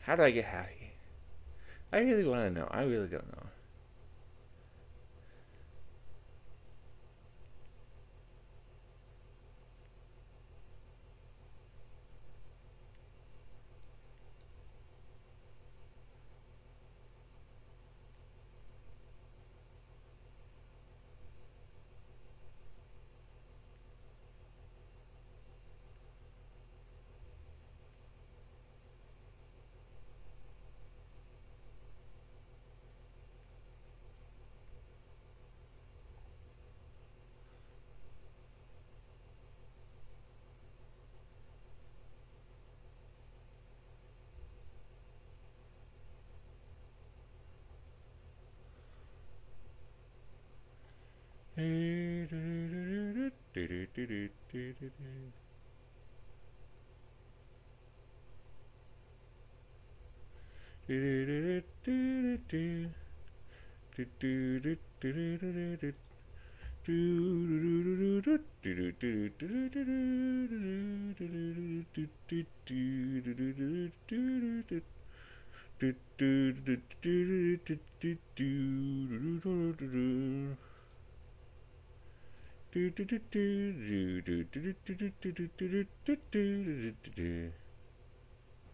How do I get happy? I really want to know. I really don't know.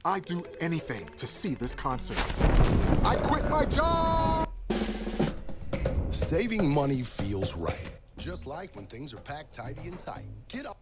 I'd do anything to see this concert. I quit my job! Saving money feels right. Just like when things are packed tidy and tight. Get up.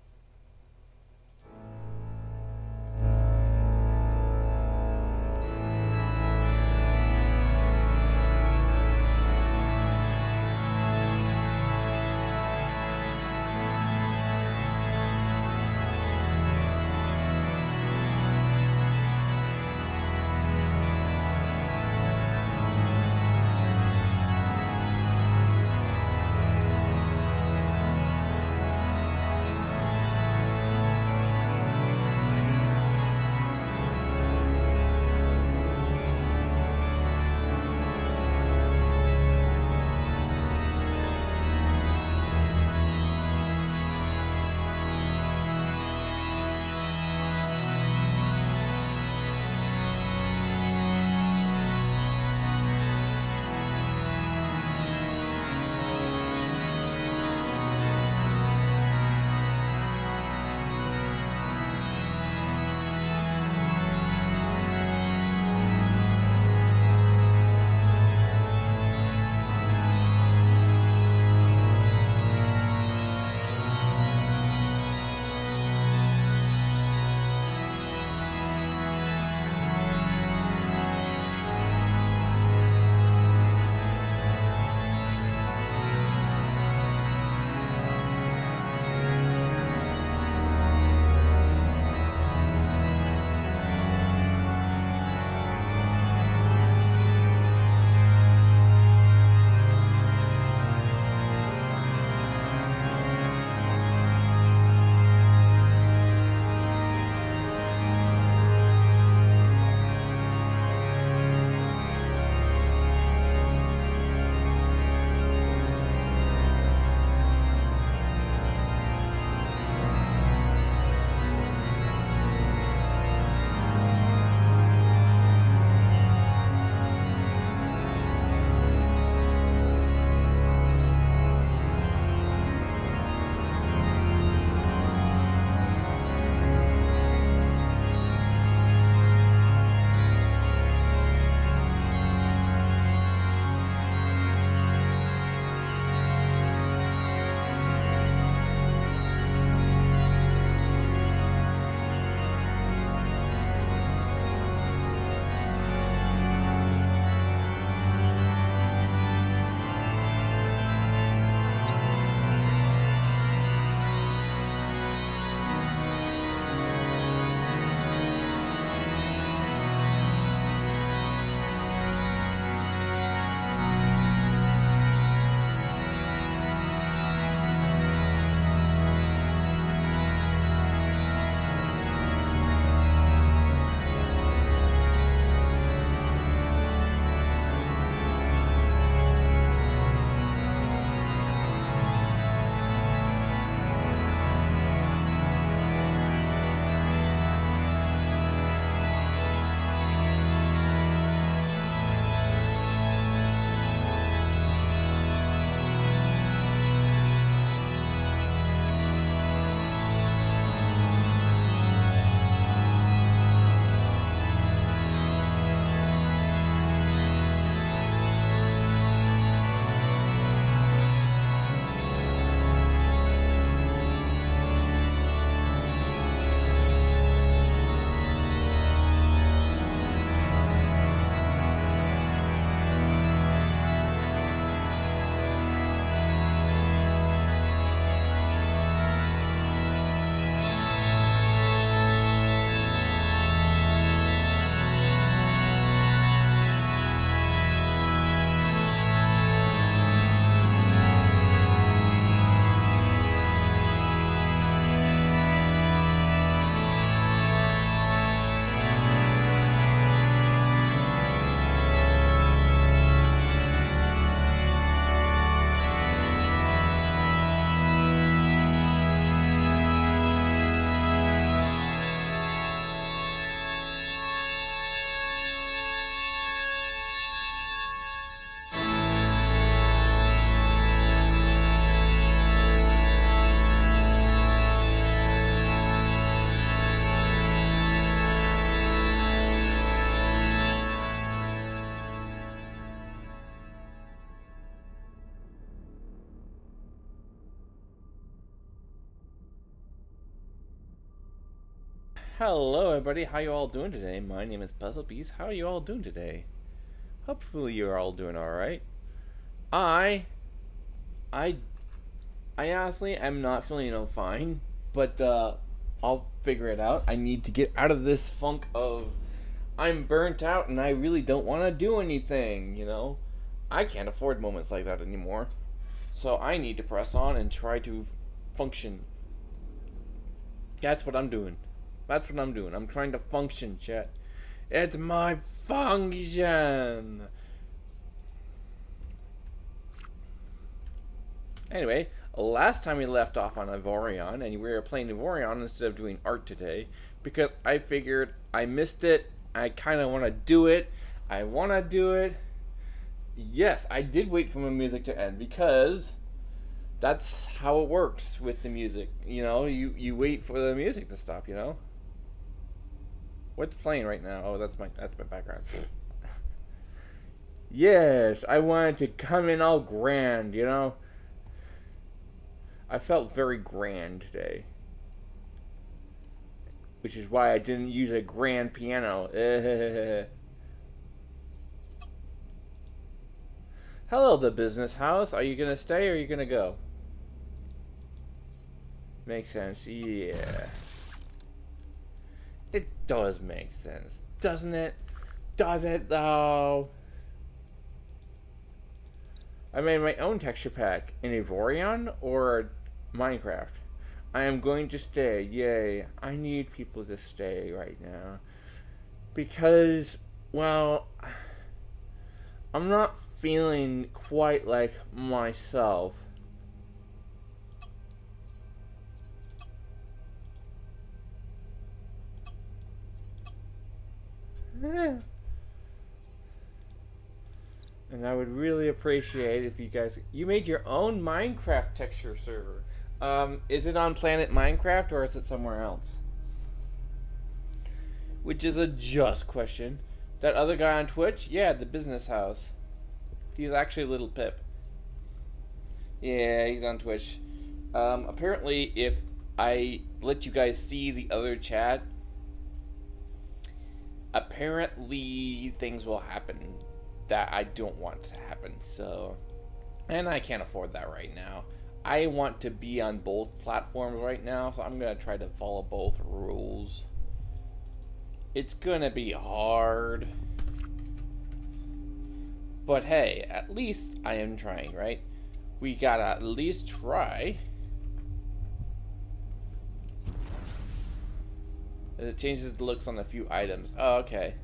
Hello everybody, how you all doing today? My name is Puzzle Piece. How are you all doing today? Hopefully you're all doing alright. I honestly am not feeling fine, but I'll figure it out. I need to get out of this funk of I'm burnt out and I really don't want to do anything, I can't afford moments like that anymore. So I need to press on and try to function. That's what I'm doing. I'm trying to function, chat. It's my function. Anyway, last time we left off on Ivorion, and we were playing Ivorion instead of doing art today, because I figured I missed it. I kind of want to do it. Yes, I did wait for my music to end, because that's how it works with the music. You wait for the music to stop, What's playing right now? Oh, that's my background. Yes, I wanted to come in all grand, I felt very grand today. Which is why I didn't use a grand piano. Hello, the business house. Are you gonna stay or are you gonna go? Makes sense, yeah. It does make sense, doesn't it? Does it, though? I made my own texture pack in Ivorion or Minecraft. I am going to stay, yay. I need people to stay right now. Because, well, I'm not feeling quite like myself. And I would really appreciate if you made your own Minecraft texture server. Is it on Planet Minecraft or is it somewhere else? Which is a just question. That other guy on Twitch? Yeah, the business house. He's actually Little Pip. Yeah, he's on Twitch. Apparently, if I let you guys see the other chat, apparently things will happen that I don't want to happen. So, and I can't afford that right now. I want to be on both platforms right now, so I'm gonna try to follow both rules. It's gonna be hard, but hey, at least I am trying, right? We gotta at least try. It changes the looks on a few items. Oh, okay.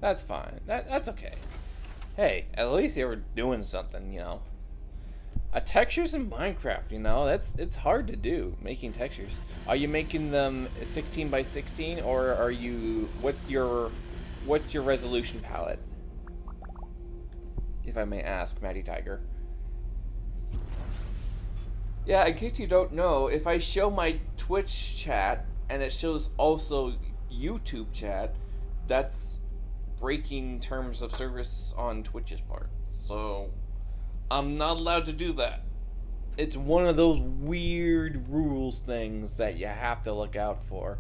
That's fine. That's okay. Hey, at least they were doing something, Textures in Minecraft, it's hard to do, making textures. Are you making them 16 by 16 or are you what's your resolution palette? If I may ask, Matty Tiger. Yeah, in case you don't know, if I show my Twitch chat and it shows also YouTube chat, that's breaking terms of service on Twitch's part. So I'm not allowed to do that. It's one of those weird rules things that you have to look out for.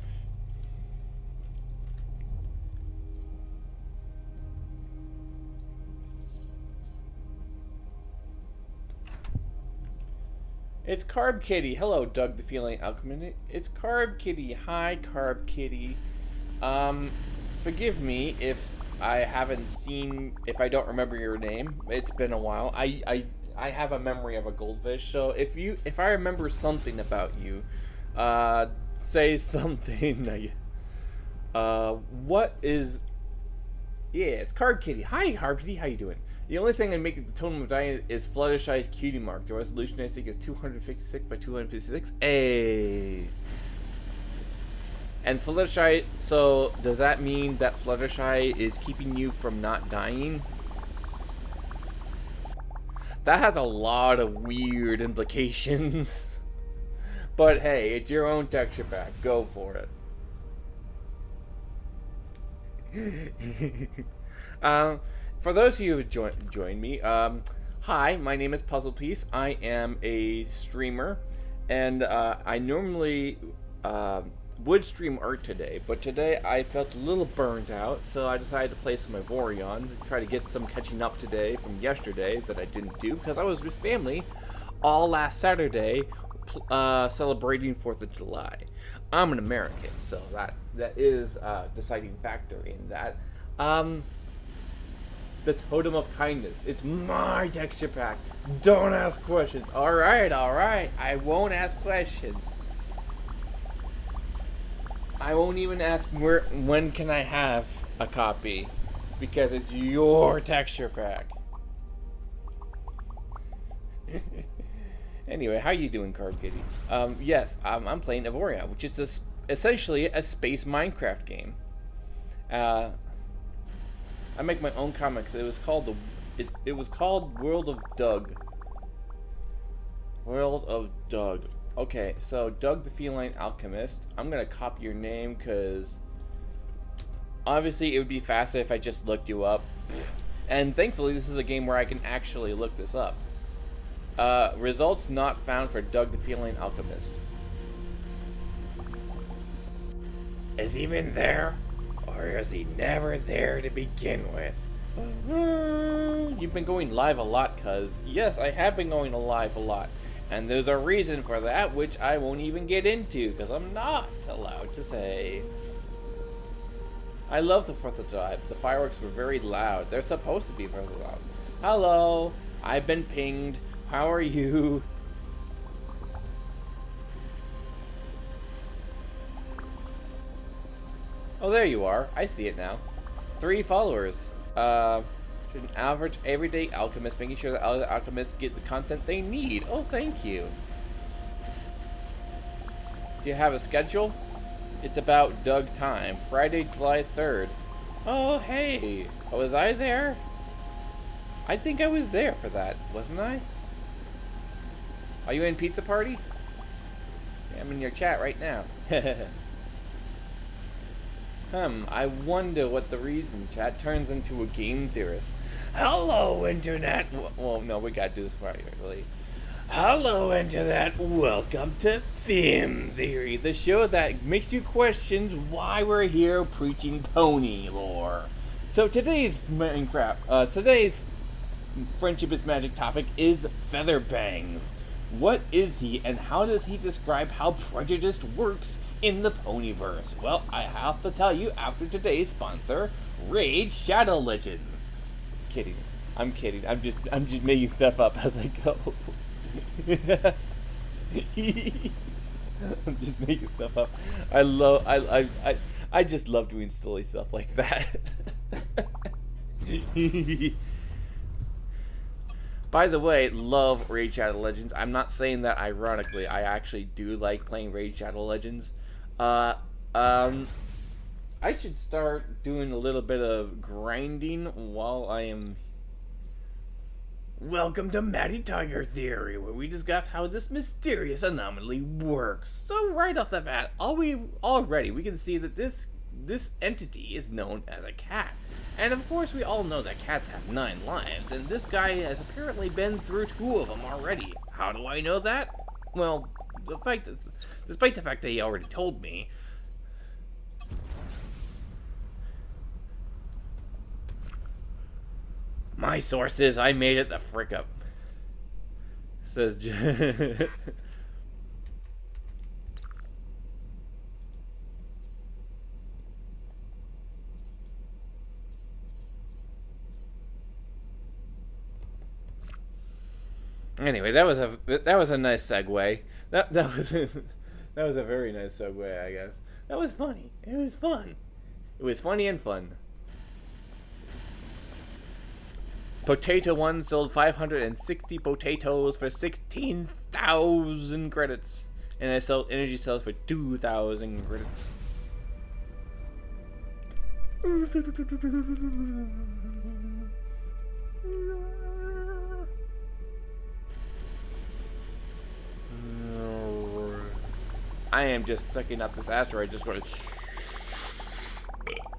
It's Carb Kitty. Hello, Doug the Feeling Alchemist. It's Carb Kitty. Hi, Carb Kitty. Forgive me if I don't remember your name. It's been a while. I have a memory of a goldfish, so if I remember something about you, say something. What is? Yeah, it's Carb Kitty. Hi, Carb Kitty. How you doing? The only thing I make the totem of dying is Fluttershy's cutie mark. The resolution I think is 256 by 256. Hey. And Fluttershy, so does that mean that Fluttershy is keeping you from not dying? That has a lot of weird implications. But hey, it's your own texture pack. Go for it. For those of you who joined me, hi, my name is Puzzle Piece. I am a streamer, and I normally would stream art today, but today I felt a little burned out, so I decided to play some Ivorion to try to get some catching up today from yesterday that I didn't do because I was with family all last Saturday celebrating 4th of July. I'm an American, so that is a deciding factor in that. The Totem of Kindness. It's my texture pack. Don't ask questions. Alright. I won't ask questions. I won't even ask when can I have a copy. Because it's your texture pack. Anyway, how you doing, Carb Kitty? Yes, I'm playing Ivorion, which is essentially a space Minecraft game. I make my own comics. It was called World of Doug. World of Doug. Okay, so Doug the Feline Alchemist. I'm gonna copy your name because obviously it would be faster if I just looked you up. And thankfully, this is a game where I can actually look this up. Results not found for Doug the Feline Alchemist. Is he even there? Or is he never there to begin with? You've been going live a lot, cuz. Yes, I have been going live a lot. And there's a reason for that, which I won't even get into, because I'm not allowed to say. I love the 4th of July. The fireworks were very loud. They're supposed to be very loud. Hello, I've been pinged. How are you? Oh, there you are. I see it now. 3 followers. An average everyday alchemist, making sure that other alchemists get the content they need. Oh, thank you. Do you have a schedule? It's about Doug time. Friday, July 3rd. Oh, hey. Was I there? I think I was there for that, wasn't I? Are you in Pizza Party? Yeah, I'm in your chat right now. I wonder what the reason chat turns into a game theorist. Hello, Internet! Well, no, we gotta do this right, really. Hello, Internet! Welcome to Film Theory, the show that makes you question why we're here preaching pony lore. So today's today's Friendship is Magic topic is Featherbangs. What is he, and how does he describe how prejudice works in the Ponyverse? Well, I have to tell you after today's sponsor, Raid Shadow Legends. Kidding. I'm kidding. I'm just making stuff up as I go. I'm just making stuff up. I just love doing silly stuff like that. By the way, love Raid Shadow Legends. I'm not saying that ironically. I actually do like playing Raid Shadow Legends. I should start doing a little bit of grinding while I am... Welcome to Matty Tiger Theory, where we discuss how this mysterious anomaly works. So right off the bat, already we can see that this entity is known as a cat. And of course we all know that cats have 9 lives, and this guy has apparently been through 2 of them already. How do I know that? Well, despite the fact that he already told me. My sources, I made it the frick up. Says Anyway, that was a nice segue. That was a very nice segue, I guess. That was funny. It was fun. It was funny and fun. Potato One sold 560 potatoes for 16,000 credits. And I sold energy cells for 2,000 credits. I am just sucking up this asteroid, just going.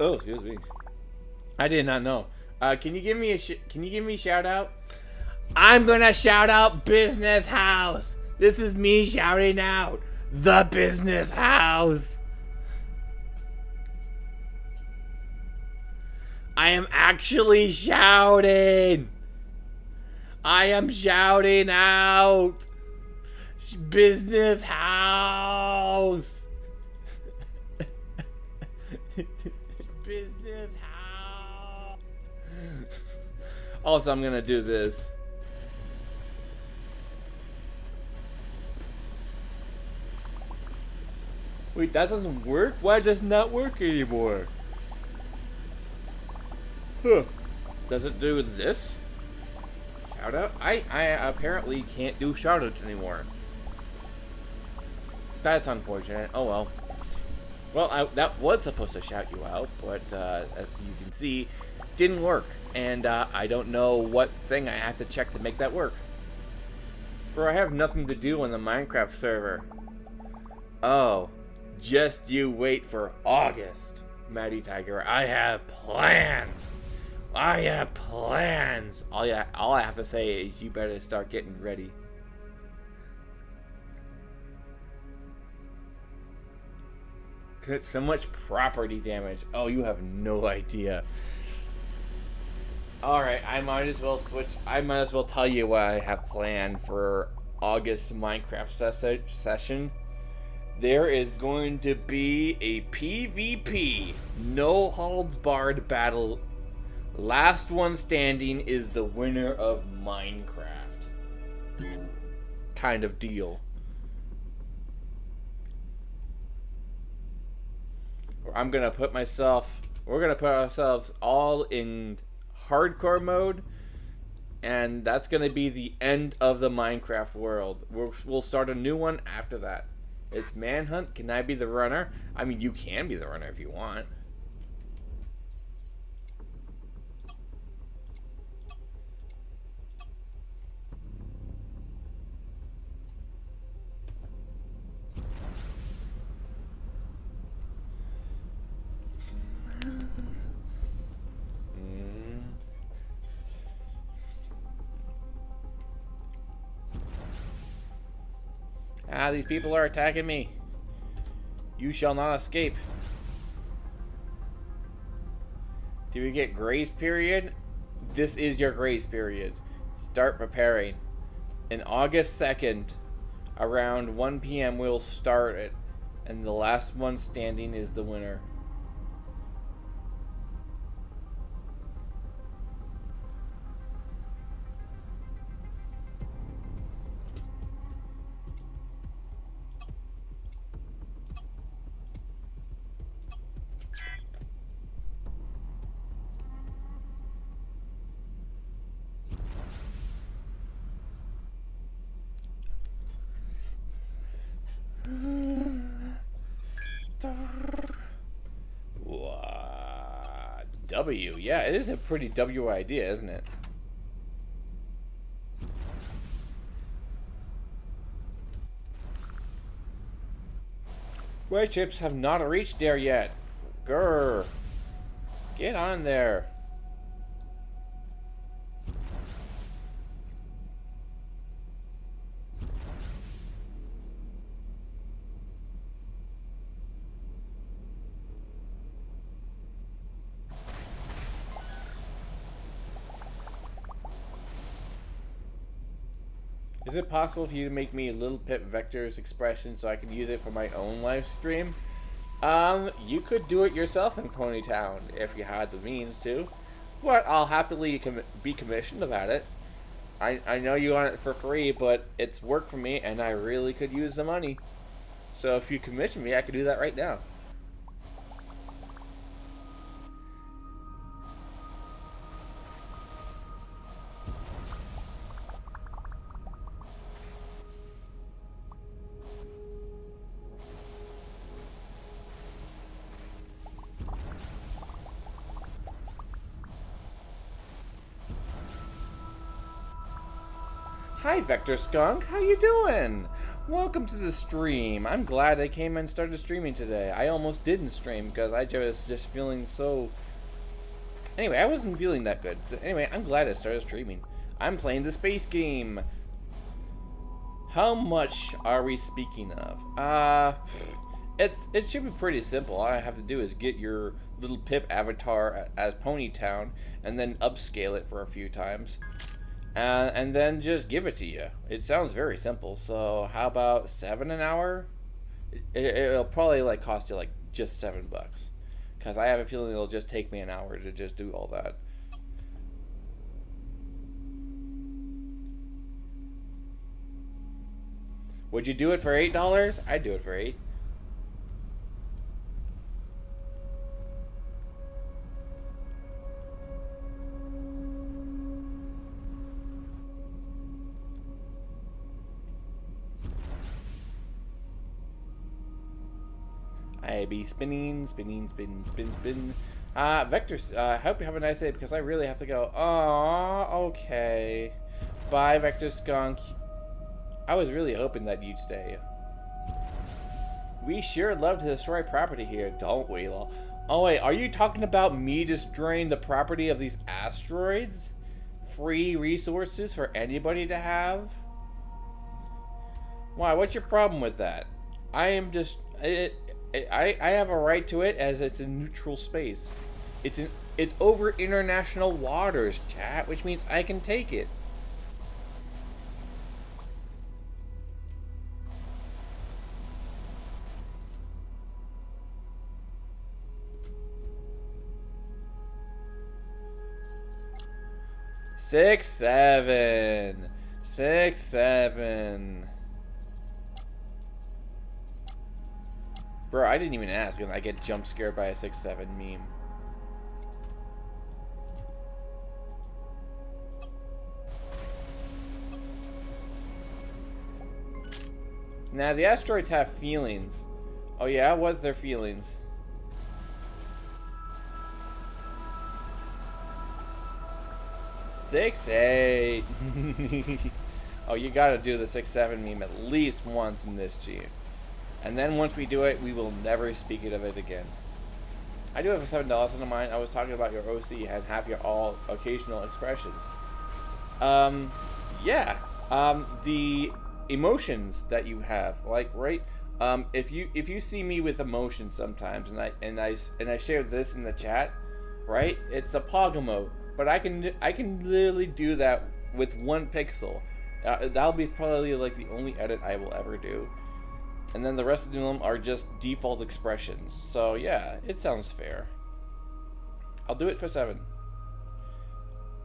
Oh, excuse me. I did not know. Can you give me a shout out? I'm gonna shout out Business House. This is me shouting out the Business House. I am actually shouting. I am shouting out. Business house. Business house. Also, I'm gonna do this. Wait, that doesn't work? Why doesn't that work anymore? Huh. Does it do this? Shout out? I apparently can't do shoutouts anymore. That's unfortunate. Oh well. Well, that was supposed to shout you out, but as you can see, didn't work. And I don't know what thing I have to check to make that work. Bro, I have nothing to do on the Minecraft server. Oh. Just you wait for August, Maddie Tiger. I have plans. I have plans. All I have to say is you better start getting ready. So much property damage. Oh, you have no idea. Alright, I might as well switch. I might as well tell you what I have planned for August's Minecraft session. There is going to be a PvP, no holds barred battle. Last one standing is the winner of Minecraft. Kind of deal. I'm gonna put myself. We're gonna put ourselves all in hardcore mode, and that's gonna be the end of the Minecraft world. We'll start a new one after that. It's Manhunt. Can I be the runner? I mean, you can be the runner if you want. Ah, these people are attacking me. You shall not escape. Do we get grace period? This is your grace period. Start preparing. In August 2nd, around 1 p.m. we'll start it. And the last one standing is the winner. W. Yeah, it is a pretty W idea, isn't it? Red chips have not reached there yet. Grr. Get on there. Is it possible for you to make me a little pip vectors expression so I can use it for my own live stream? You could do it yourself in Ponytown if you had the means to. But I'll happily be commissioned about it. I know you want it for free, but it's work for me and I really could use the money. So if you commission me, I could do that right now. Hi, Vector Skunk. How you doing? Welcome to the stream. I'm glad I came and started streaming today. I almost didn't stream because I was just feeling so... Anyway, I wasn't feeling that good. So anyway, I'm glad I started streaming. I'm playing the space game. How much are we speaking of? It should be pretty simple. All I have to do is get your little Pip avatar as Ponytown, and then upscale it for a few times, and then just give it to you. It sounds very simple. So how about 7 an hour? It'll probably like cost you like just $7, because I have a feeling it'll just take me an hour to just do all that. Would you do it for $8? I'd do it for 8. I be spinning, spinning, spin, spin, spin. Vector, I hope you have a nice day, because I really have to go. Aww, okay. Bye, Vector Skunk. I was really hoping that you'd stay. We sure love to destroy property here, don't we? Oh wait, are you talking about me destroying the property of these asteroids? Free resources for anybody to have? Why, what's your problem with that? I am just... I have a right to it, as it's a neutral space. It's over international waters, chat, which means I can take it. Six, 7. 6, 7. Bro, I didn't even ask, and I get jump scared by a 6-7 meme. Now, the asteroids have feelings. Oh yeah? What's their feelings? Six, 8. Oh, you gotta do the 6-7 meme at least once in this G. And then once we do it, we will never speak of it again. I do have a $7 in mind. I was talking about your OC and have your all occasional expressions. Yeah. The emotions that you have, like, right? If you see me with emotions sometimes, and I share this in the chat, right? It's a pog emote, but I can literally do that with 1 pixel. That'll be probably like the only edit I will ever do. And then the rest of them are just default expressions. So yeah, it sounds fair. I'll do it for 7.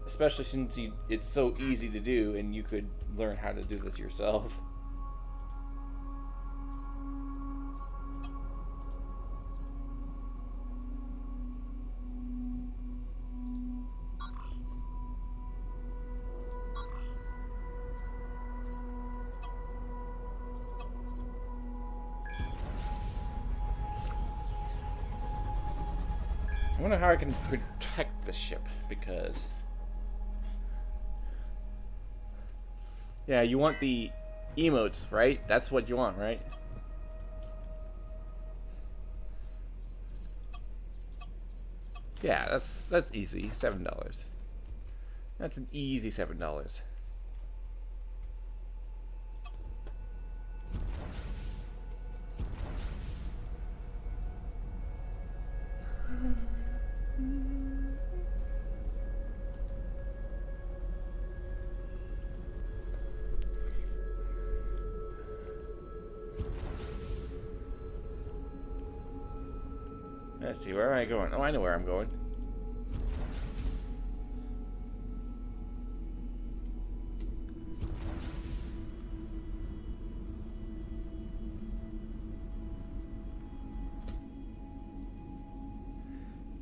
Especially since it's so easy to do and you could learn how to do this yourself. I wonder how I can protect the ship, because... Yeah, you want the emotes, right? That's what you want, right? Yeah, that's easy. $7. That's an easy $7. Let's see, where am I going? Oh, I know where I'm going.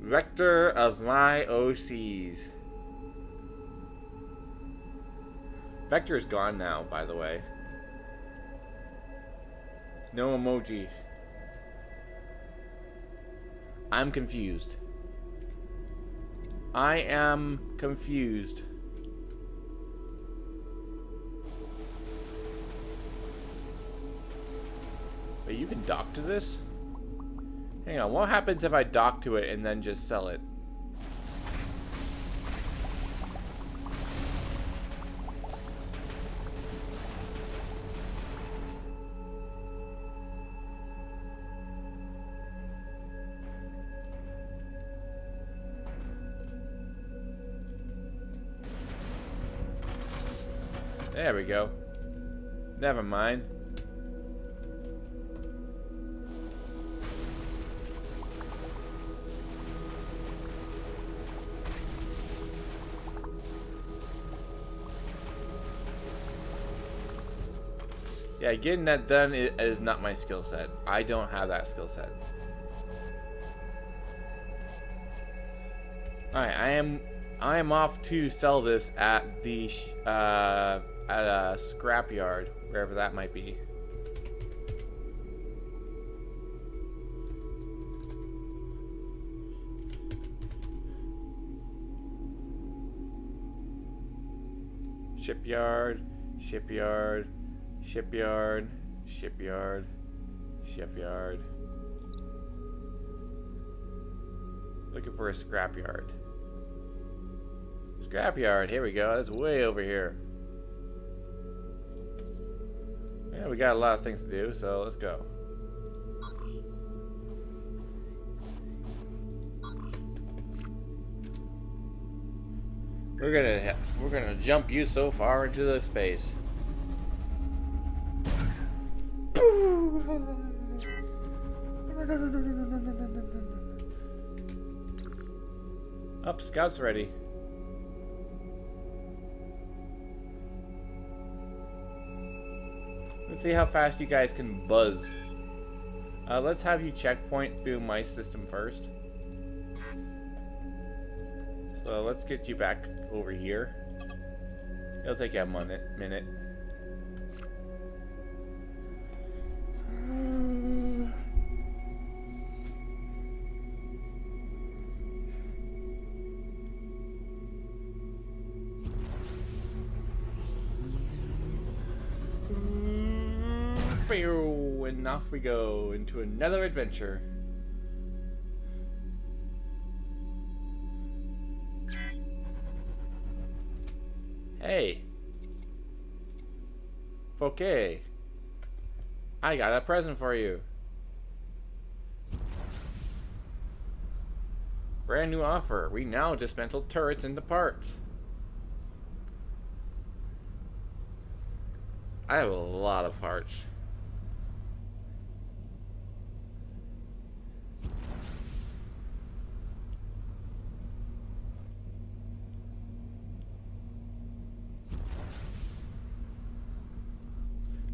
Vector of my OCs. Vector is gone now, by the way. No emojis. I'm confused. I am confused. Wait, you can dock to this? Hang on, what happens if I dock to it and then just sell it? There we go. Never mind. Yeah, getting that done is not my skill set. I don't have that skill set. Alright, I am off to sell this at the at a scrapyard, wherever that might be. Shipyard, shipyard, shipyard, shipyard, shipyard. Looking for a scrapyard. Scrapyard, here we go. That's way over here. Yeah, we got a lot of things to do, so let's go. We're gonna jump you so far into the space. Up, scouts ready. Let's see how fast you guys can buzz. Let's have you checkpoint through my system first. So let's get you back over here. It'll take you a minute. And off we go into another adventure. Hey, Fouquet, I got a present for you. Brand new offer. We now dismantle turrets into parts. I have a lot of parts.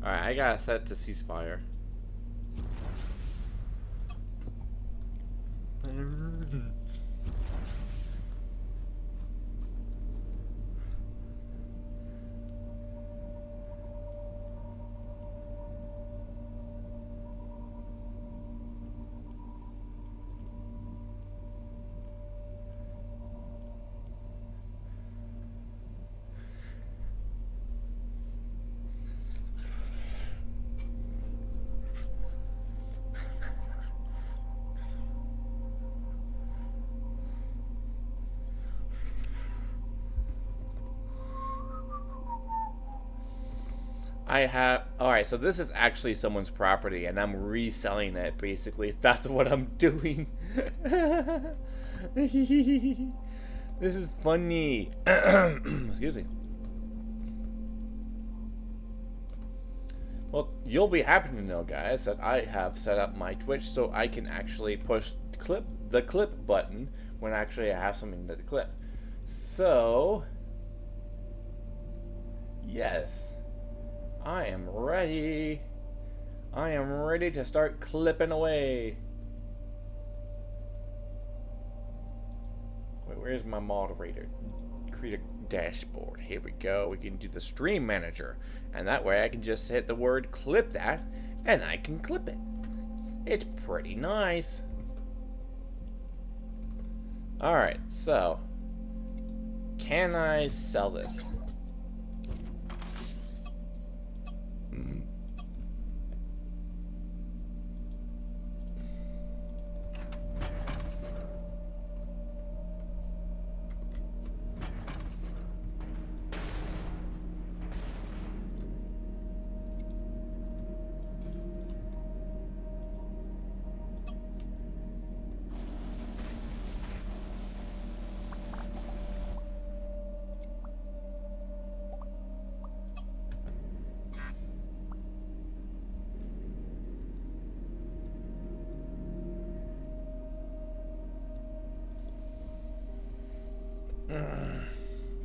Alright, I gotta set to ceasefire. Alright, so this is actually someone's property and I'm reselling it, basically. That's what I'm doing. This is funny. Excuse me. Well, you'll be happy to know, guys, that I have set up my Twitch so I can actually push the clip button when actually I have something to clip. So, yes. I am ready. I am ready to start clipping away. Wait, where's my moderator? Create a dashboard. Here we go. We can do the stream manager. And that way I can just hit the word clip that and I can clip it. It's pretty nice. Alright, so can I sell this?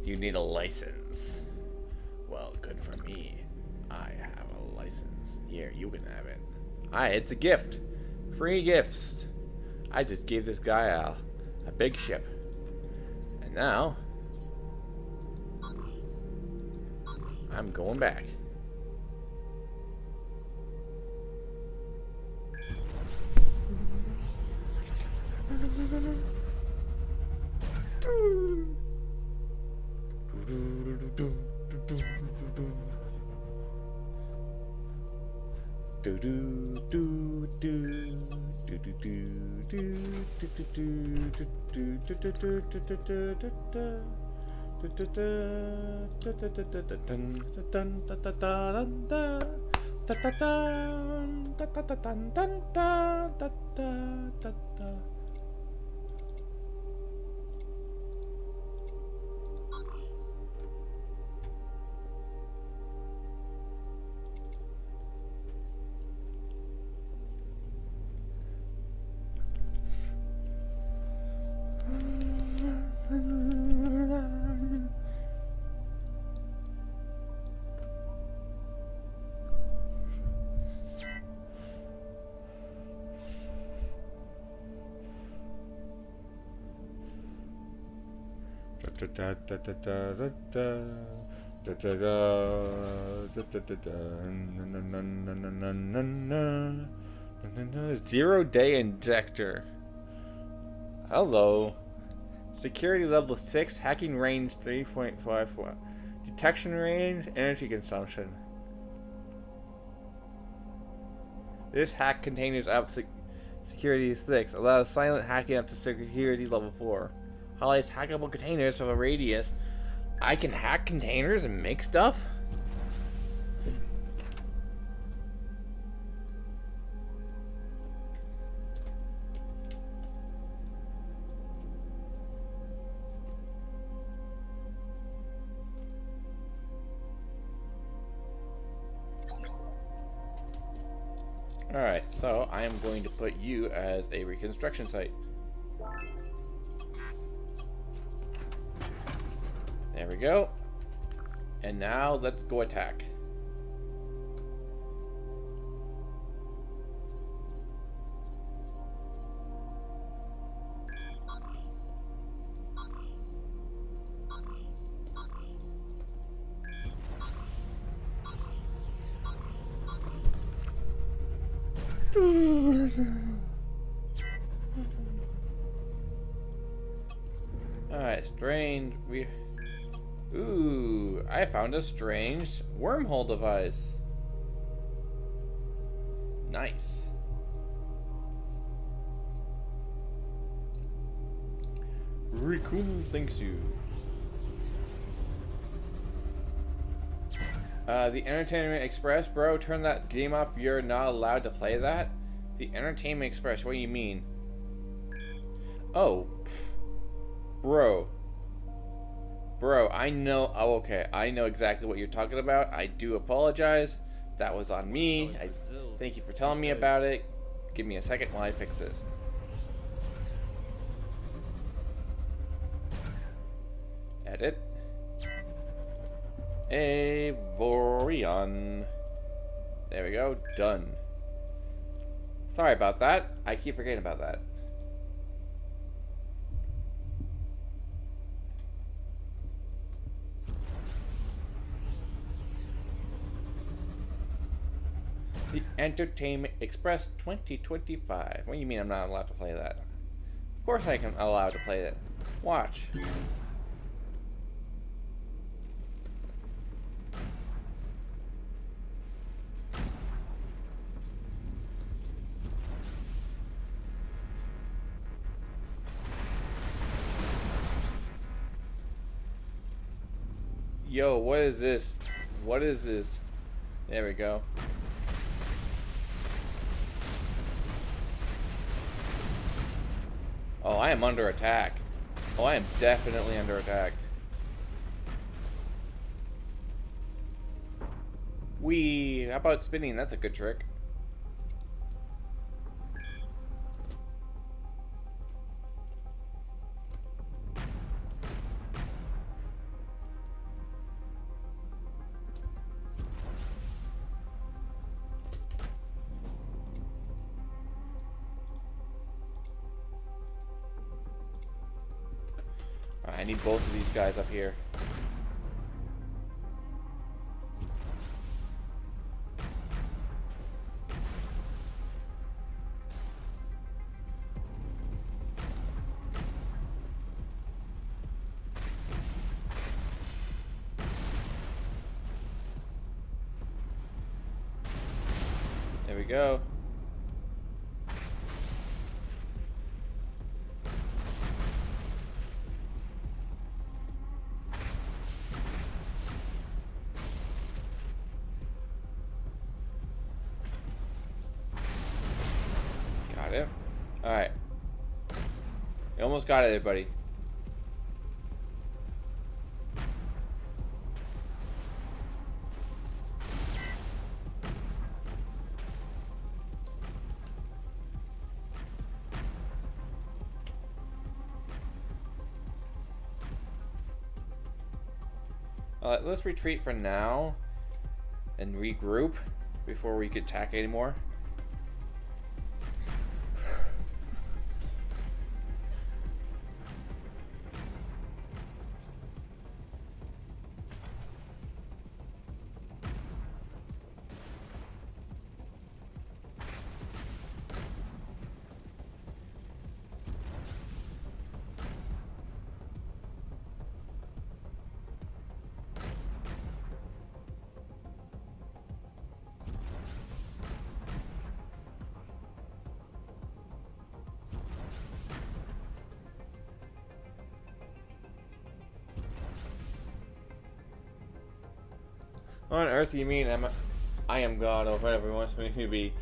You need a license. Well, good for me. I have a license. Here, you can have it. It's a gift. Free gifts. I just gave this guy a big ship. And now, I'm going back. Zero-day injector. Hello. Security level 6, hacking range 3.54. Detection range, energy consumption. This hack containers up security 6. Allows silent hacking up to security level 4. Highlights hackable containers of a radius. I can hack containers and make stuff? Alright, so I am going to put you as a reconstruction site. There we go. And now let's go attack. Alright, strange. Ooh, I found a strange wormhole device. Nice. Rikun thanks you. The Entertainment Express, bro, turn that game off. You're not allowed to play that. The Entertainment Express, what do you mean? Oh, bro. Bro, I know. Oh, okay. I know exactly what you're talking about. I do apologize. That was on me. I thank you for telling me about it. Give me a second while I fix this. Edit. Avorion. There we go. Done. Sorry about that. I keep forgetting about that. The Entertainment Express 2025. What do you mean I'm not allowed to play that? Of course I can allowed to play it. Watch. Yo, what is this? What is this? There we go. Oh, I am under attack. Oh, I am definitely under attack. Wee, how about spinning? That's a good trick. Alright, I need both of these guys up here. There we go. Got it. Alright. You almost got it, everybody. Let's retreat for now and regroup before we could attack anymore. What on earth do you mean I am God or whatever he wants me to be?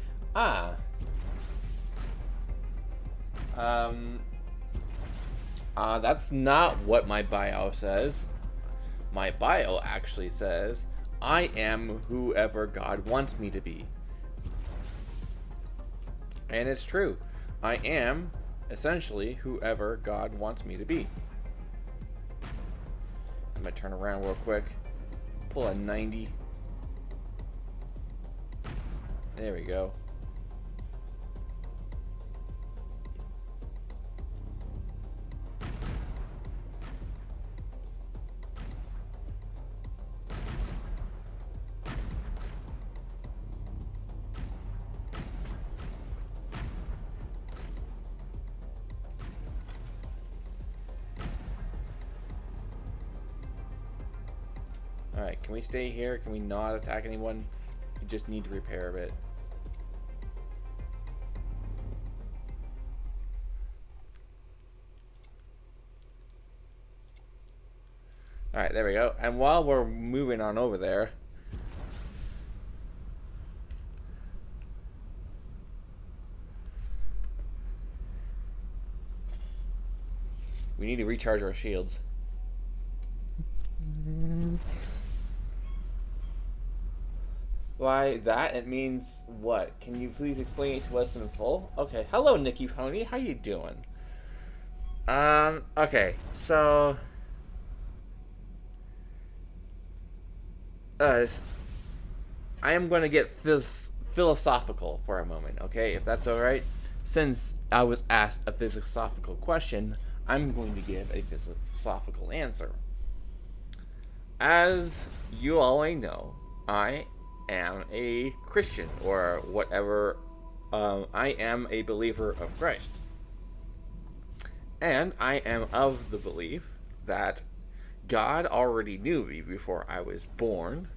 That's not what my bio says. My bio actually says, I am whoever God wants me to be. And it's true. I am essentially whoever God wants me to be. I'm gonna turn around real quick. Pull a 90. There we go. Alright, can we stay here? Can we not attack anyone? We just need to repair a bit. Alright, there we go. And while we're moving on over there, we need to recharge our shields. Why that? It means what? Can you please explain it to us in full? Okay. Hello, Nikki Pony. How you doing? Okay. So, I am going to get philosophical for a moment, okay? If that's alright. Since I was asked a philosophical question, I'm going to give a philosophical answer. As you all know, I am a Christian, or whatever. I am a believer of Christ. And I am of the belief that God already knew me before I was born,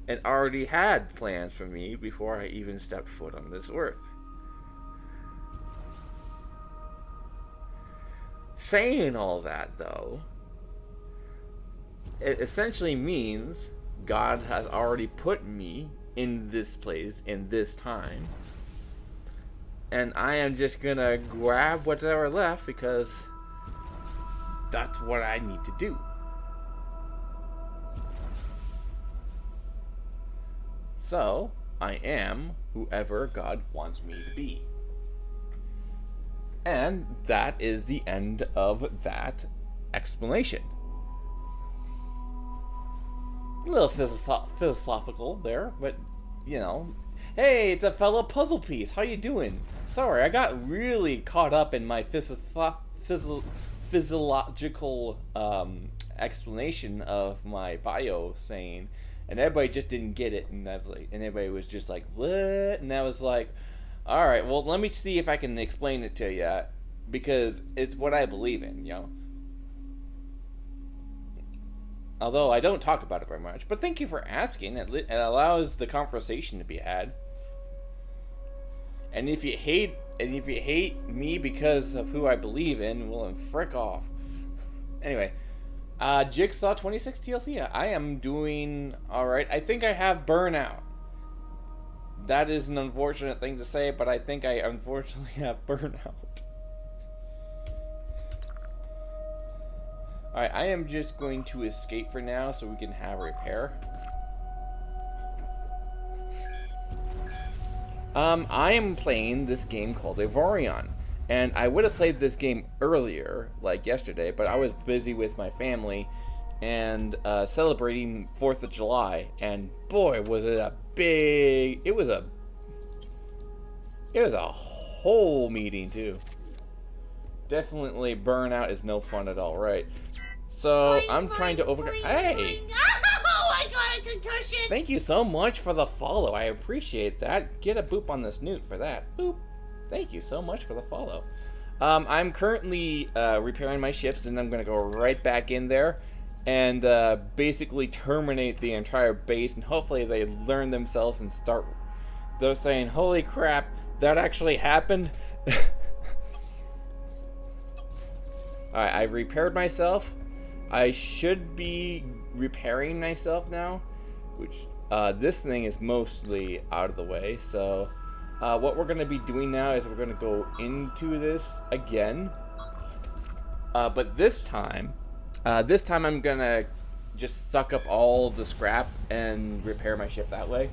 and already had plans for me before I even stepped foot on this earth. Saying all that, though, it essentially means God has already put me in this place, in this time, and I am just gonna grab whatever left because that's what I need to do. So, I am whoever God wants me to be. And that is the end of that explanation. A little philosophical there, but, you know. Hey, it's a fellow puzzle piece. How you doing? Sorry, I got really caught up in my physiological explanation of my bio saying, and everybody just didn't get it, and I was like, and everybody was just like, what? And I was like, all right, well, let me see if I can explain it to you, because it's what I believe in, you know. Although I don't talk about it very much, but thank you for asking. It allows the conversation to be had. And if you hate me because of who I believe in, well, then frick off. Anyway, Jigsaw 26 TLC. I am doing all right. I think I have burnout. That is an unfortunate thing to say, but I think I unfortunately have burnout. Alright, I am just going to escape for now so we can have repair. I am playing this game called Avorion. And I would have played this game earlier, like yesterday, but I was busy with my family and celebrating 4th of July. And boy, was it a big... It was a whole meeting, too. Definitely burnout is no fun at all, right? So I'm trying to overcome. Hey! Oh, I got a concussion! Thank you so much for the follow. I appreciate that. Get a boop on the snoot for that. Boop. Thank you so much for the follow. I'm currently repairing my ships, and I'm going to go right back in there and basically terminate the entire base, and hopefully they learn themselves and start. They're saying, holy crap, that actually happened? Alright, I've repaired myself. I should be repairing myself now, which this thing is mostly out of the way. So what we're going to be doing now is we're going to go into this again. But this time I'm going to just suck up all the scrap and repair my ship that way.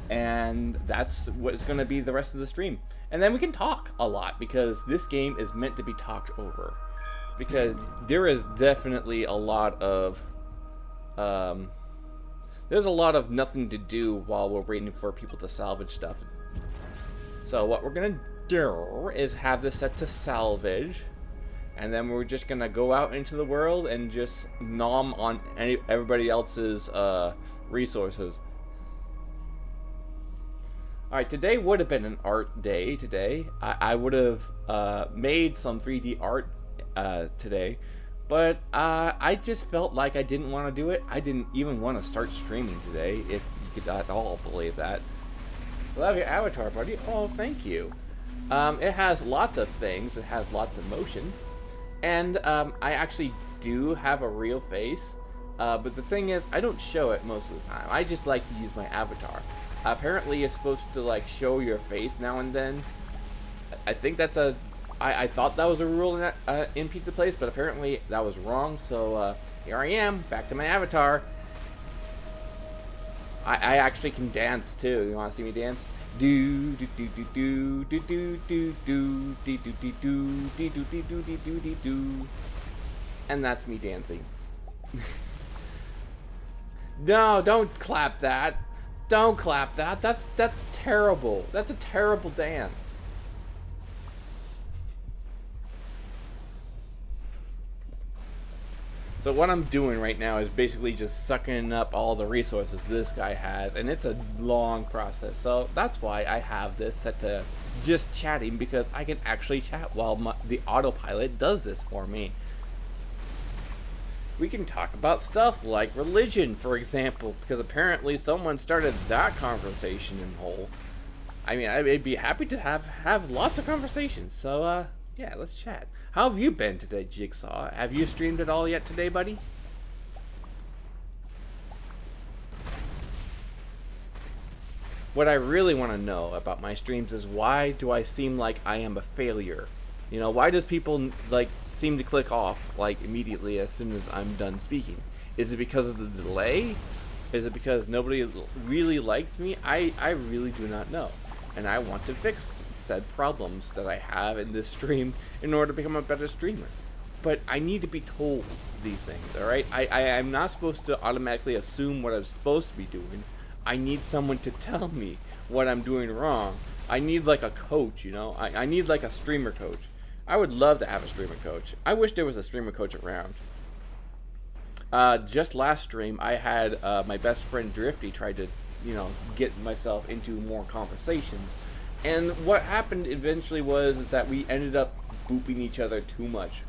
And that's what is going to be the rest of the stream. And then we can talk a lot, because this game is meant to be talked over. Because there is definitely a lot of there's a lot of nothing to do while we're waiting for people to salvage stuff. So what we're gonna do is have this set to salvage, and then we're just gonna go out into the world and just nom on everybody else's resources. Alright, today would have been an art day today. I would have made some 3D art today, but I just felt like I didn't want to do it. I didn't even want to start streaming today, if you could at all believe that. Love your avatar, buddy. Oh, thank you. It has lots of things. It has lots of motions, and I actually do have a real face, but the thing is, I don't show it most of the time. I just like to use my avatar. Apparently, it's supposed to like show your face now and then. I think that's a I thought that was a rule in Pizza Place, but apparently that was wrong. So here I am, back to my avatar. I actually can dance too. You want to see me dance? Do do do do do do do do do do do do do do do do do do do, and that's me dancing. No, don't clap that. Don't clap that. That's terrible. That's a terrible dance. So what I'm doing right now is basically just sucking up all the resources this guy has, and it's a long process. So that's why I have this set to just chatting, because I can actually chat while the autopilot does this for me. We can talk about stuff like religion, for example, because apparently someone started that conversation in whole. I mean, I'd be happy to have lots of conversations. So yeah, let's chat. How have you been today, Jigsaw? Have you streamed at all yet today, buddy? What I really want to know about my streams is, why do I seem like I am a failure? You know, why does people like seem to click off like immediately as soon as I'm done speaking? Is it because of the delay? Is it because nobody really likes me? I really do not know. And I want to fix said problems that I have in this stream in order to become a better streamer. But I need to be told these things, alright? I'm not supposed to automatically assume what I'm supposed to be doing. I need someone to tell me what I'm doing wrong. I need like a coach, you know? I need like a streamer coach. I would love to have a streamer coach. I wish there was a streamer coach around. Just last stream, I had my best friend Drifty tried to, get myself into more conversations. And what happened eventually is that we ended up booping each other too much.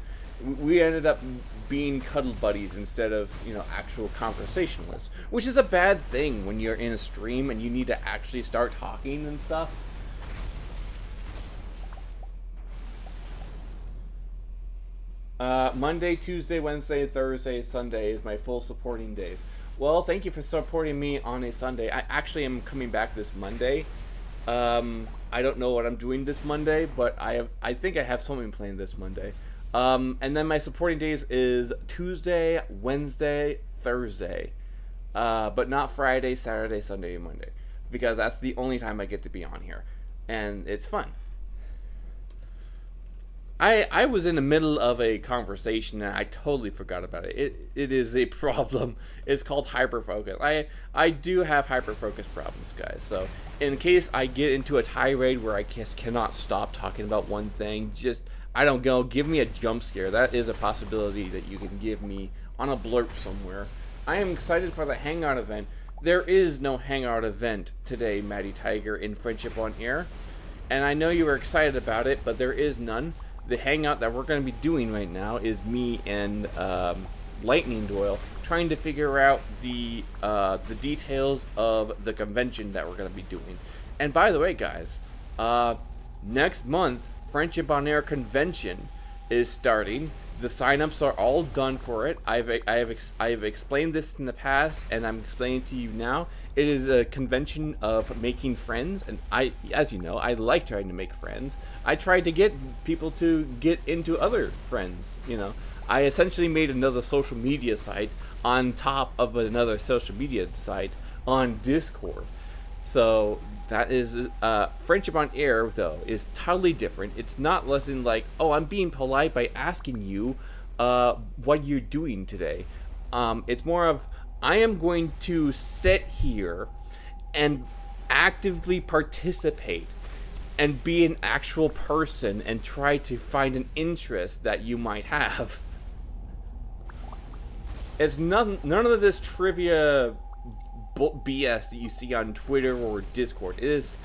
We ended up being cuddle buddies instead of, actual conversationalists. Which is a bad thing when you're in a stream and you need to actually start talking and stuff. Monday, Tuesday, Wednesday, Thursday, Sunday is my full supporting days. Well, thank you for supporting me on a Sunday. I actually am coming back this Monday. I don't know what I'm doing this Monday, but I think I have something planned this Monday. And then my supporting days is Tuesday, Wednesday, Thursday. But not Friday, Saturday, Sunday, and Monday. Because that's the only time I get to be on here. And it's fun. I was in the middle of a conversation and I totally forgot about it. It is a problem. It's called hyperfocus. I do have hyperfocus problems, guys. So in case I get into a tirade where I just cannot stop talking about one thing, just, I don't know, give me a jump scare. That is a possibility that you can give me on a blurb somewhere. I am excited for the Hangout event. There is no Hangout event today, Maddie Tiger, in Friendship on Air. And I know you were excited about it, but there is none. The hangout that we're going to be doing right now is me and Lightning Doyle trying to figure out the details of the convention that we're going to be doing. And by the way, guys, next month, Friendship on Air convention is starting. The signups are all done for it. I have explained this in the past, and I'm explaining to you now. It is a convention of making friends, and as you know, I like trying to make friends. I tried to get people to get into other friends, I essentially made another social media site on top of another social media site on Discord. So that is, Friendship on Air, though, is totally different. It's not nothing like, oh, I'm being polite by asking you what you're doing today. It's more of, I am going to sit here and actively participate and be an actual person and try to find an interest that you might have. It's none of this trivia BS that you see on Twitter or Discord. It is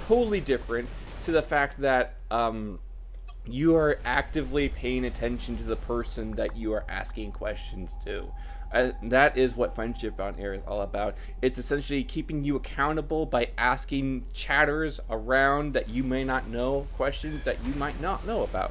totally different to the fact that you are actively paying attention to the person that you are asking questions to. That is what Friendship on Air is all about. It's essentially keeping you accountable by asking chatters around that you may not know questions that you might not know about.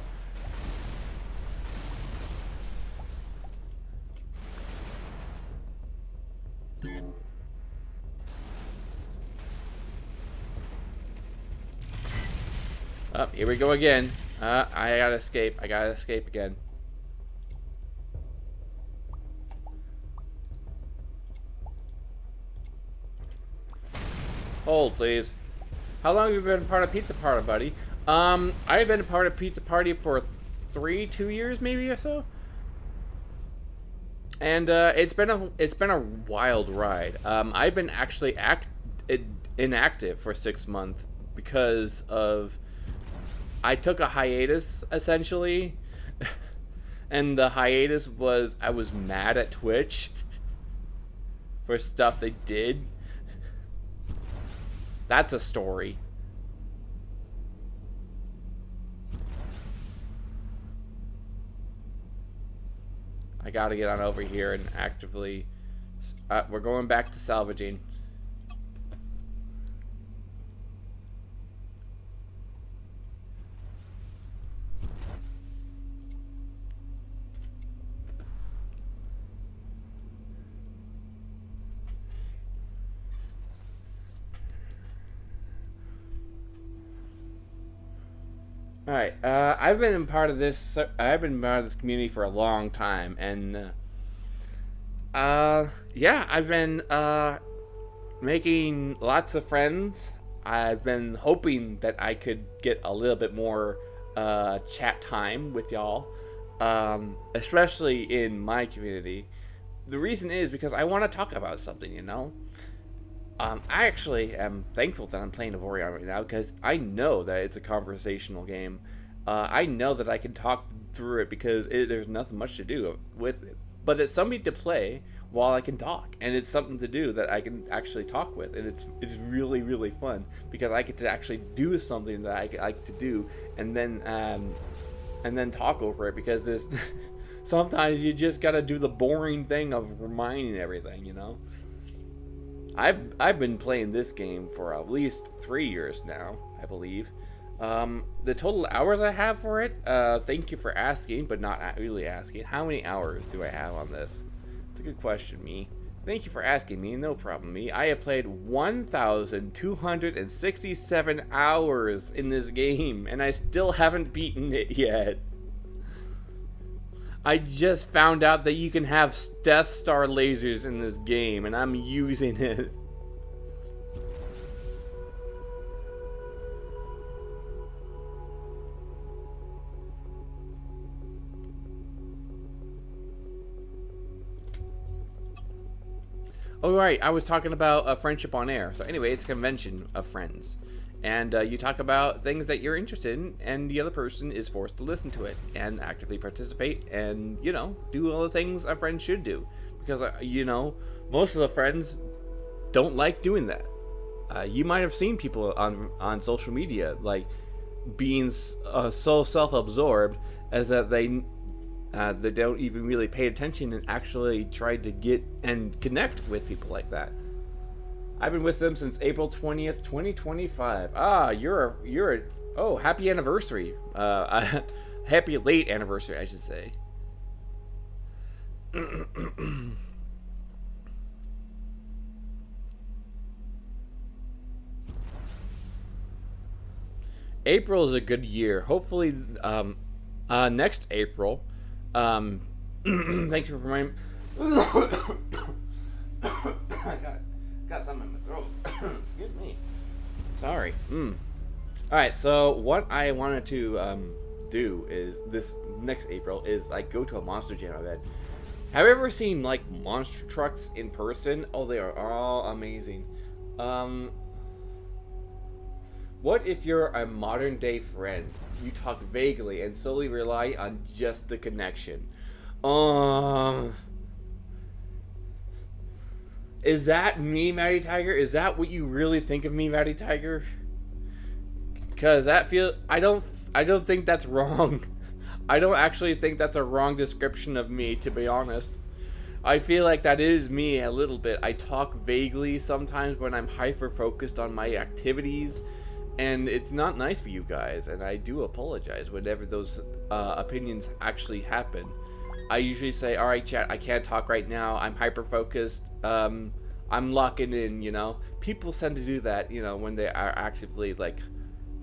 Oh, here we go again. I gotta escape. I gotta escape again. Hold, please. How long have you been part of Pizza Party, buddy? I've been a part of Pizza Party for 2 years, maybe or so. And it's been a wild ride. I've been actually inactive for 6 months because of, I took a hiatus essentially, and the hiatus was I was mad at Twitch for stuff they did. That's a story. I gotta get on over here and actively... we're going back to salvaging. Alright, I've been part of this community for a long time, and yeah, I've been making lots of friends. I've been hoping that I could get a little bit more chat time with y'all, especially in my community. The reason is because I want to talk about something, you know? I actually am thankful that I'm playing Avorion right now because I know that it's a conversational game. I know that I can talk through it because there's nothing much to do with it. But it's something to play while I can talk, and it's something to do that I can actually talk with, and it's really, really fun because I get to actually do something that I like to do, and then talk over it, because there's sometimes you just gotta do the boring thing of reminding everything, you know. I've been playing this game for at least 3 years now, I believe. The total hours I have for it, thank you for asking, but not really asking. How many hours do I have on this? It's a good question, me. Thank you for asking me, no problem, me. I have played 1,267 hours in this game, and I still haven't beaten it yet. I just found out that you can have Death Star lasers in this game, and I'm using it. Oh, right, I was talking about a friendship on air. So anyway, it's a convention of friends. And you talk about things that you're interested in, and the other person is forced to listen to it and actively participate and, you know, do all the things a friend should do. Because, you know, most of the friends don't like doing that. You might have seen people on social media, like, being so self-absorbed as that they don't even really pay attention and actually try to get and connect with people like that. I've been with them since April 20th, 2025. Ah, oh, happy anniversary. Happy late anniversary, I should say. April is a good year. Hopefully, next April. Thanks for reminding. I got something in my throat. Excuse me. Sorry. Alright, so what I wanted to do is this next April is like go to a monster jam event. Have you ever seen like monster trucks in person? Oh, they are all amazing. What if you're a modern day friend? You talk vaguely and solely rely on just the connection. Is that me, Matty Tiger? Is that what you really think of me, Matty Tiger? Because I don't think that's wrong. I don't actually think that's a wrong description of me, to be honest. I feel like that is me a little bit. I talk vaguely sometimes when I'm hyper-focused on my activities, and it's not nice for you guys, and I do apologize whenever those opinions actually happen. I usually say, alright chat, I can't talk right now, I'm hyper-focused, I'm locking in, you know. People tend to do that, you know, when they are actively, like,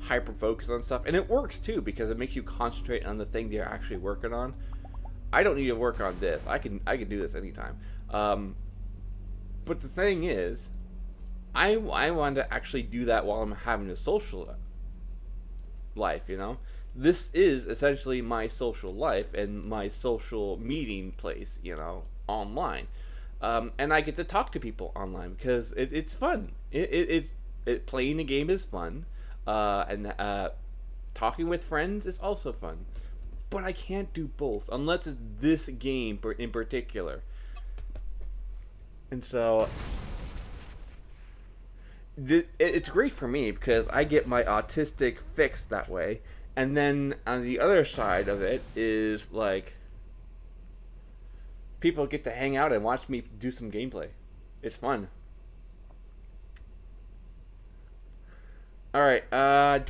hyper-focused on stuff. And it works, too, because it makes you concentrate on the thing they're actually working on. I don't need to work on this. I can do this anytime. But the thing is, I want to actually do that while I'm having a social life, you know? This is essentially my social life and my social meeting place, you know, online. And I get to talk to people online because it's fun. Playing a game is fun. And talking with friends is also fun. But I can't do both unless it's this game in particular. And so it's great for me because I get my autistic fix that way. And then on the other side of it is like people get to hang out and watch me do some gameplay. It's fun. Alright,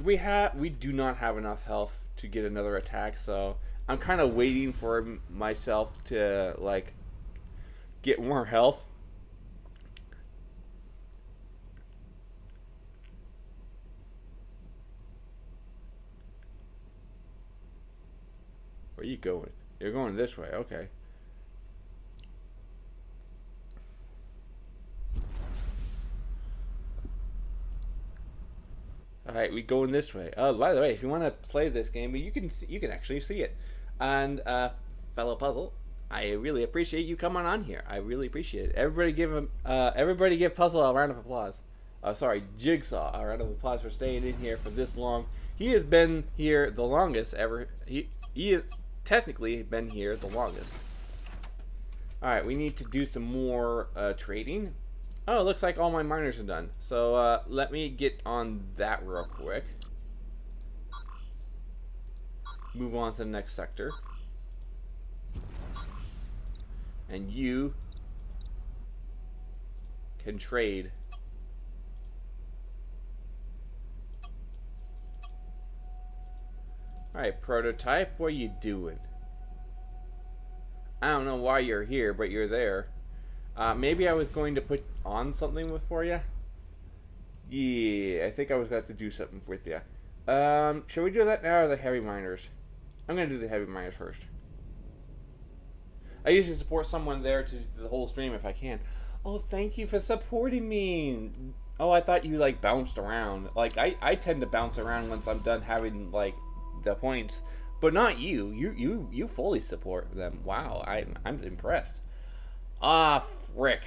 we do not have enough health to get another attack, so I'm kind of waiting for myself to like get more health. Where are you going? You're going this way, okay. Alright, we going this way. Oh, by the way, if you want to play this game, you can actually see it. And fellow puzzle, I really appreciate you coming on here. I really appreciate it. Everybody give Puzzle a round of applause. Sorry, Jigsaw a round of applause for staying in here for this long, He has been here the longest ever. He has technically been here the longest. Alright, we need to do some more trading. Oh, it looks like all my miners are done. So let me get on that real quick. Move on to the next sector. And you can trade. Alright, prototype, what are you doing? I don't know why you're here, but you're there. Maybe I was going to put on something for you. Yeah, I think I was going to do something with you. Should we do that now or the heavy miners? I'm going to do the heavy miners first. I usually support someone there to the whole stream if I can. Oh, thank you for supporting me. Oh, I thought you like bounced around. Like I tend to bounce around once I'm done having like the points, but not you. You fully support them. Wow, I'm impressed. Ah, frick.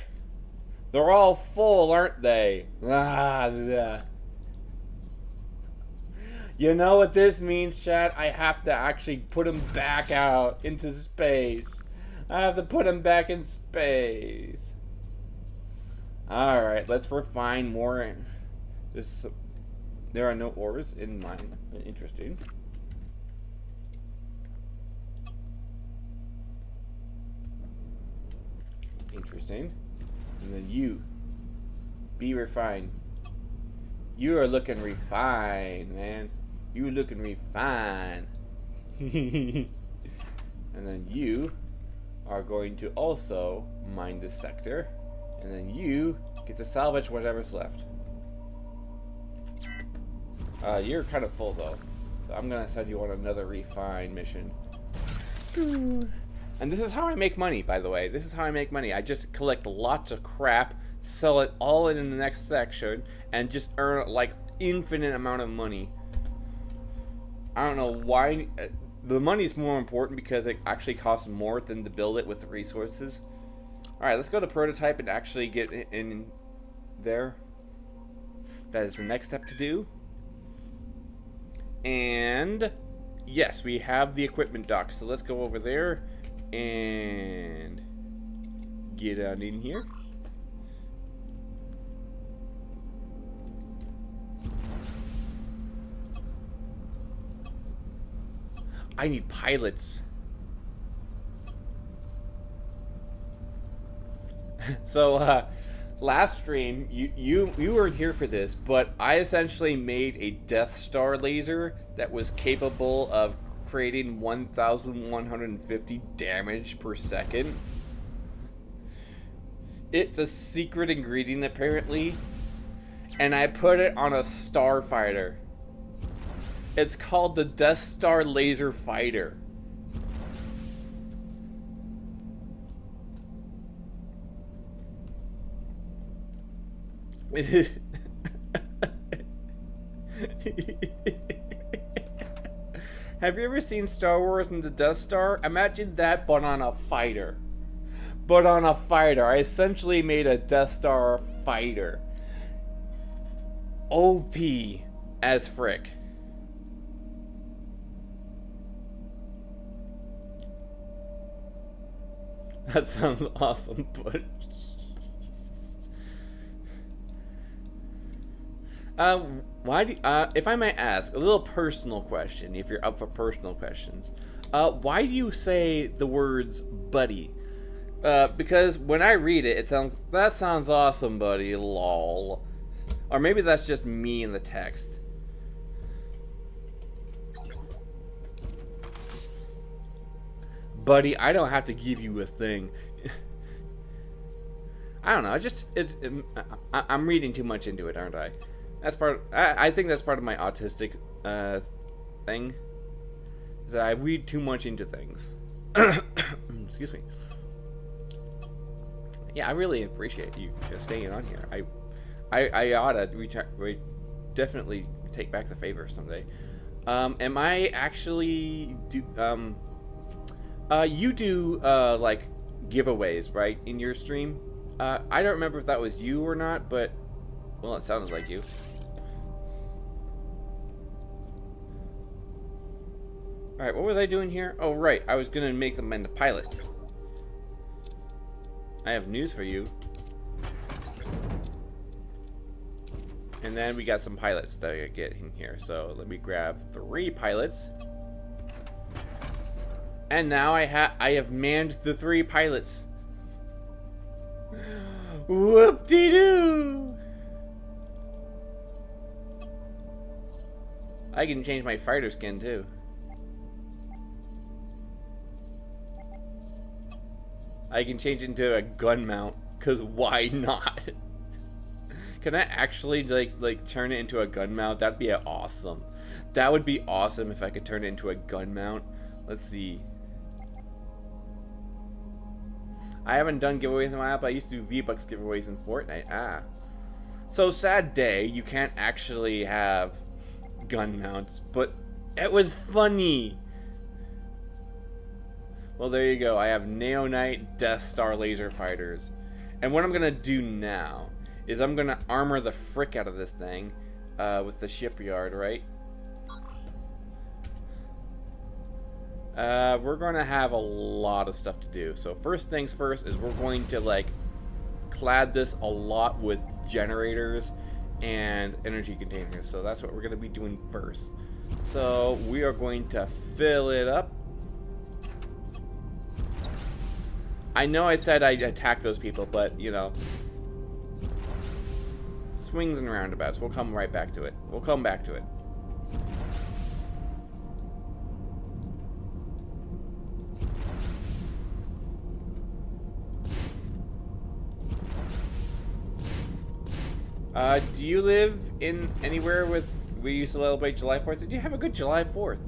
They're all full, aren't they? Ah. You know what this means, chat? I have to actually put them back out into space. I have to put them back in space. Alright, let's refine more. There are no ores in mine. Interesting. Interesting. And then you. Be refined. You are looking refined, man. You looking refined. And then you are going to also mine this sector. And then you get to salvage whatever's left. You're kind of full though. So I'm gonna send you on another refine mission. And this is how I make money, by the way. This is how I make money. I just collect lots of crap, sell it all in the next section, and just earn like infinite amount of money. I don't know why. The money is more important because it actually costs more than to build it with the resources. Alright, let's go to prototype and actually get in there. That is the next step to do. And yes, we have the equipment dock. So let's go over there and get on in here. I need pilots. So last stream you weren't here for this, but I essentially made a Death Star laser that was capable of creating 1,150 damage per second. It's a secret ingredient apparently, and I put it on a starfighter. It's called the Death Star Laser Fighter. Have you ever seen Star Wars and the Death Star? Imagine that, but on a fighter. But on a fighter. I essentially made a Death Star fighter. OP as frick. That sounds awesome, but why do if I might ask a little personal question, if you're up for personal questions, why do you say the words buddy? Because when I read it, that sounds awesome, buddy, lol. Or maybe that's just me in the text. Buddy, I don't have to give you a thing. I don't know. I'm reading too much into it, aren't I? That's part. I think that's part of my autistic thing. Is that I read too much into things. Excuse me. Yeah, I really appreciate you just staying on here. I ought to definitely take back the favor someday. Am I actually you do like giveaways, right, in your stream? I don't remember if that was you or not, but well, it sounded like you. Alright, what was I doing here? Oh, right. I was going to make them into pilots. I have news for you. And then we got some pilots that I get in here. So let me grab 3 pilots. And now I have manned the 3 pilots. Whoop-de-doo! I can change my fighter skin too. I can change into a gun mount, cause why not? Can I actually like turn it into a gun mount? That'd be awesome. That would be awesome if I could turn it into a gun mount. Let's see. I haven't done giveaways in a while, but I used to do V-Bucks giveaways in Fortnite. So sad day, you can't actually have gun mounts, but it was funny. Well, there you go. I have Neonite Death Star laser fighters. And what I'm going to do now is I'm going to armor the frick out of this thing with the shipyard, right? We're going to have a lot of stuff to do. So first things first is we're going to like clad this a lot with generators and energy containers. So that's what we're going to be doing first. So we are going to fill it up. I know I said I'd attack those people, but, you know, swings and roundabouts. We'll come right back to it. We'll come back to it. Do you live in anywhere with we used to celebrate July 4th? Did you have a good July 4th?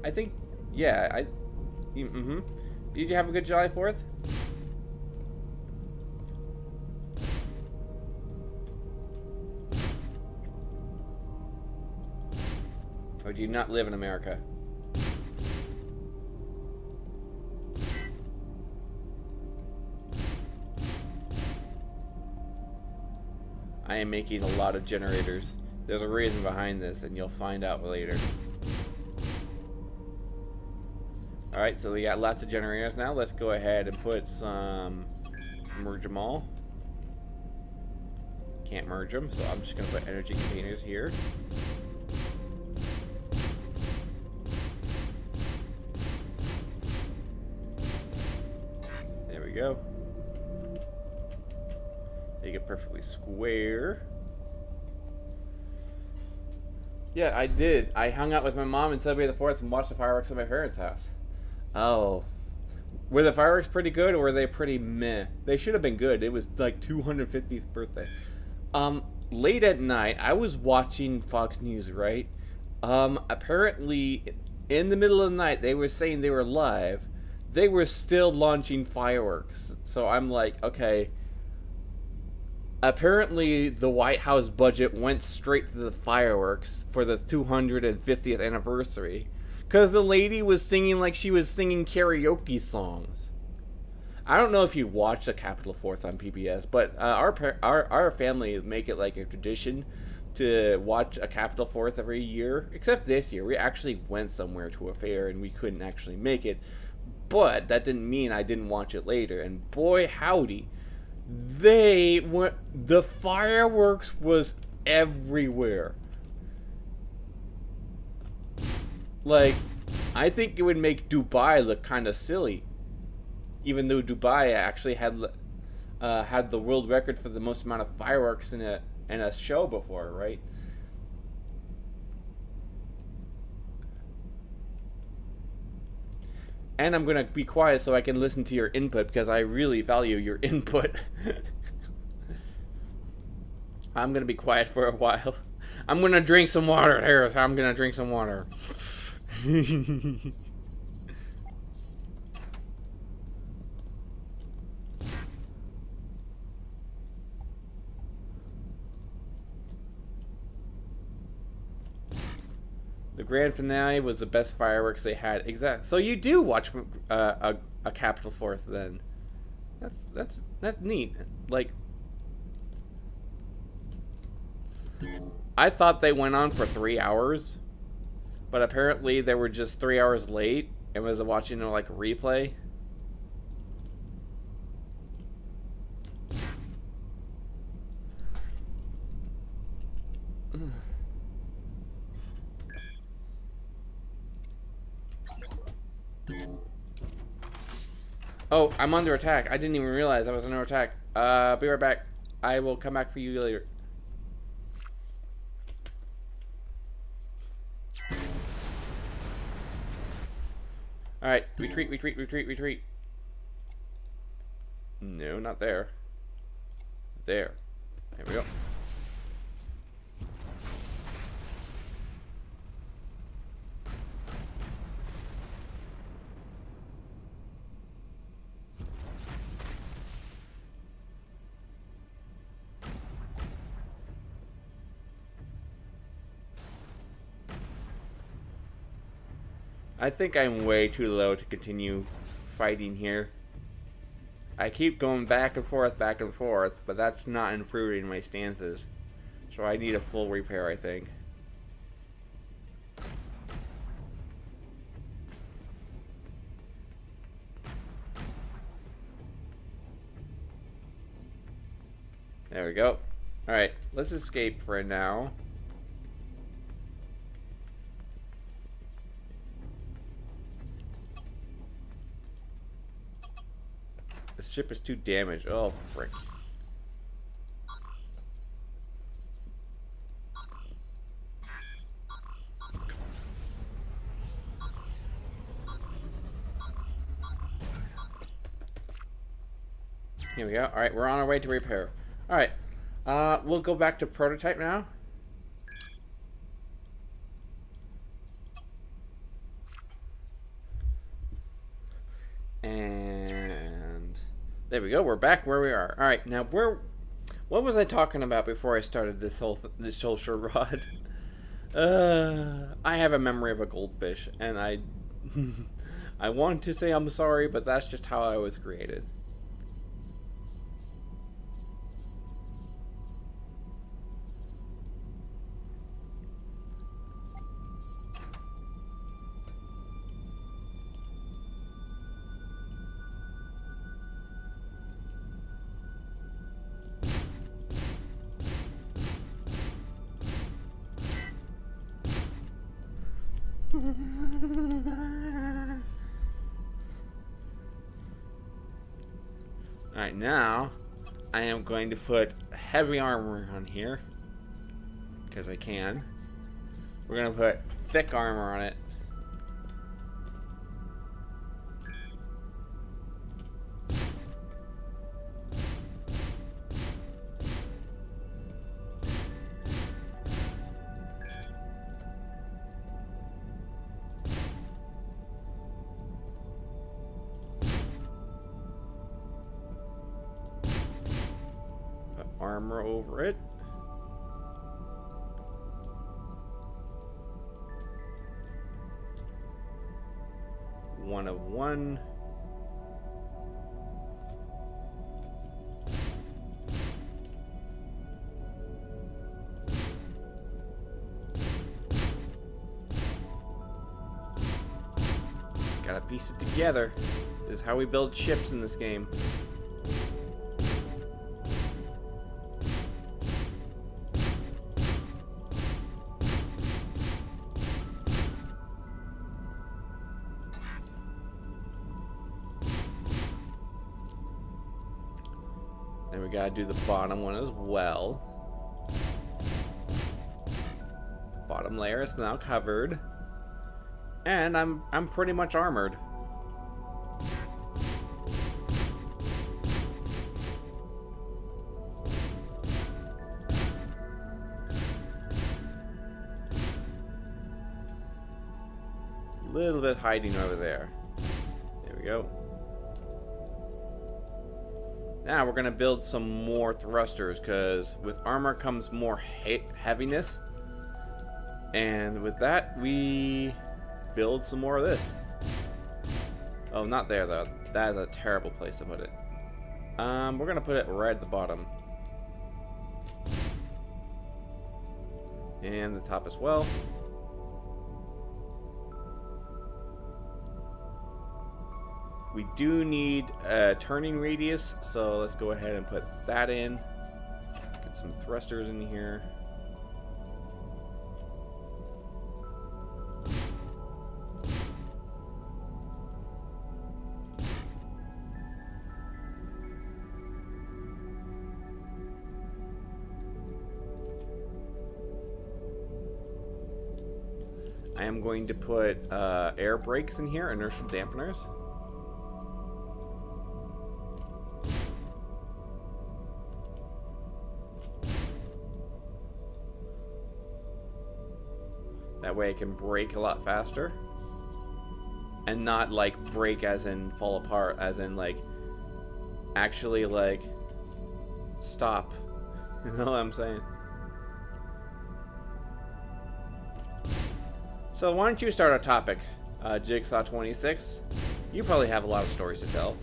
I think, yeah, Did you have a good July 4th? Or do you not live in America? I am making a lot of generators. There's a reason behind this, and you'll find out later. Alright, so we got lots of generators now. Let's go ahead and put some... merge them all. Can't merge them, so I'm just going to put energy containers here. There we go. Make it perfectly square. Yeah, I did. I hung out with my mom and celebrated the 4th and watched the fireworks at my parents' house. Oh. Were the fireworks pretty good or were they pretty meh? They should have been good. It was like 250th birthday. Late at night, I was watching Fox News, right? Apparently, in the middle of the night, they were saying they were live. They were still launching fireworks. So I'm like, okay. Apparently, the White House budget went straight to the fireworks for the 250th anniversary. Because the lady was singing like she was singing karaoke songs. I don't know if you watched a Capitol 4th on PBS, but our family make it like a tradition to watch a Capitol 4th every year. Except this year, we actually went somewhere to a fair and we couldn't actually make it. But that didn't mean I didn't watch it later. And boy howdy, the fireworks was everywhere. Like, I think it would make Dubai look kind of silly, even though Dubai actually had the world record for the most amount of fireworks in a show before, right? And I'm gonna be quiet so I can listen to your input because I really value your input. I'm gonna be quiet for a while. I'm gonna drink some water. Here, I'm gonna drink some water. The grand finale was the best fireworks they had. Exactly. So you do watch a Capitol 4th then. That's neat. Like, I thought they went on for 3 hours. But apparently they were just 3 hours late and was watching like a replay. Oh, I'm under attack. I didn't even realize I was under attack. Be right back. I will come back for you later. Alright, retreat, retreat, retreat, retreat. No, not there. There. There we go. I think I'm way too low to continue fighting here. I keep going back and forth, but that's not improving my stances. So I need a full repair, I think. There we go. Alright, let's escape for now. The ship is too damaged. Oh, frick. Here we go. Alright, we're on our way to repair. Alright. We'll go back to prototype now. And there we go. We're back where we are. All right, now what was I talking about before I started this whole charade? I have a memory of a goldfish, and I I wanted to say I'm sorry, but that's just how I was created. Alright, now I am going to put heavy armor on here because I can. We're going to put thick armor on it. Armor over it. One of one. Gotta piece it together. This is how we build ships in this game. And we gotta do the bottom one as well. Bottom layer is now covered. And I'm pretty much armored. A little bit hiding over there. There we go. Now we're gonna build some more thrusters, because with armor comes more heaviness, and with that we build some more of this. Oh, not there though. That is a terrible place to put it. We're gonna put it right at the bottom, and the top as well. We do need a turning radius, so let's go ahead and put that in. Get some thrusters in here. I am going to put air brakes in here, inertial dampeners. That way I can brake a lot faster. And not like break as in fall apart, as in like actually like stop. You know what I'm saying? So why don't you start our topic, Jigsaw 26? You probably have a lot of stories to tell.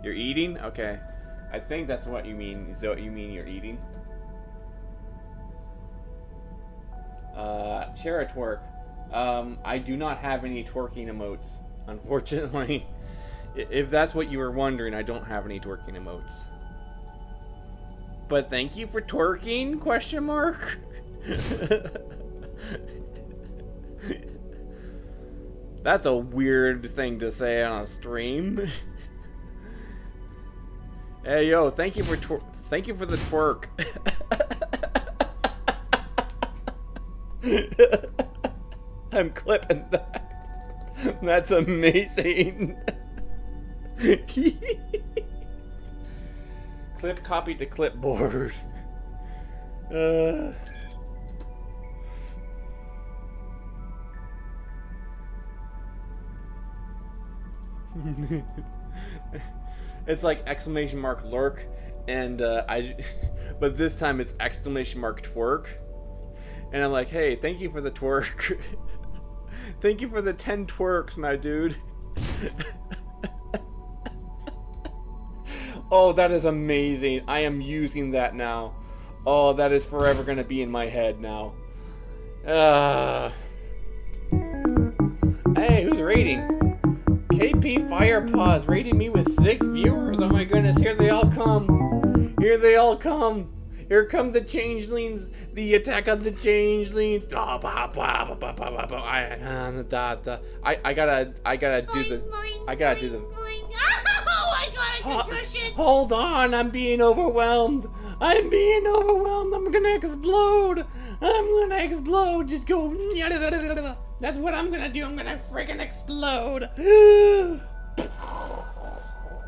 You're eating? Okay. I think that's what you mean. Is that what you mean you're eating? Share a twerk. I do not have any twerking emotes, unfortunately. If that's what you were wondering, I don't have any twerking emotes. But thank you for twerking? Question mark. That's a weird thing to say on a stream. Hey yo, thank you for the twerk. I'm clipping that. That's amazing. Clip copy to clipboard. It's like exclamation mark lurk, and but this time it's exclamation mark twerk, and I'm like, hey, thank you for the twerk. Thank you for the 10 twerks, my dude. Oh, that is amazing. I am using that now. Oh, that is forever gonna be in my head now. Hey, who's rating? KP Firepaws rating me with 6 viewers. Oh my goodness, here they all come. Here they all come. Here come the changelings. The attack of the changelings. I gotta do the. Oh, I got a concussion. Hold on, I'm being overwhelmed. I'm gonna explode. Just go. That's what I'm gonna do. I'm gonna freaking explode.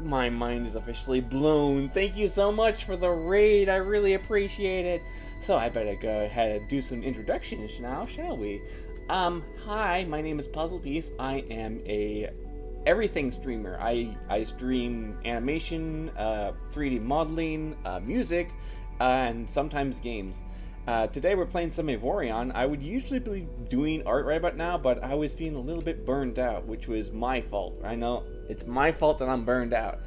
My mind is officially blown. Thank you so much for the raid. I really appreciate it. So I better go ahead and do some introductions now, shall we? Hi, my name is Puzzle Piece. I am a everything streamer. I stream animation, 3D modeling, music, and sometimes games. Today we're playing some Evorion. I would usually be doing art right about now, but I was feeling a little bit burned out, which was my fault. I know, it's my fault that I'm burned out.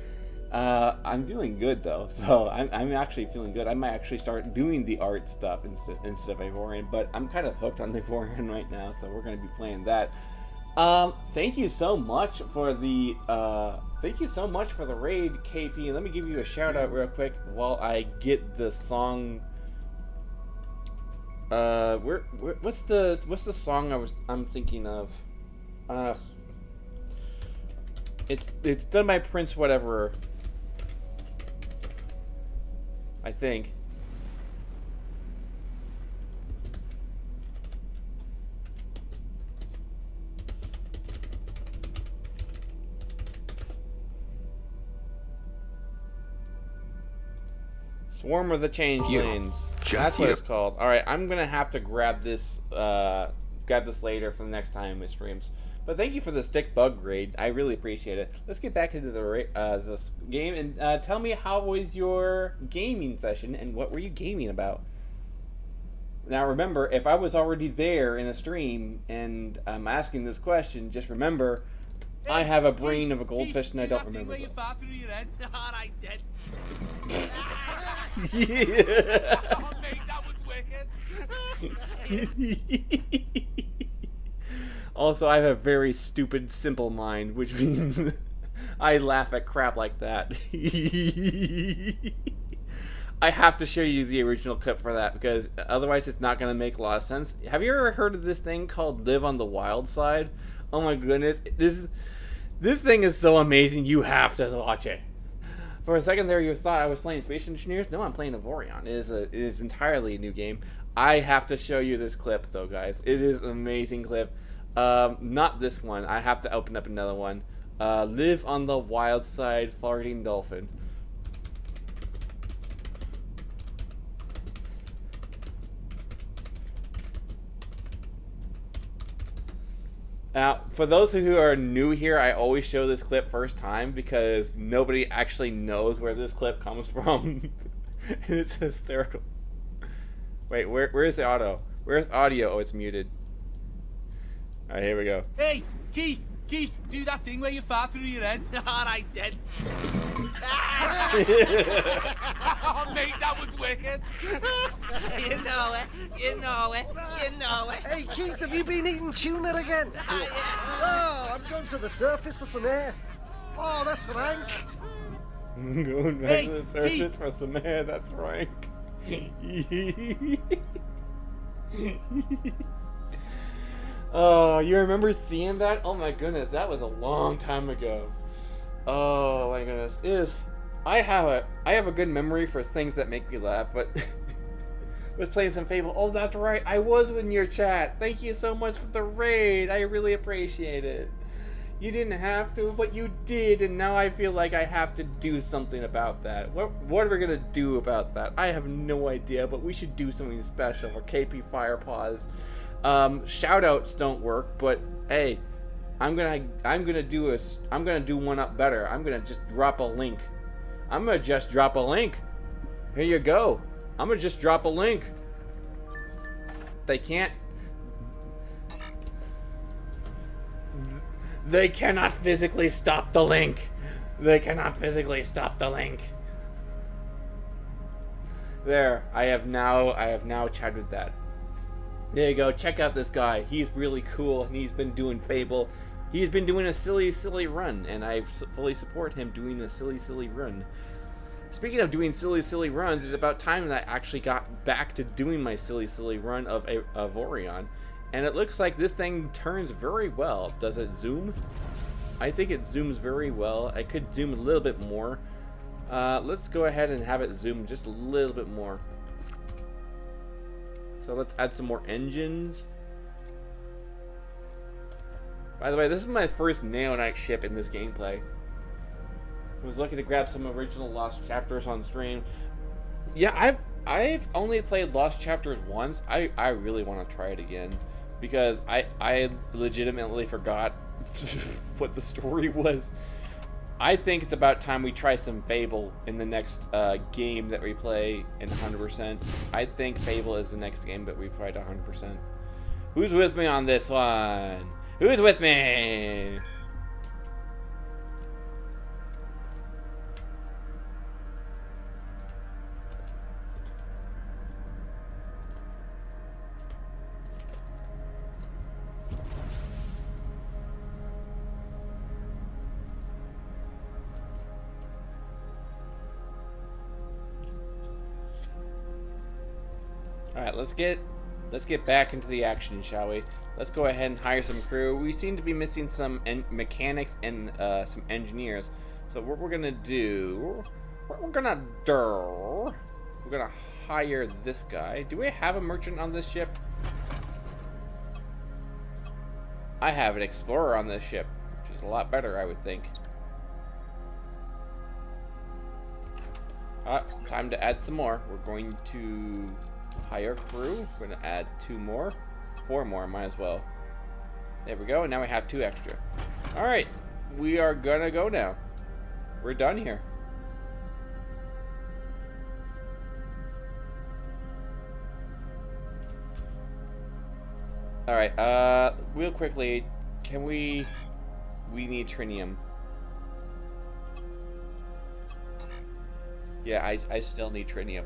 I'm feeling good though, so I'm actually feeling good. I might actually start doing the art stuff instead of Evorion, but I'm kind of hooked on Evorion right now, so we're going to be playing that. Thank you so much for the raid, KP. Let me give you a shout out real quick while I get the song. What's the song I'm thinking of? It's done by Prince whatever, I think. Swarm of the Changelings. That's what it's called. Alright, I'm gonna have to grab this later for the next time it streams. But thank you for the stick bug raid. I really appreciate it. Let's get back into this game and tell me, how was your gaming session and what were you gaming about? Now remember, if I was already there in a stream and I'm asking this question, just remember I have a brain of a goldfish and I don't remember Where you them. fart through your head. Alright then. Yeah. Oh mate, that was wicked. Also, I have a very stupid, simple mind, which means I laugh at crap like that. I have to show you the original clip for that because otherwise it's not going to make a lot of sense. Have you ever heard of this thing called Live on the Wild Side? Oh my goodness, this thing is so amazing. You have to watch it. For a second there, you thought I was playing Space Engineers. No, I'm playing Avorion. It is entirely a new game. I have to show you this clip though, guys. It is an amazing clip. Not this one. I have to open up another one. Live on the Wild Side, Farting Dolphin. Now, for those who are new here, I always show this clip first time because nobody actually knows where this clip comes from. And it's hysterical. Wait, where's the audio? Where's audio? Oh, it's muted. Alright, here we go. Hey, Keith, do that thing where you fart through your head. Alright then. Oh mate, that was wicked. You know it. Hey, Keith, have you been eating tuna again? Oh, I'm going to the surface for some air. Oh, that's rank. Going back to the surface for some air, that's rank. Oh, you remember seeing that? Oh my goodness, that was a long time ago. Oh my goodness. I have a good memory for things that make me laugh, but was playing some Fable. Oh, that's right. I was in your chat. Thank you so much for the raid. I really appreciate it. You didn't have to, but you did, and now I feel like I have to do something about that. What are we gonna do about that? I have no idea, but we should do something special for KP Firepaws. Shoutouts don't work, but hey, I'm gonna do one up better. I'm gonna just drop a link. Here you go. I'm gonna just drop a link. They cannot physically stop the link. There, I have now chatted that. There you go. Check out this guy. He's really cool, and he's been doing Fable. He's been doing a silly run, and I fully support him doing a silly run. Speaking of doing silly runs, it's about time that I actually got back to doing my silly run of Avorion. And it looks like this thing turns very well. Does it zoom? I think it zooms very well. I could zoom a little bit more. Let's go ahead and have it zoom just a little bit more. So let's add some more engines. By the way, this is my first Neonite ship in this gameplay. I was lucky to grab some original Lost Chapters on stream. Yeah, I've only played Lost Chapters once. I really want to try it again because I legitimately forgot what the story was. I think it's about time we try some Fable in the next game that we play in 100%. I think Fable is the next game that we play to 100%. Who's with me on this one? Who's with me? Alright, let's get back into the action, shall we? Let's go ahead and hire some crew. We seem to be missing some mechanics and some engineers. So what we're gonna do, we're gonna hire this guy. Do we have a merchant on this ship? I have an explorer on this ship, which is a lot better, I would think. Time to add some more. We're going to hire crew. We're going to add 4 more, might as well. There we go, and now we have 2 extra. Alright, we are gonna go now. We're done here. Alright, real quickly, can we we need trinium. Yeah, I still need trinium.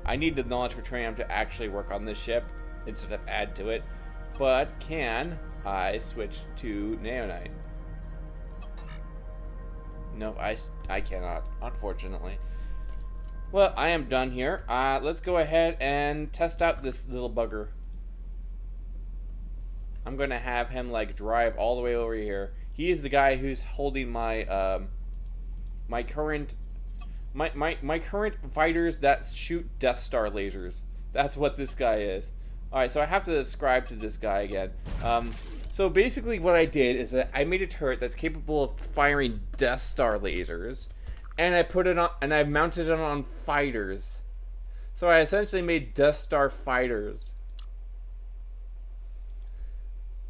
I need the knowledge for trinium to actually work on this ship instead of add to it. But can I switch to neonite? No, I cannot, unfortunately. Well, I am done here. Let's go ahead and test out this little bugger. I'm gonna have him like drive all the way over here. He is the guy who's holding my my current fighters that shoot Death Star lasers. That's what this guy is. Alright, so I have to describe to this guy again. So basically what I did is that I made a turret that's capable of firing Death Star lasers, and I put it on, and I mounted it on fighters. So I essentially made Death Star fighters.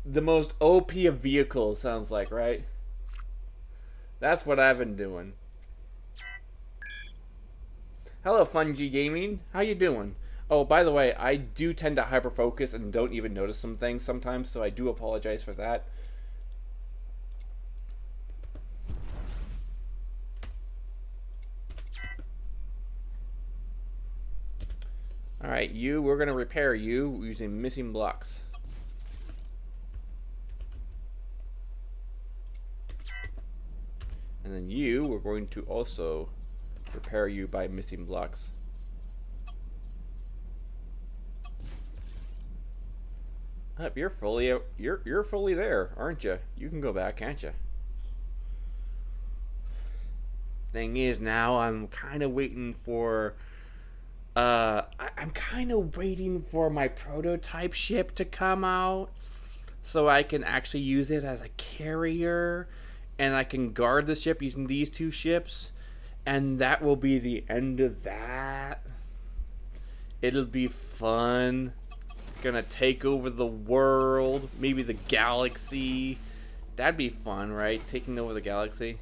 The most OP of vehicles, sounds like, right? That's what I've been doing. Hello, Fungi Gaming. How you doing? Oh, by the way, I do tend to hyper-focus and don't even notice some things sometimes, so I do apologize for that. Alright, we're going to repair you using missing blocks. And then we're going to also repair you by missing blocks. You're fully there, aren't you? You can go back, can't you? Thing is, now I'm kind of waiting for I'm kind of waiting for my prototype ship to come out so I can actually use it as a carrier, and I can guard the ship using these two ships, and that will be the end of that. It'll be fun. Gonna take over the world, maybe the galaxy. That'd be fun, right? Taking over the galaxy.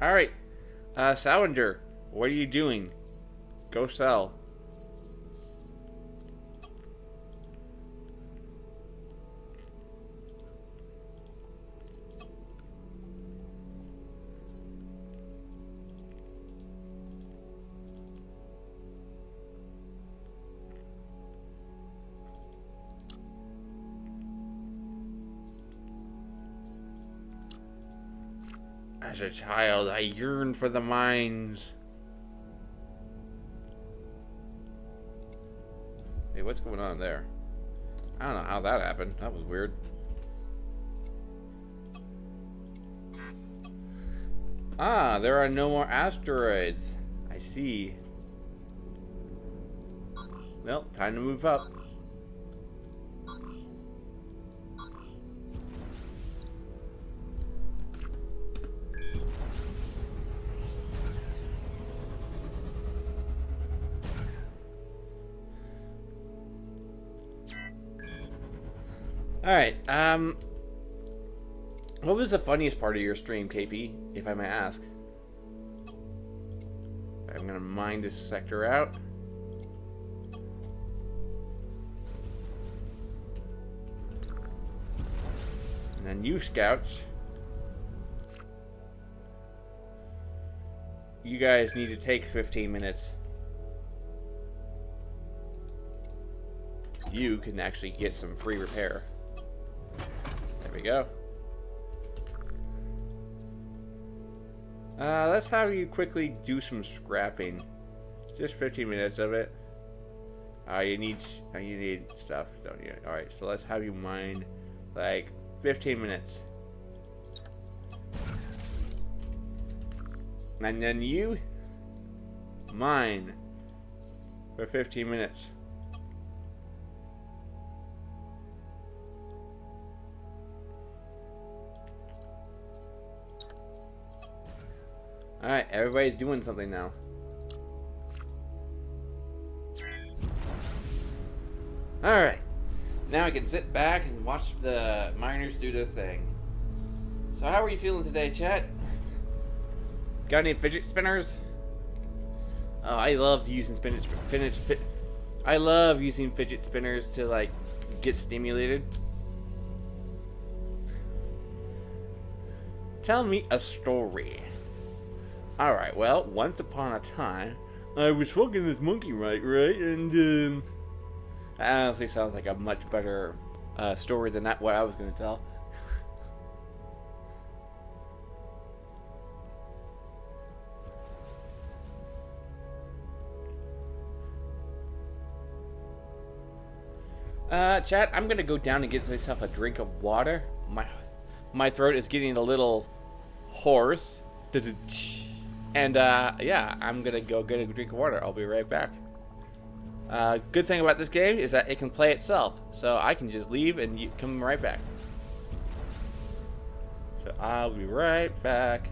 Alright, Salinger, what are you doing? Go sell. As a child, I yearned for the mines. Hey, what's going on there? I don't know how that happened. That was weird. Ah, there are no more asteroids. I see. Well, time to move up. Alright, what was the funniest part of your stream, KP, if I may ask? I'm gonna mine this sector out. And then you scouts, you guys need to take 15 minutes. You can actually get some free repair. There we go. Let's have you quickly do some scrapping. Just 15 minutes of it. You need stuff, don't you? Alright, so let's have you mine like 15 minutes. And then you mine for 15 minutes. Alright, everybody's doing something now. Alright, now I can sit back and watch the miners do their thing. So how are you feeling today, chat? Got any fidget spinners? Oh, I love using fidget spinners to like get stimulated. Tell me a story. Alright, well, once upon a time, I was fucking this monkey right? And, that honestly sounds like a much better story than what I was going to tell. Chat, I'm gonna go down and get myself a drink of water. My throat is getting a little hoarse. And, yeah, I'm gonna go get a drink of water. I'll be right back. Good thing about this game is that it can play itself. So I can just leave and come right back. So I'll be right back.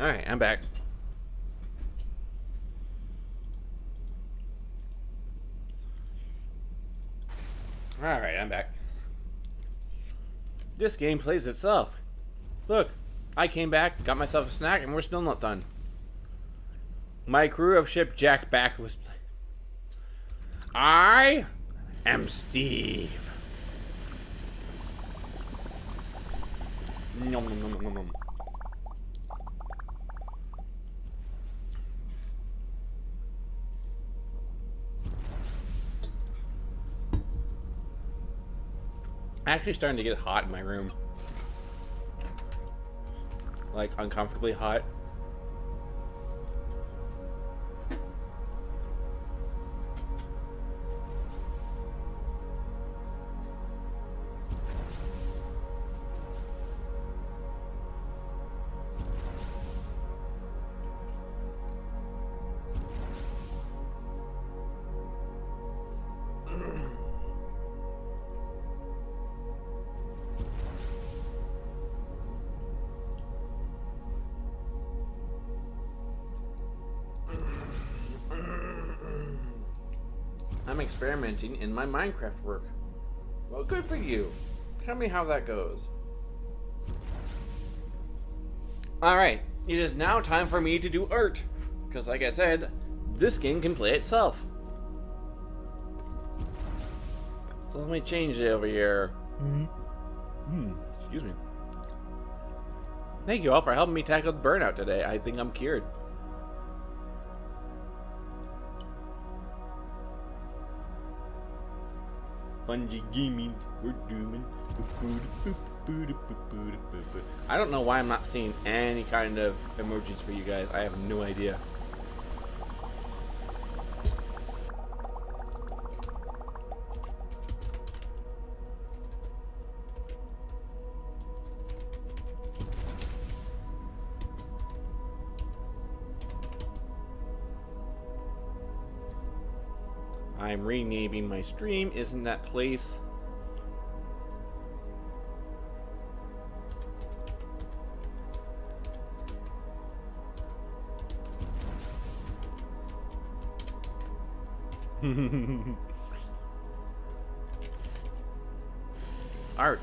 Alright, I'm back. Alright, I'm back. This game plays itself. Look, I came back, got myself a snack, and we're still not done. My crew of ship Jack back was... I am Steve. Nom, nom, nom, nom, nom. Actually starting to get hot in my room. Like, uncomfortably hot. I'm experimenting in my Minecraft work. Well, good for you. Tell me how that goes. Alright, it is now time for me to do art. Because like I said, this game can play itself. So let me change it over here. Excuse me. Thank you all for helping me tackle Burnout today. I think I'm cured. Fungi gaming, we're doing. I don't know why I'm not seeing any kind of emojis for you guys. I have no idea. I'm renaming my stream. Isn't that place? Art.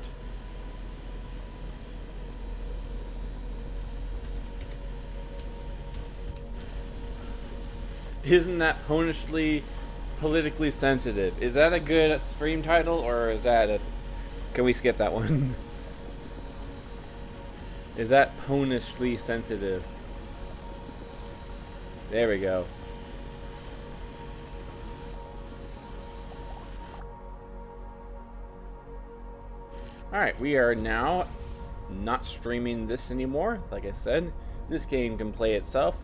Isn't that punishingly politically sensitive? Is that a good stream title, or is that a... Can we skip that one? Is that punishingly sensitive? There we go. Alright, we are now not streaming this anymore. Like I said, this game can play itself.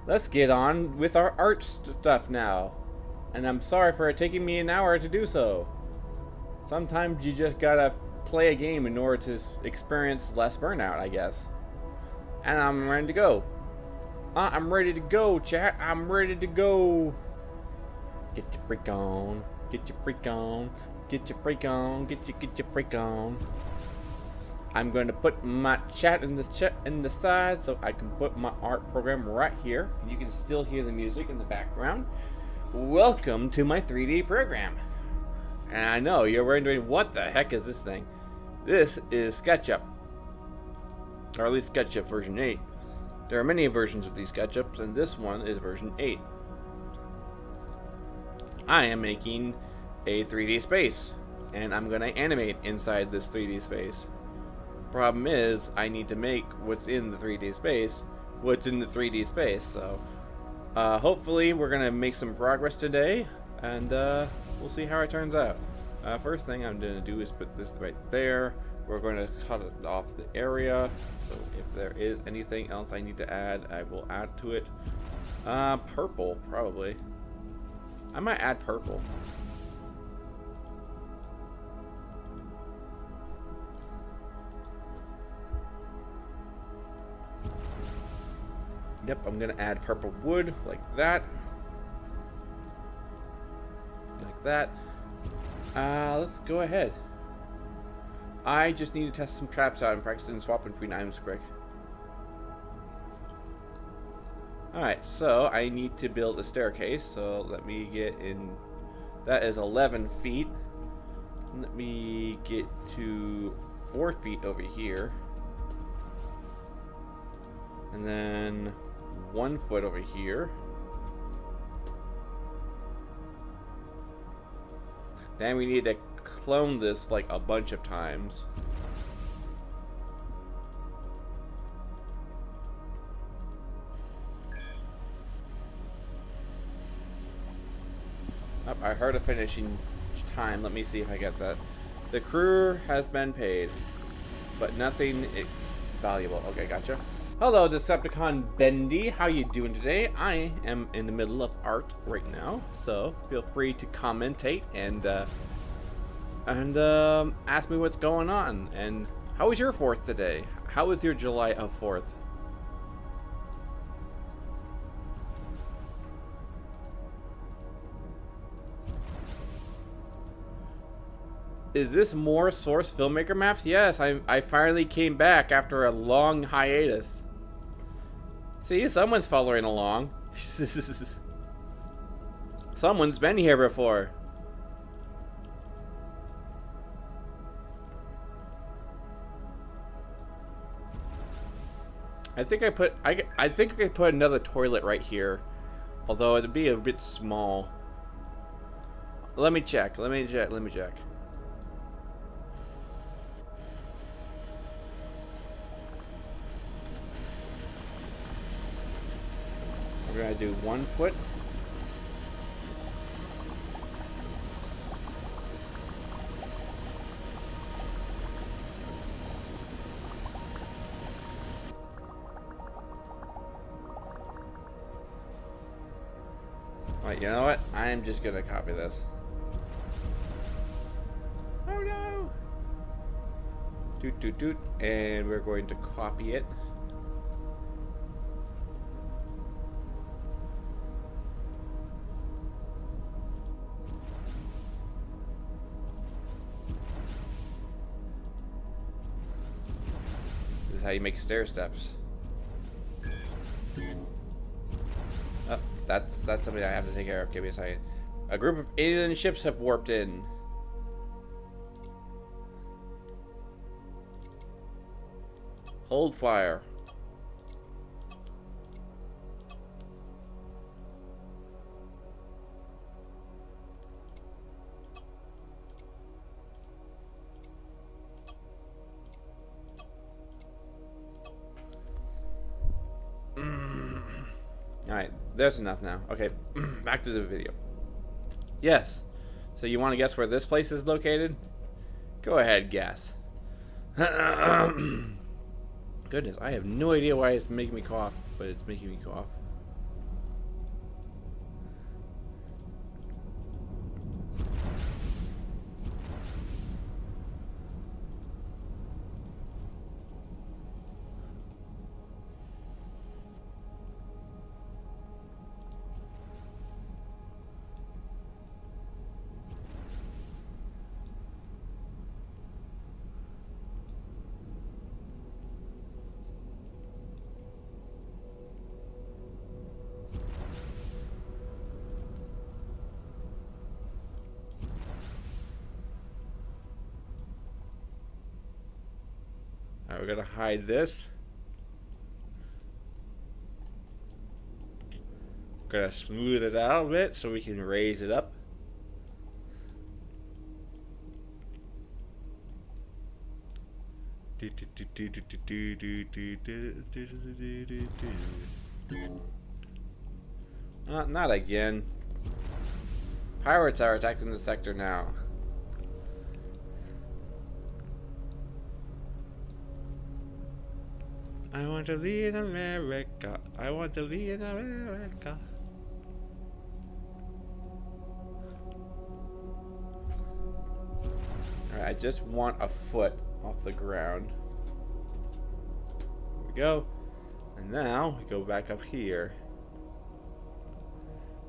Let's get on with our art stuff now. And I'm sorry for it taking me an hour to do so. Sometimes you just gotta play a game in order to experience less burnout, I guess. And I'm ready to go. I'm ready to go, chat. I'm ready to go. Get your freak on. Get your freak on. Get your freak on. Get your freak on. I'm going to put my chat in the side so I can put my art program right here. You can still hear the music in the background. Welcome to my 3D program. And I know you're wondering, what the heck is this thing? This is SketchUp, or at least SketchUp version 8. There are many versions of these SketchUps, and this one is version 8. I am making a 3D space, and I'm going to animate inside this 3D space. Problem is, I need to make what's in the 3D space, what's in the 3D space, so hopefully we're going to make some progress today, and we'll see how it turns out. First thing I'm going to do is put this right there. We're going to cut it off the area, so if there is anything else I need to add, I will add to it. Purple, probably. I might add purple. Yep, I'm gonna add purple wood like that. Like that. Let's go ahead. I just need to test some traps out and practice and swapping between items quick. Alright, so I need to build a staircase, so let me get in. That is 11 feet. Let me get to 4 feet over here. And then 1 foot over here. Then we need to clone this like a bunch of times. Oh, I heard a finishing time. Let me see if I get that. The crew has been paid, but nothing valuable. Okay, gotcha. Hello, Decepticon Bendy. How you doing today? I am in the middle of art right now, so feel free to commentate and ask me what's going on. And how was your 4th today? How was your July of 4th? Is this more Source Filmmaker maps? Yes, I finally came back after a long hiatus. See, someone's following along. Someone's been here before. I think I think I could put another toilet right here, although it'd be a bit small. Let me check. Let me check. We're gonna do 1 foot. Wait, you know what? I'm just gonna copy this. Oh no! Doot doot doot, and we're going to copy it. This is how you make stair steps. Oh, that's something I have to take care of. Give me a second. A group of alien ships have warped in. Hold fire. Alright, there's enough now. Okay, back to the video. Yes. So you want to guess where this place is located? Go ahead, guess. Goodness, I have no idea why it's making me cough, but it's making me cough. Alright, we're gonna hide this. Gonna smooth it out a bit so we can raise it up. Not again. Pirates are attacking the sector now. I want to lead America. I want to lead America. Alright, I just want a foot off the ground. There we go. And now we go back up here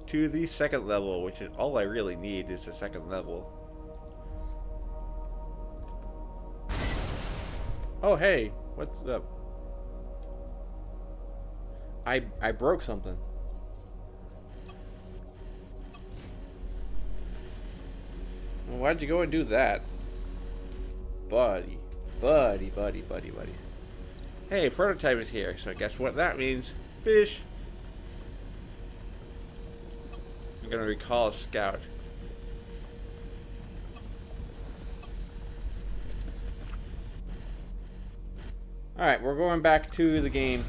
to the second level, which is all I really need is the second level. Oh hey, what's up? I broke something. Well, why'd you go and do that? Buddy. Hey, prototype is here, so guess what that means? Fish. I'm gonna recall a scout. Alright, we're going back to the game.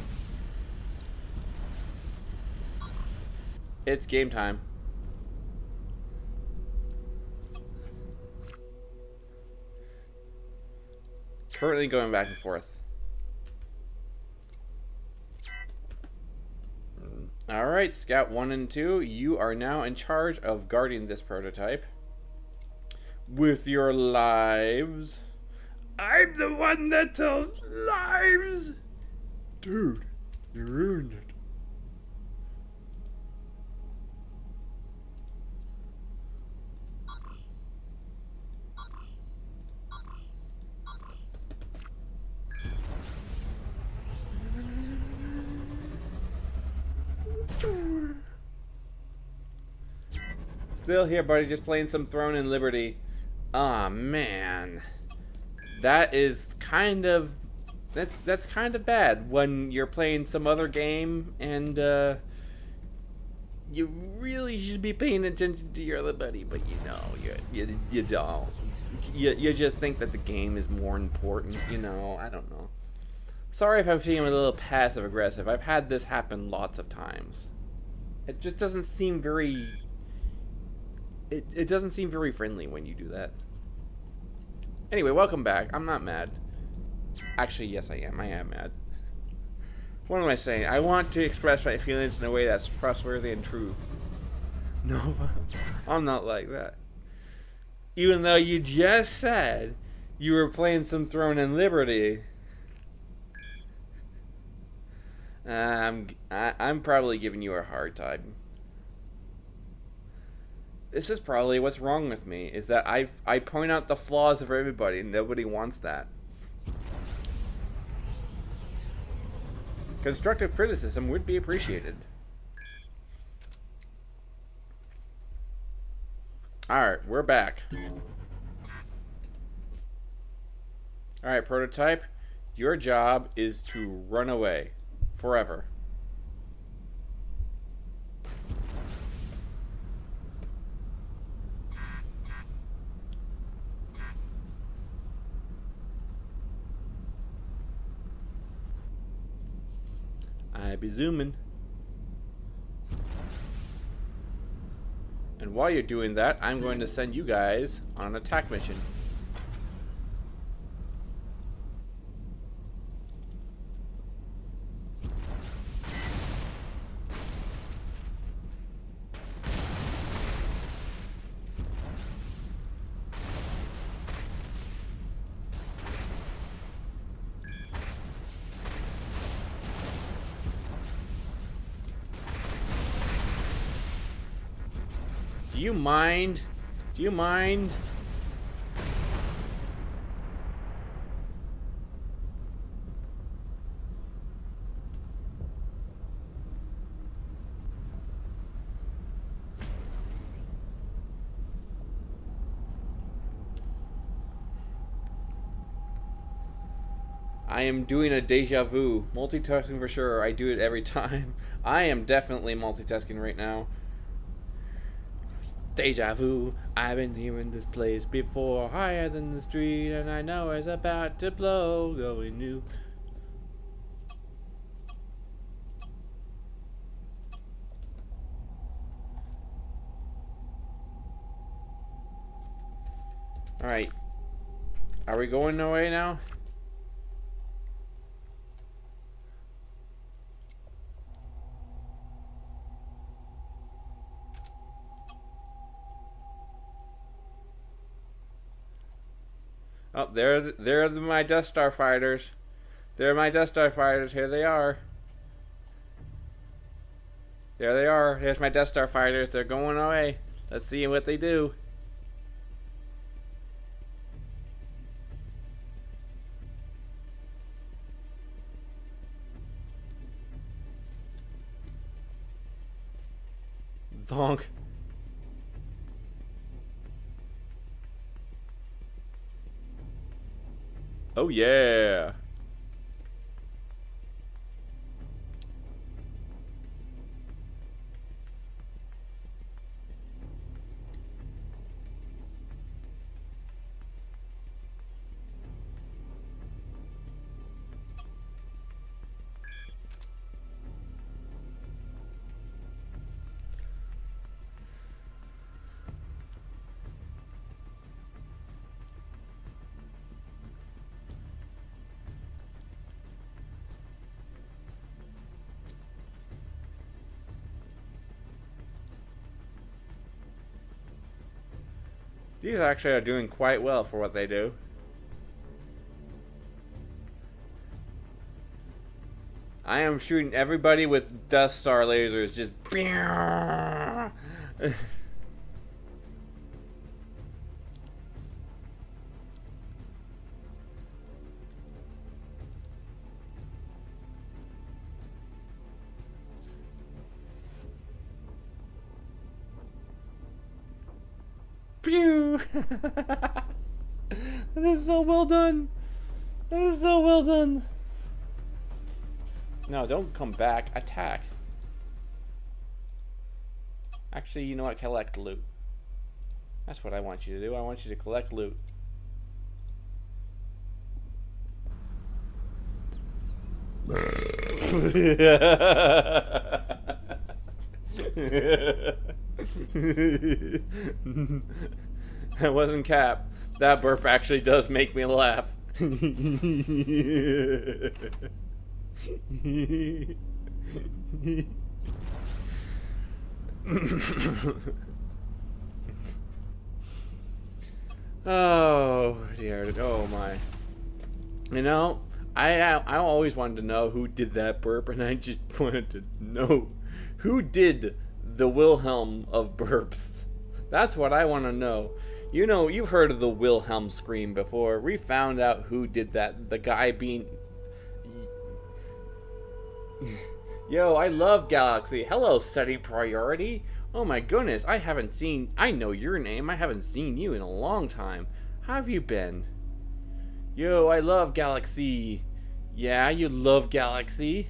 It's game time. Currently going back and forth. Alright, Scout 1 and 2, you are now in charge of guarding this prototype. With your lives. I'm the one that tells lies! Dude, you ruined it. Still here, buddy. Just playing some Throne and Liberty. Ah, man. That is kind of... That's kind of bad when you're playing some other game and, you really should be paying attention to your other buddy, but you know, you don't. You just think that the game is more important, you know, I don't know. Sorry if I'm feeling a little passive aggressive. I've had this happen lots of times. It just doesn't seem very... It doesn't seem very friendly when you do that. Anyway, welcome back. I'm not mad. Actually, yes I am. I am mad. What am I saying? I want to express my feelings in a way that's trustworthy and true. No, I'm not like that. Even though you just said you were playing some Throne and Liberty. I'm probably giving you a hard time. This is probably what's wrong with me, is that I point out the flaws of everybody and nobody wants that. Constructive criticism would be appreciated. Alright, we're back. Alright, Prototype. Your job is to run away. Forever. I be zooming. And while you're doing that, I'm going to send you guys on an attack mission. Do you mind? Do you mind? I am doing a deja vu. Multitasking for sure. I do it every time. I am definitely multitasking right now. Deja vu, I've been here in this place before, higher than the street, and I know it's about to blow, going new. Alright. Are we going away now? Oh, they're my Death Star fighters. They're my Death Star fighters. Here they are. There they are. Here's my Death Star fighters. They're going away. Let's see what they do. Donk. Oh yeah. These actually are doing quite well for what they do. I am shooting everybody with Death Star lasers, just... Pew! That is so well done. That is so well done. No, don't come back. Attack. Actually, you know what? Collect loot. That's what I want you to do. I want you to collect loot. That wasn't Cap. That burp actually does make me laugh. Oh dear. Oh my. You know, I always wanted to know who did that burp, and I just wanted to know who did the Wilhelm of burps. That's what I want to know. You know, you've heard of the Wilhelm scream before. We found out who did that. The guy being... Yo, I love Galaxy. Hello, SETI Priority. Oh my goodness, I haven't seen... I know your name. I haven't seen you in a long time. How have you been? Yo, I love Galaxy. Yeah, you love Galaxy?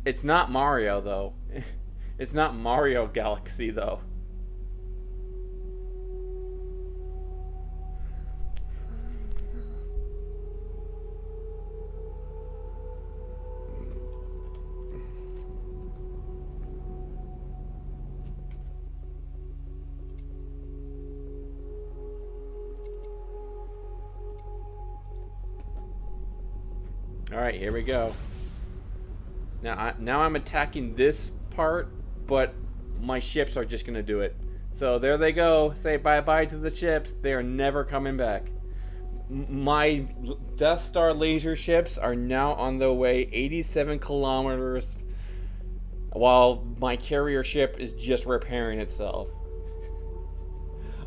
It's not Mario, though. It's not Mario Galaxy, though. Alright, here we go. Now I'm attacking this part, but my ships are just going to do it. So there they go. Say bye-bye to the ships. They are never coming back. My Death Star laser ships are now on their way 87 kilometers, while my carrier ship is just repairing itself.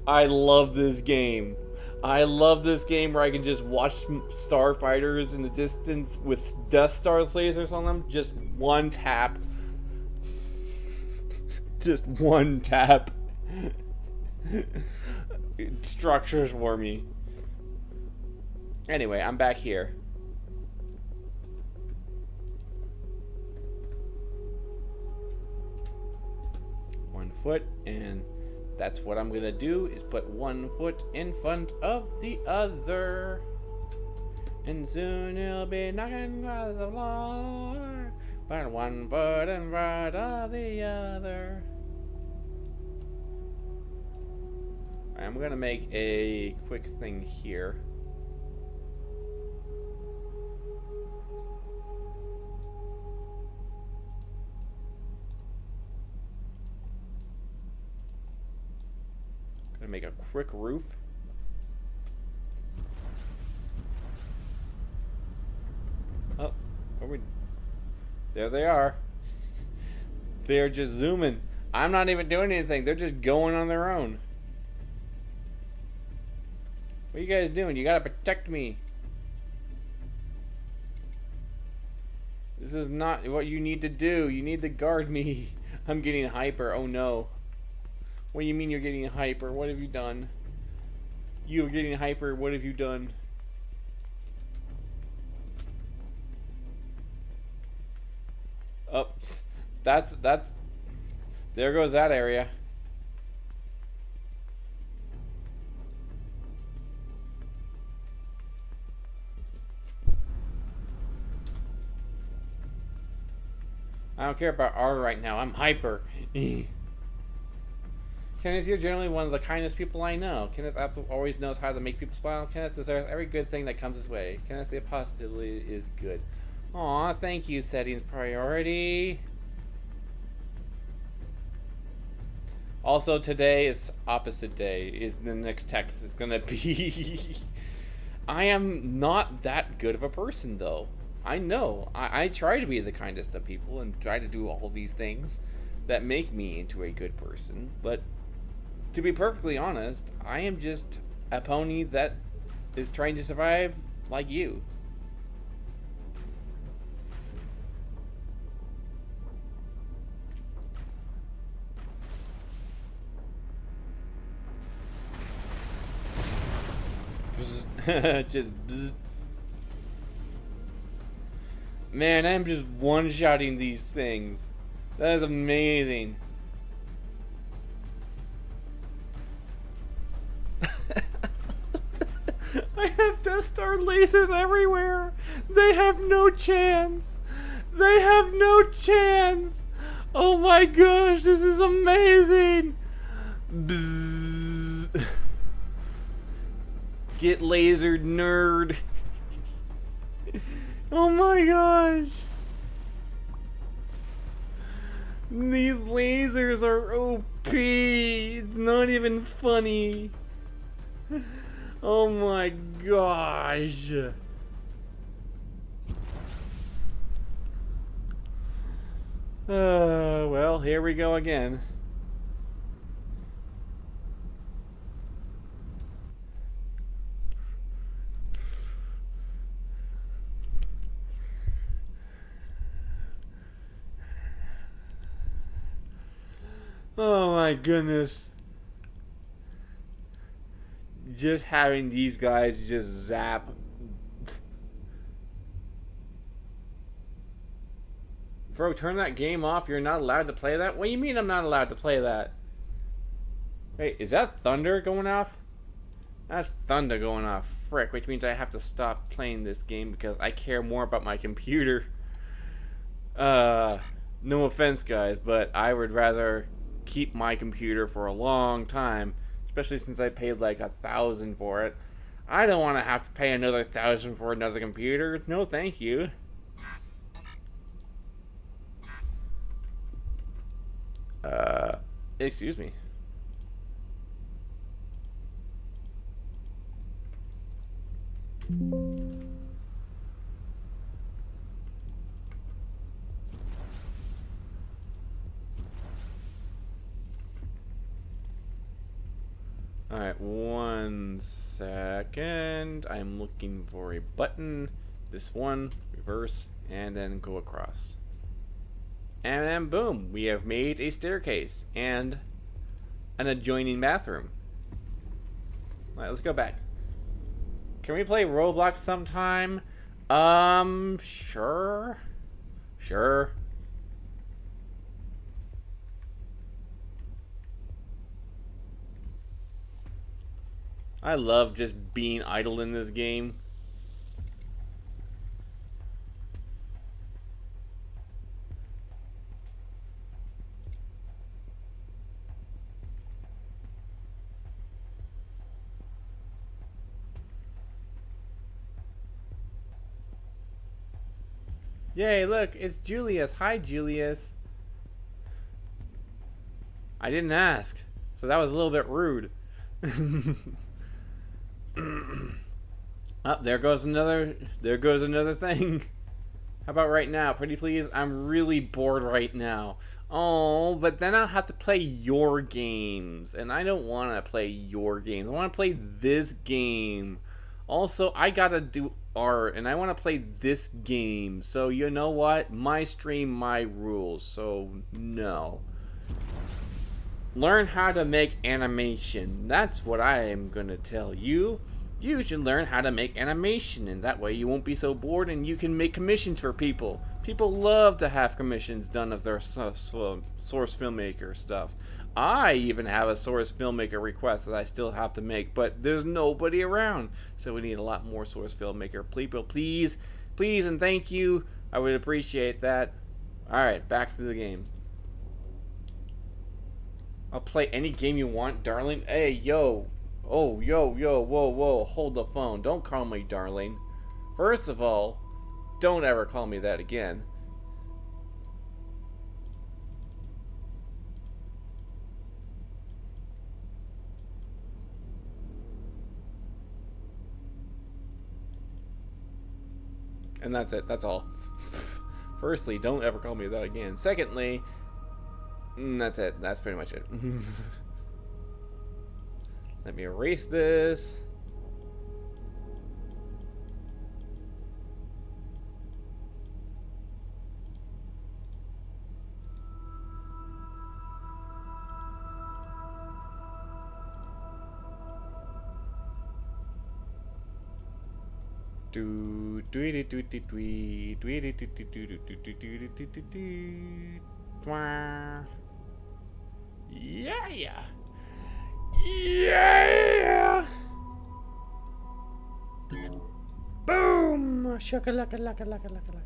I love this game. I love this game where I can just watch starfighters in the distance with Death Star's lasers on them. Just one tap. Just one tap. Structures for me. Anyway, I'm back here. One foot, and that's what I'm gonna do, is put one foot in front of the other. And soon you'll be knocking on the floor. Put one foot in front of the other. I'm gonna make a quick thing here. Gonna make a quick roof. Oh, there they are. They're just zooming. I'm not even doing anything. They're just going on their own. What are you guys doing? You gotta protect me. This is not what you need to do. You need to guard me. I'm getting hyper. Oh no. What do you mean you're getting hyper? What have you done? You're getting hyper. What have you done? Oh, that's there goes that area. I don't care about R right now. I'm hyper. Kenneth, you're generally one of the kindest people I know. Kenneth absolutely always knows how to make people smile. Kenneth deserves every good thing that comes his way. Kenneth, the positively is good. Aw, thank you, Settings Priority. Also, today is opposite day. Is the next text is gonna be... I am not that good of a person, though. I know. I try to be the kindest of people and try to do all these things that make me into a good person, but to be perfectly honest, I am just a pony that is trying to survive like you. Just bzz. Man, I'm just one-shotting these things. That is amazing. I have Death Star lasers everywhere. They have no chance. They have no chance. Oh my gosh, this is amazing. Bzzz. Get lasered, nerd. Oh my gosh. These lasers are OP. It's not even funny. Oh my gosh. Well, here we go again. Oh my goodness. Just having these guys just zap. Bro, turn that game off. You're not allowed to play that? What do you mean I'm not allowed to play that? Wait, is that thunder going off? That's thunder going off. Frick, which means I have to stop playing this game because I care more about my computer. No offense, guys, but I would rather keep my computer for a long time, especially since I paid like $1,000 for it. I don't want to have to pay another $1,000 for another computer. No, thank you. Excuse me. Alright, 1 second. I'm looking for a button. This one, reverse, and then go across. And then boom, we have made a staircase and an adjoining bathroom. Alright, let's go back. Can we play Roblox sometime? Sure. Sure. I love just being idle in this game. Yay, look, it's Julius. Hi, Julius. I didn't ask, so that was a little bit rude. Oh, there goes another thing. How about right now? Pretty please? I'm really bored right now. Oh, but then I'll have to play your games. And I don't want to play your games. I want to play this game. Also, I gotta do art, and I want to play this game. So, you know what? My stream, my rules. So, no. Learn how to make animation. That's what I am gonna tell you. You should learn how to make animation, and that way you won't be so bored and you can make commissions for people. People love to have commissions done of their source filmmaker stuff. I even have a source filmmaker request that I still have to make, but there's nobody around. So we need a lot more source filmmaker people. Please, please, and thank you. I would appreciate that. Alright, back to the game. I'll play any game you want, darling. Hey, yo. Oh, yo, whoa, hold the phone. Don't call me darling. First of all, don't ever call me that again. And that's it. That's all. Firstly, don't ever call me that again. Secondly, that's it. That's pretty much it. Let me erase this. Do do do do do do do do do do do do do do do do. Yeah, yeah, yeah. Boom! Shakalaka laka laka laka laka.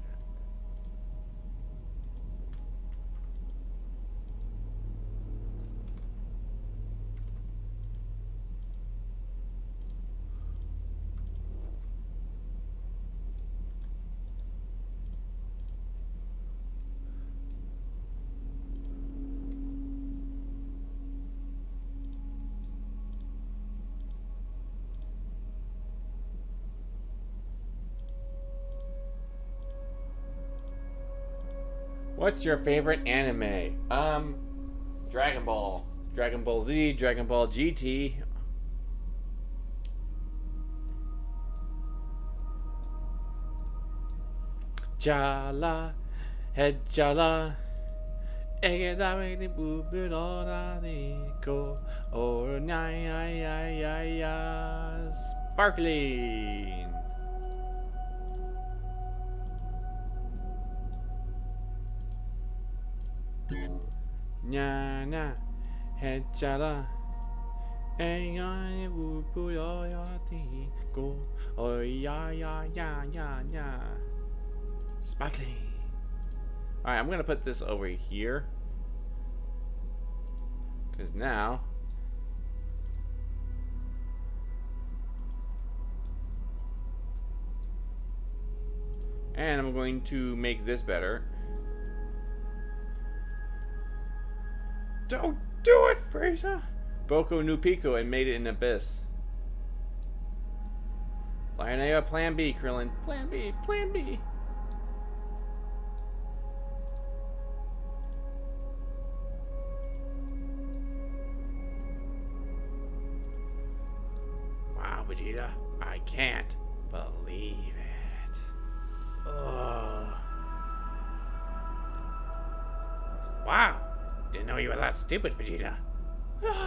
What's your favorite anime? Dragon Ball. Dragon Ball Z, Dragon Ball GT. Jala, head jala. Egedamini buburonaniko. Or ya sparkling. Nya na hechala ai bu yo ya ti go oh ya sparkling. Alright, I'm gonna put this over here because now and I'm going to make this better. Don't do it, Fraser! Boko no Pico and made it an abyss. Lionel, plan B, Krillin. Plan B, plan B. Wow, Vegeta, I can't believe it. Oh. Wow. Didn't know you were that stupid, Vegeta. Didn't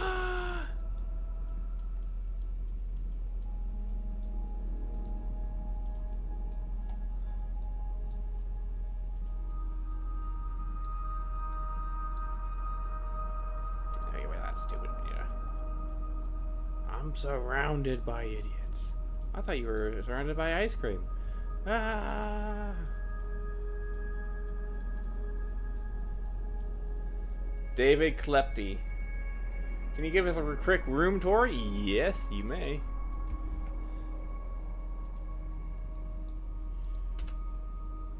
know you were that stupid, Vegeta. I'm surrounded by idiots. I thought you were surrounded by ice cream. Ah. David Klepty. Can you give us a quick room tour? Yes, you may.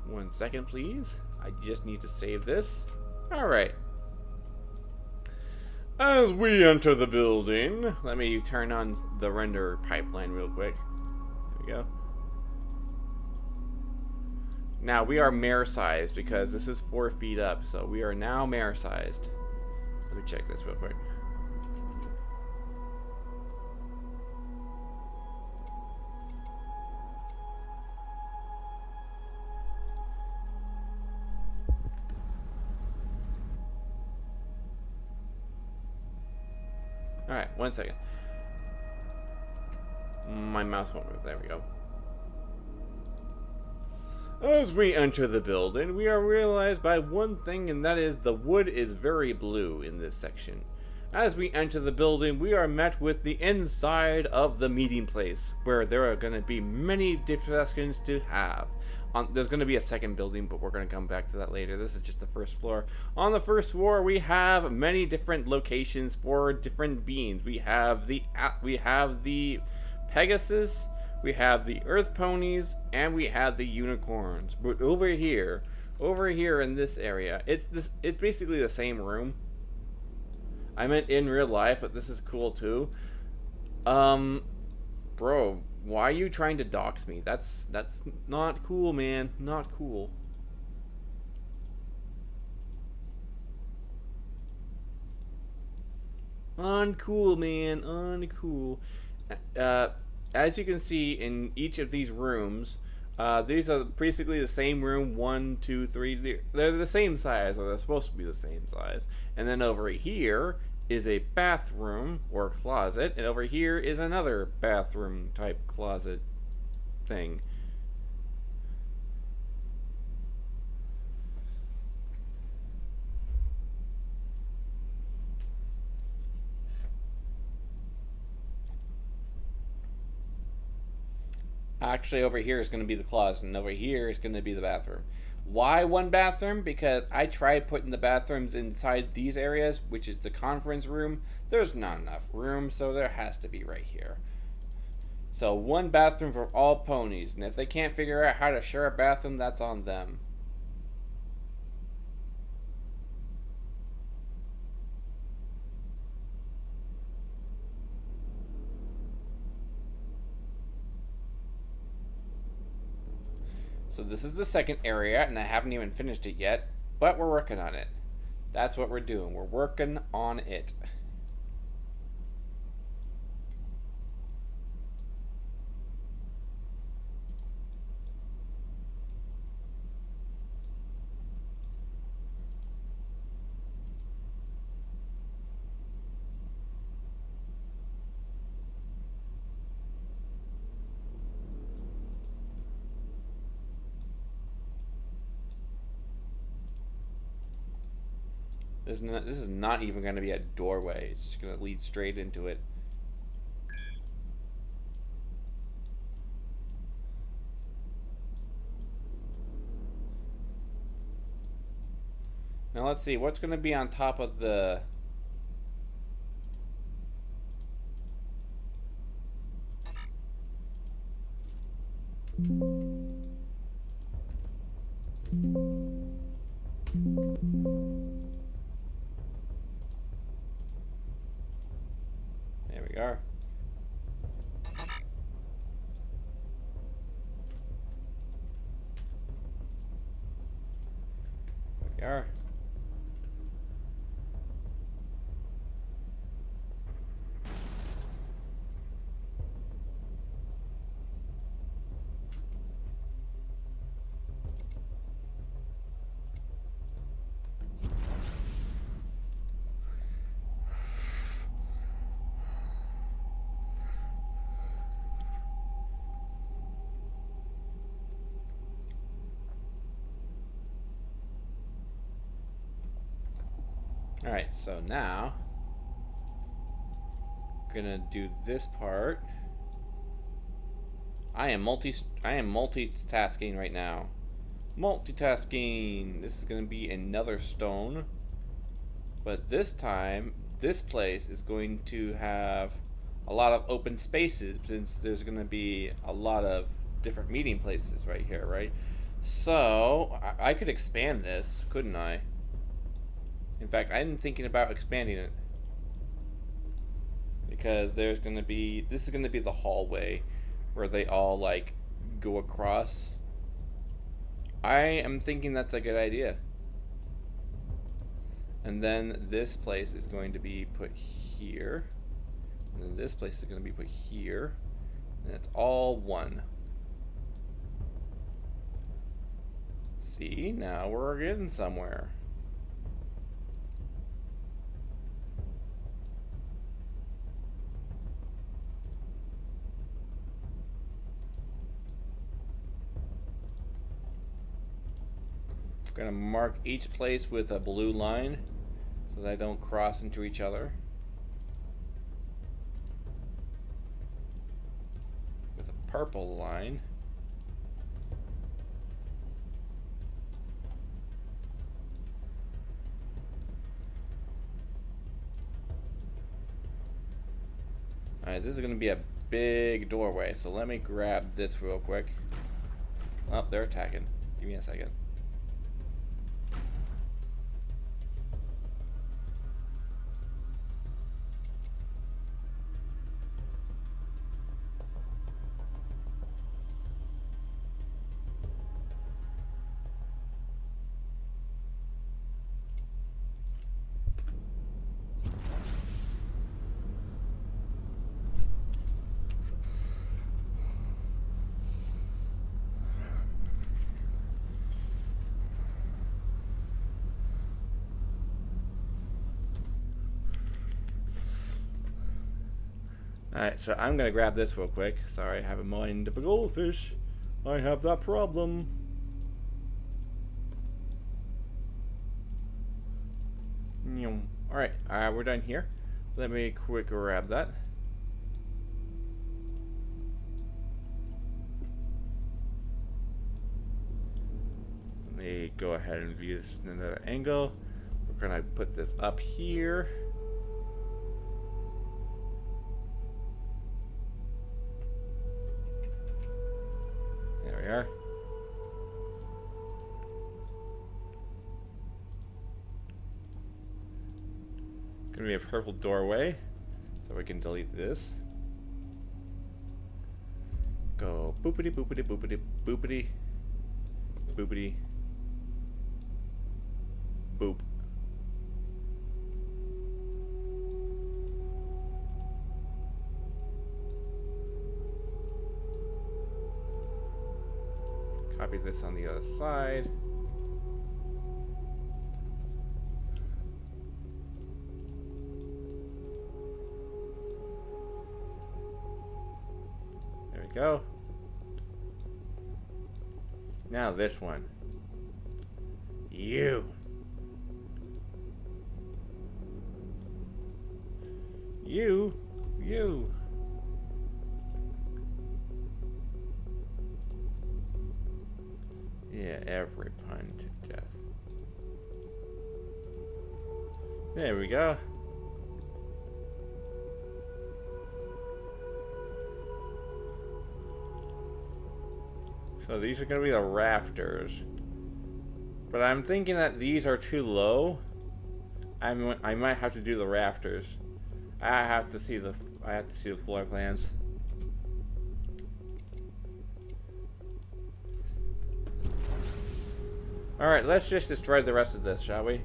One second, please. I just need to save this. Alright. As we enter the building, let me turn on the render pipeline real quick. There we go. Now, we are mare sized because this is 4 feet up, so we are now mare sized. Let me check this real quick. Alright, 1 second. My mouse won't move. There we go. As we enter the building, we are realized by one thing, and that is the wood is very blue in this section. As we enter the building, we are met with the inside of the meeting place, where there are going to be many discussions to have. There's going to be a second building, but we're going to come back to that later. This is just the first floor. On the first floor, we have many different locations for different beings. We have the Pegasus. We have the Earth Ponies, and we have the Unicorns. But over here in this area, it's basically the same room. I meant in real life, but this is cool too. Bro, why are you trying to dox me? That's not cool, man. Not cool. Uncool, man. Uncool. As you can see in each of these rooms, these are basically the same room. 1, 2, 3. They're the same size, or they're supposed to be the same size. And then over here is a bathroom or closet, and over here is another bathroom type closet thing. Actually, over here is going to be the closet, and over here is going to be the bathroom. Why one bathroom? Because I tried putting the bathrooms inside these areas, which is the conference room. There's not enough room, so there has to be right here. So one bathroom for all ponies, and if they can't figure out how to share a bathroom, that's on them. So this is the second area, and I haven't even finished it yet, but we're working on it. That's what we're doing. We're working on it. This is not even going to be a doorway. It's just going to lead straight into it. Now let's see, what's going to be on top of the... There we are. There we are. Alright, so now gonna do this part. I am multitasking right now. Multitasking. This is gonna be another stone. But this time, this place is going to have a lot of open spaces since there's gonna be a lot of different meeting places right here, right? So I could expand this, couldn't I? In fact, I'm thinking about expanding it because there's gonna be, this is gonna be the hallway where they all like go across. I am thinking that's a good idea. And then this place is going to be put here, and then this place is going to be put here, and it's all one. See, now we're getting somewhere. Gonna mark each place with a blue line so they don't cross into each other. With a purple line. Alright, this is gonna be a big doorway, so let me grab this real quick. Oh, they're attacking. Give me a second. Alright, so I'm gonna grab this real quick. Sorry, I have a mind of a goldfish. I have that problem. Alright, we're done here. Let me quick grab that. go ahead and view this in another angle. We're gonna put this up here. There we are. Gonna be a purple doorway, so we can delete this. Go boopity boopity boopity boopity boopity boop. Copy this on the other side. There we go. Now this one. You. You. Yeah, every pun to death. There we go. So these are going to be the rafters. But I'm thinking that these are too low. I might have to do the rafters. I have to see the floor plans. Alright, let's just destroy the rest of this, shall we?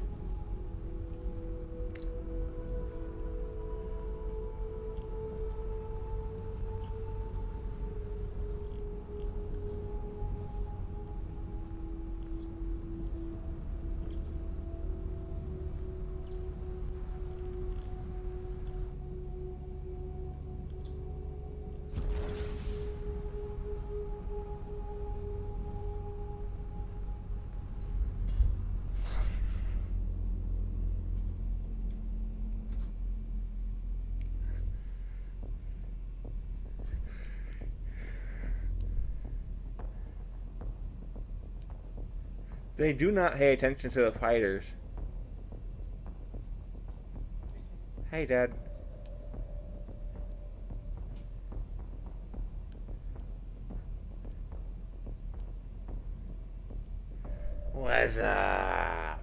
They do not pay attention to the fighters. Hey, Dad. What's up?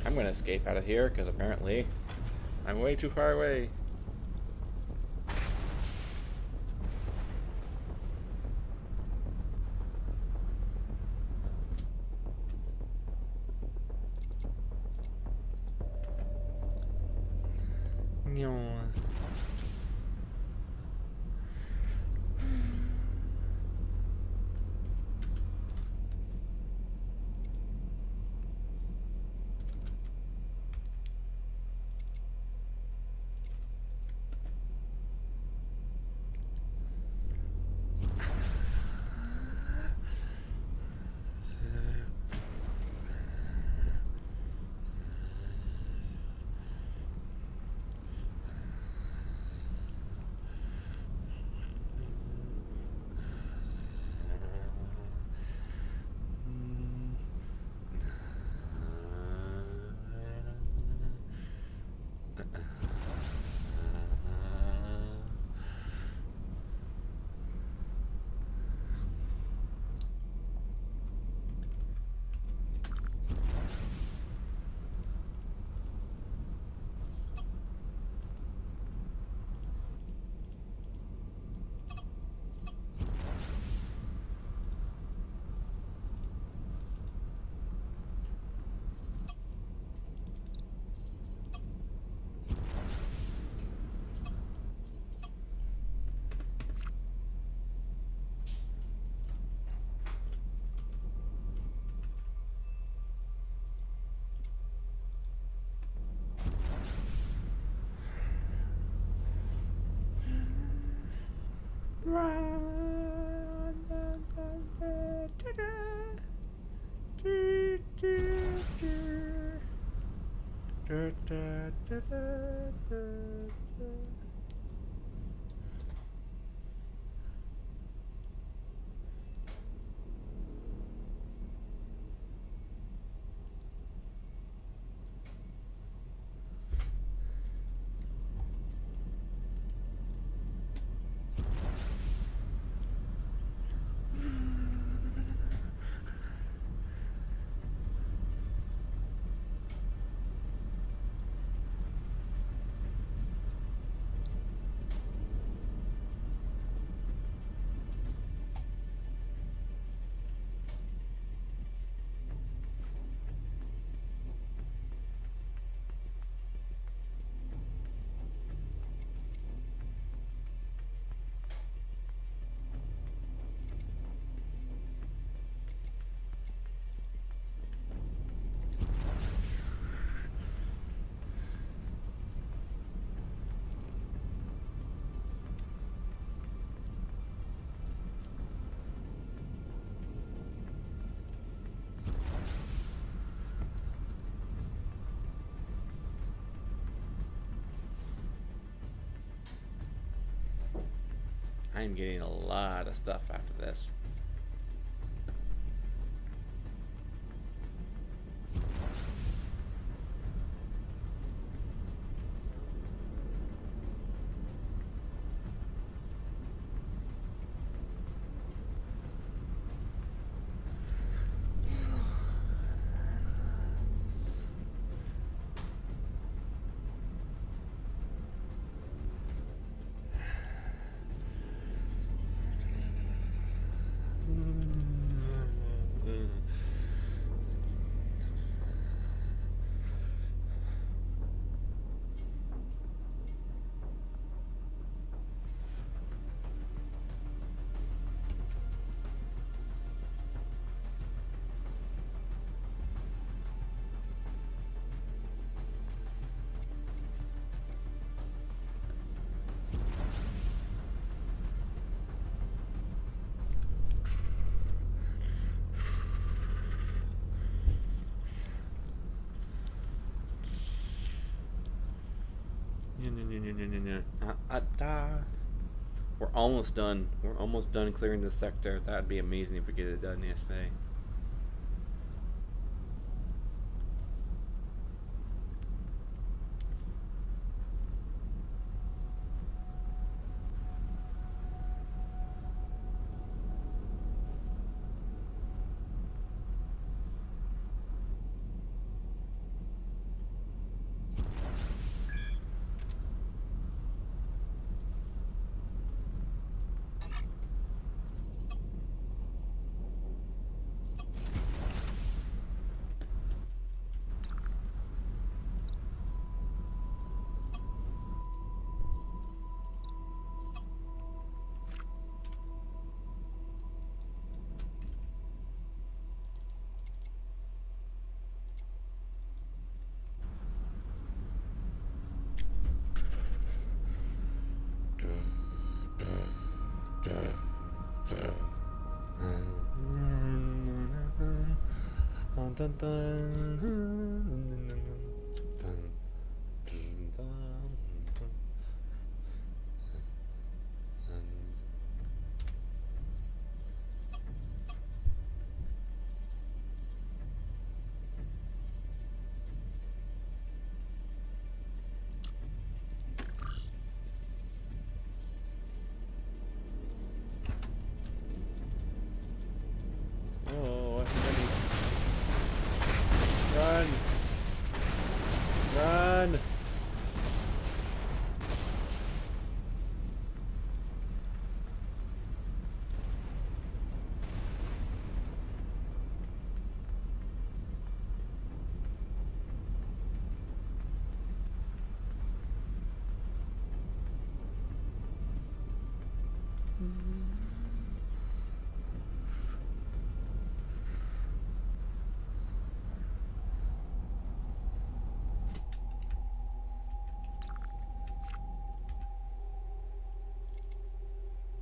I'm gonna escape out of here because apparently I'm way too far away. I'm getting a lot of stuff after this. We're almost done. We're almost done clearing the sector. That'd be amazing if we get it done yesterday. Oh, run! Run!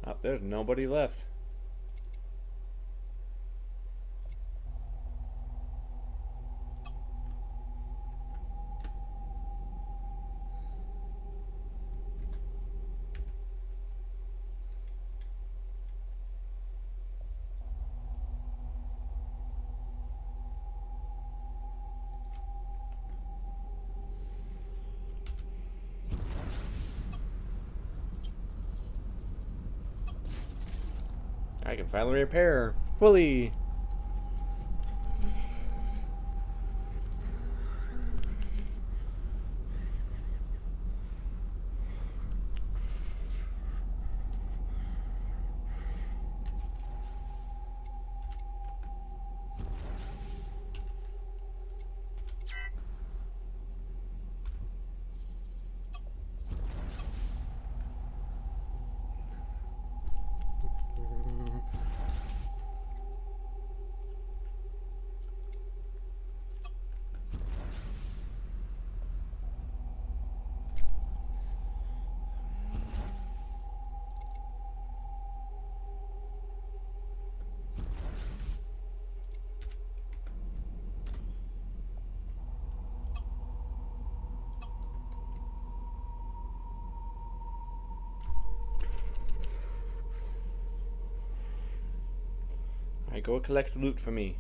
Oh, there's nobody left. I can finally repair fully. Alright, go collect loot for me.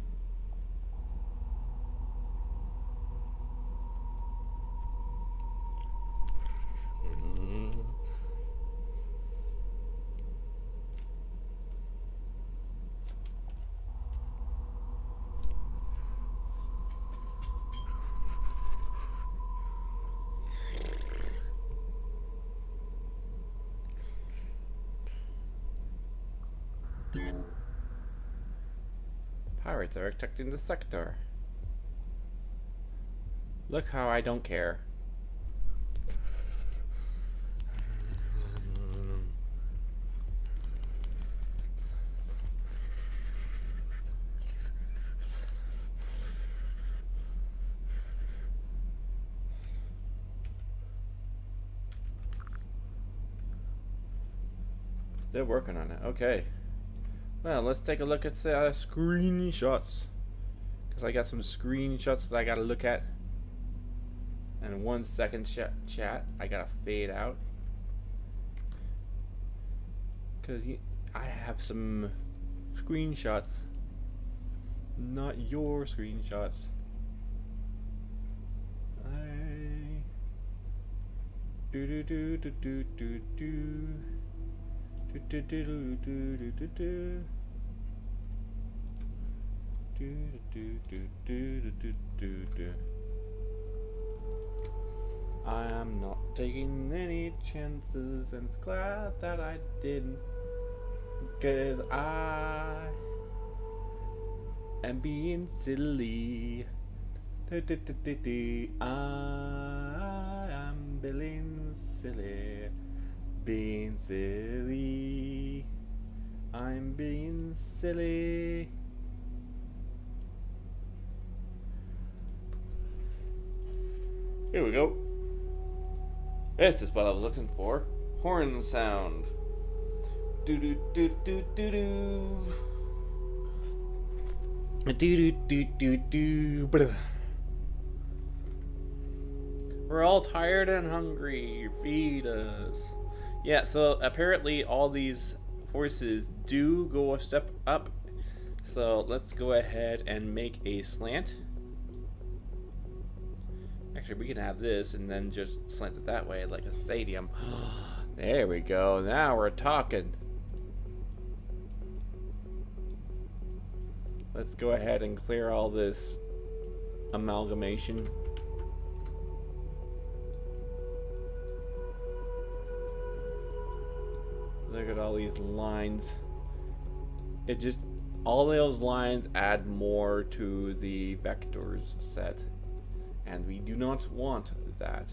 Pirates are attacking the sector. Look how I don't care. Still working on it. Okay. Well, let's take a look at screenshots. Because I got some screenshots that I gotta look at. And 1 second chat, I gotta fade out. Because I have some screenshots. Not your screenshots. Do do do do do do do. Do do do do do do do. Do do do do do do do. I am not taking any chances, and it's glad that I didn't, because I am being silly. Do, do, do, do, do. I am being silly, being silly. I'm being silly. Here we go. This is what I was looking for. Horn sound. Do do do do do do. Do do do do do. We're all tired and hungry. Feed us. Yeah, so apparently all these horses do go a step up. So let's go ahead and make a slant. Actually, we can have this and then just slant it that way like a stadium. There we go. Now we're talking. Let's go ahead and clear all this amalgamation. Look at all these lines. It just, all those lines add more to the vectors set. And we do not want that.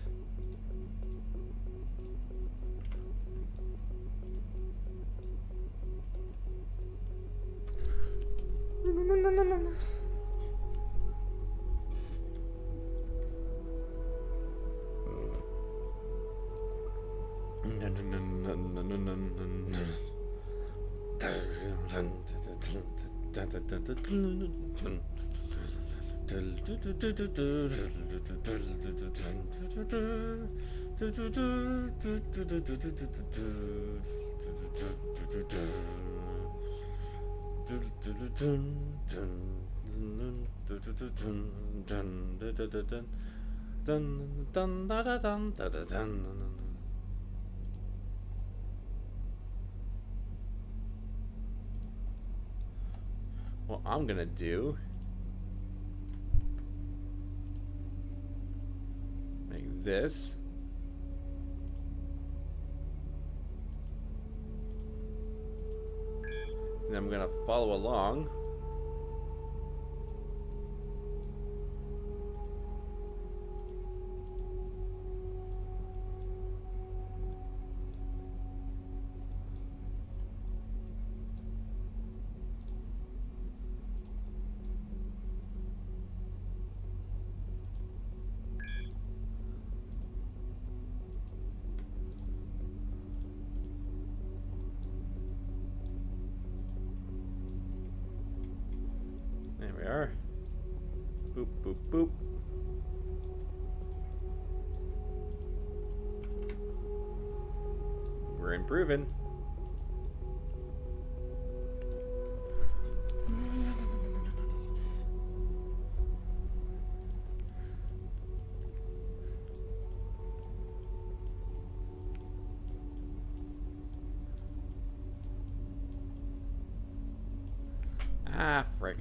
what I'm gonna do, make this. And I'm gonna follow along. There we are. Boop, boop, boop. We're improving. Ah, frick.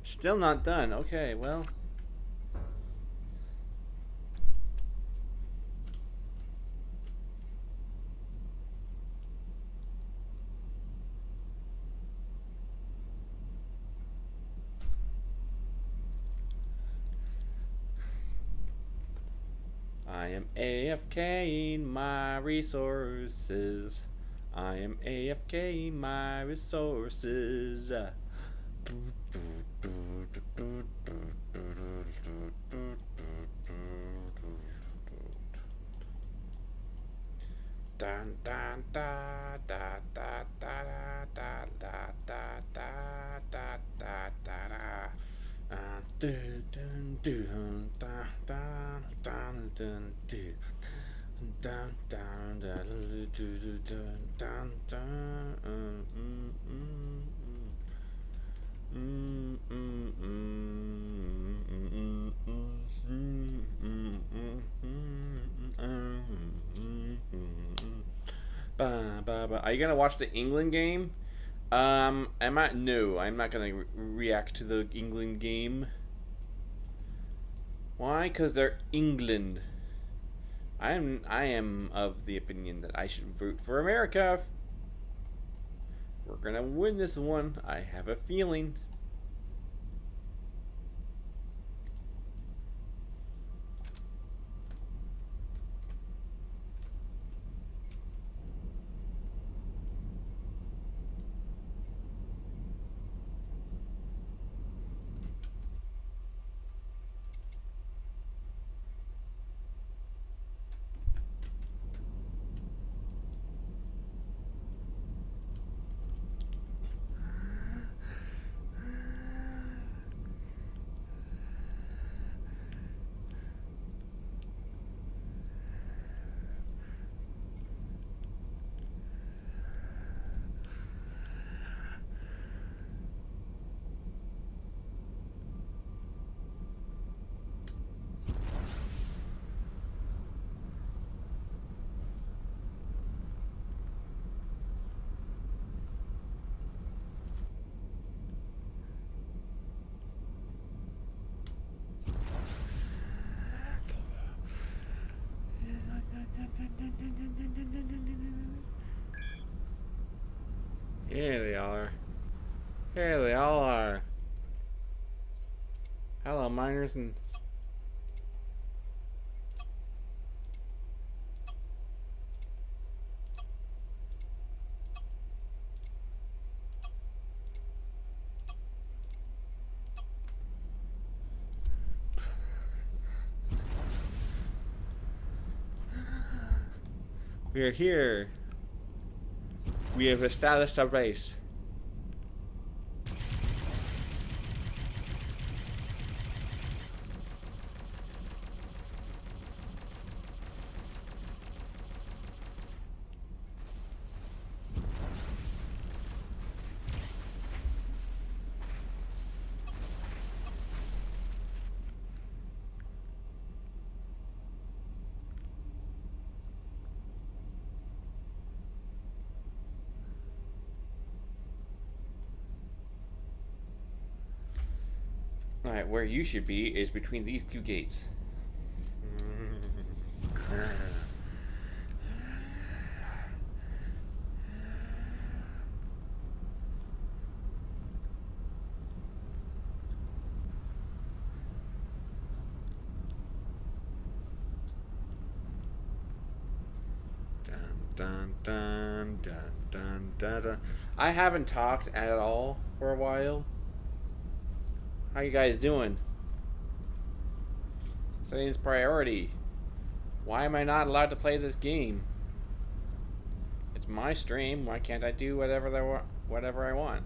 Still not done. Okay, well. I am AFK-ing my resources. I am AFK-ing my resources. Dun, dun, da, da, da, da, da, da, da, da, da, da, da, da. Dun, dun, dun, da, da, dun, dun, dun. Dun, dun, dun, dun, dun, dun, dun, Are you gonna watch the England game? Am I? No, I'm not gonna react to the England game. Why? Because they're England. I am of the opinion that I should root for America. We're gonna win this one. I have a feeling. Here they are. Here they all are. Hello, miners and... We are here. We have established a race. Alright, where you should be is between these two gates. Dun, dun, dun, dun, dun, dun. I haven't talked at all for a while. How you guys doing? Settings priority. Why am I not allowed to play this game? It's my stream. Why can't I do whatever I want?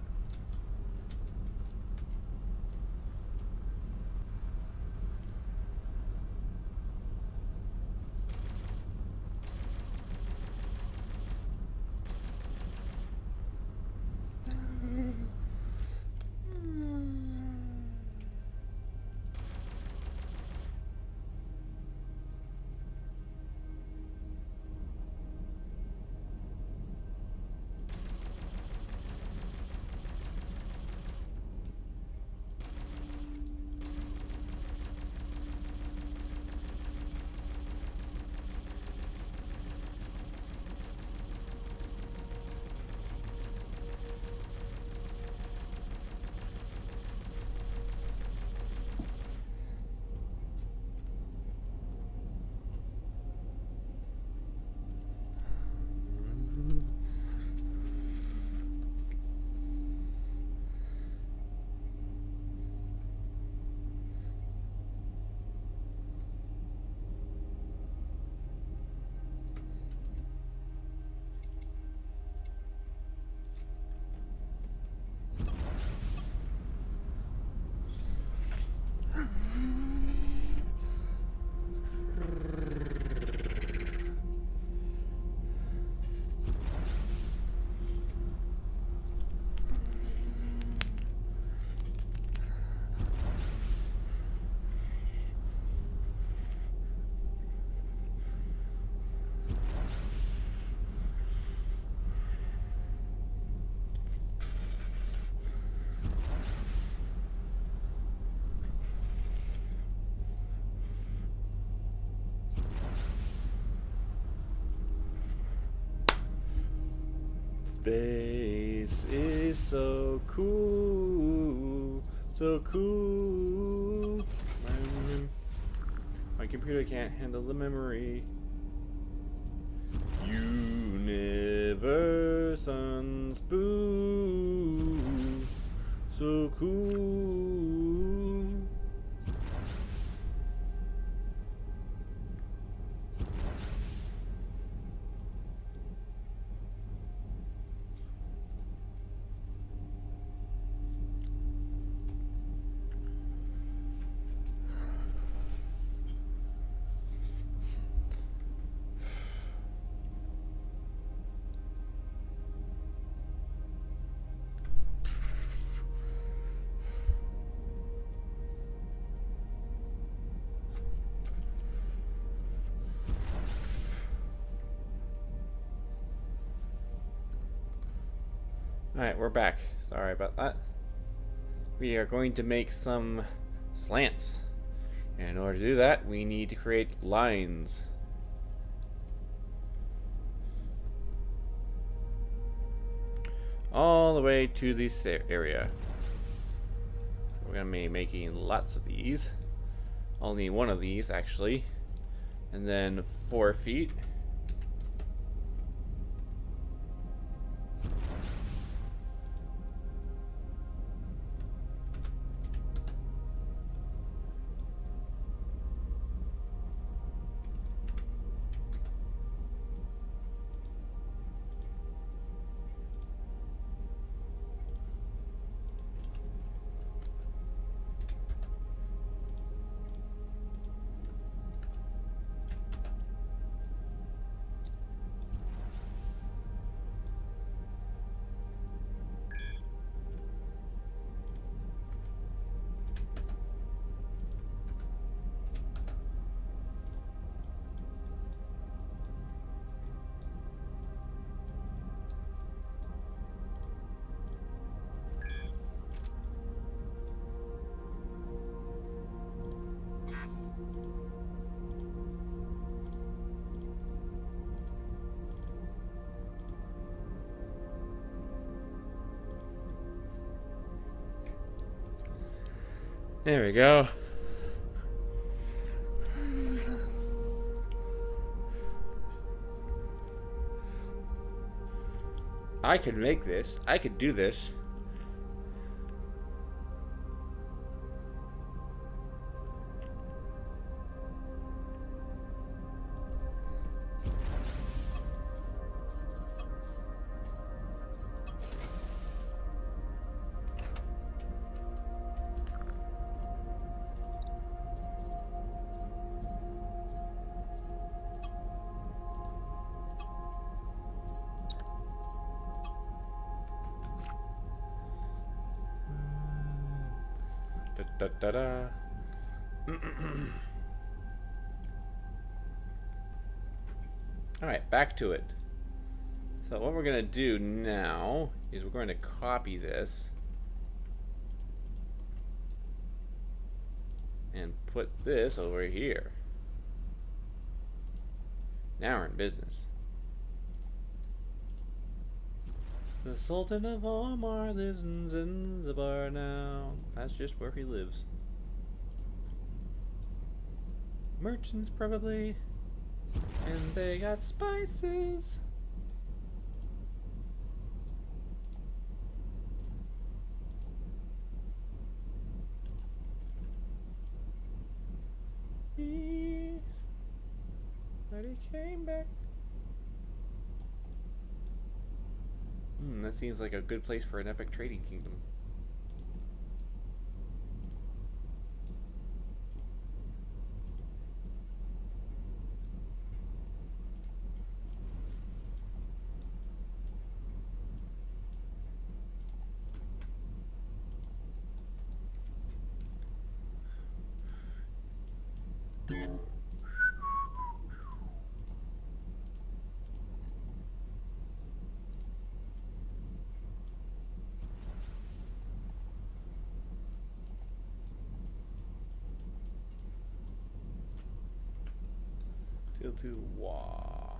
Space is so cool, so cool. My computer can't handle the memory. Universe unspool, so cool. Alright, we're back. Sorry about that. We are going to make some slants. And in order to do that, we need to create lines. All the way to this area. We're going to be making lots of these. Only one of these, actually. And then 4 feet. There we go. I could make this. I could do this. Da, da, da. Alright, back to it. So what we're going to do now is we're going to copy this and put this over here. Now we're in business. The Sultan of Omar lives in Zanzibar now. That's just where he lives. Merchants, probably. And they got spices. Yes. But he came back. That seems like a good place for an epic trading kingdom. To wah.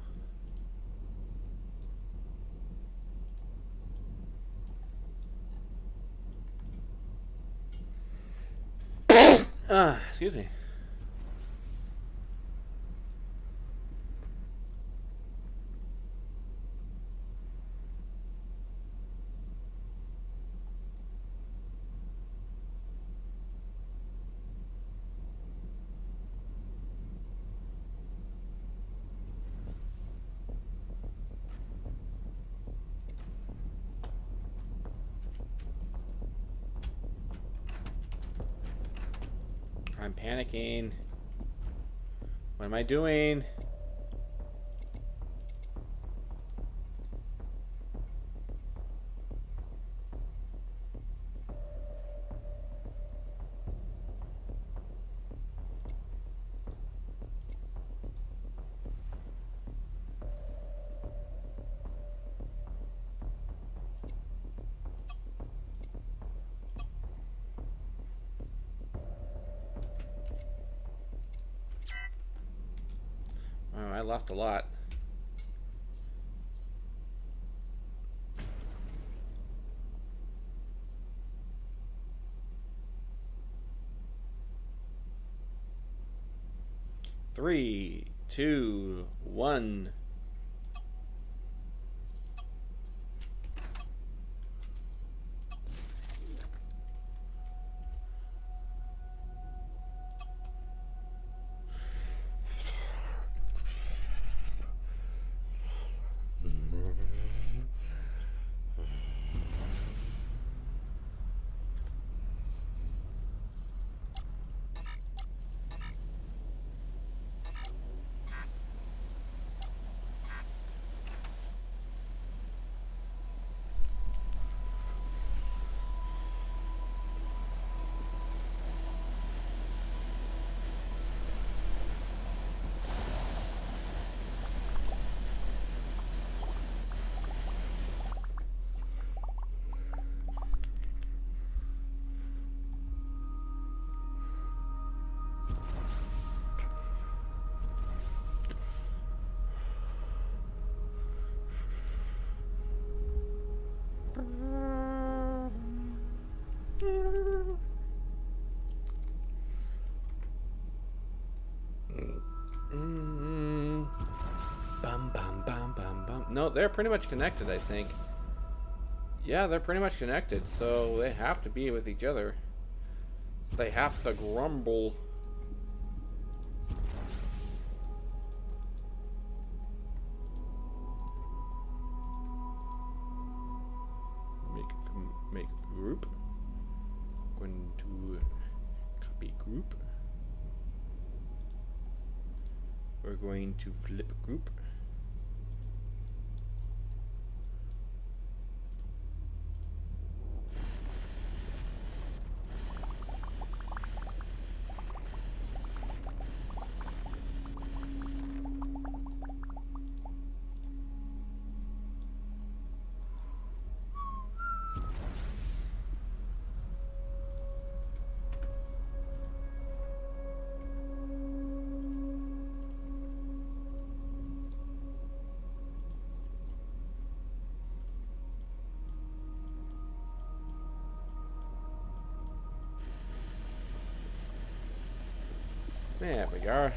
Excuse me. I'm panicking. What am I doing? Wow, I lost a lot. Three, two, one. No, they're pretty much connected, I think. Yeah, they're pretty much connected, so they have to be with each other. They have to grumble. Make group. Going to copy group. We're going to flip group. There we go.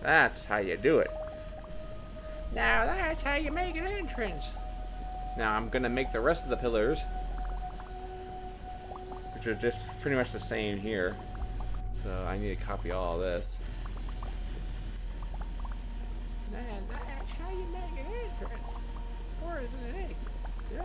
That's how you do it. Now that's how you make an entrance. Now I'm gonna make the rest of the pillars, which are just pretty much the same here. So I need to copy all of this. Now that's how you make an entrance. Or isn't it? Yeah.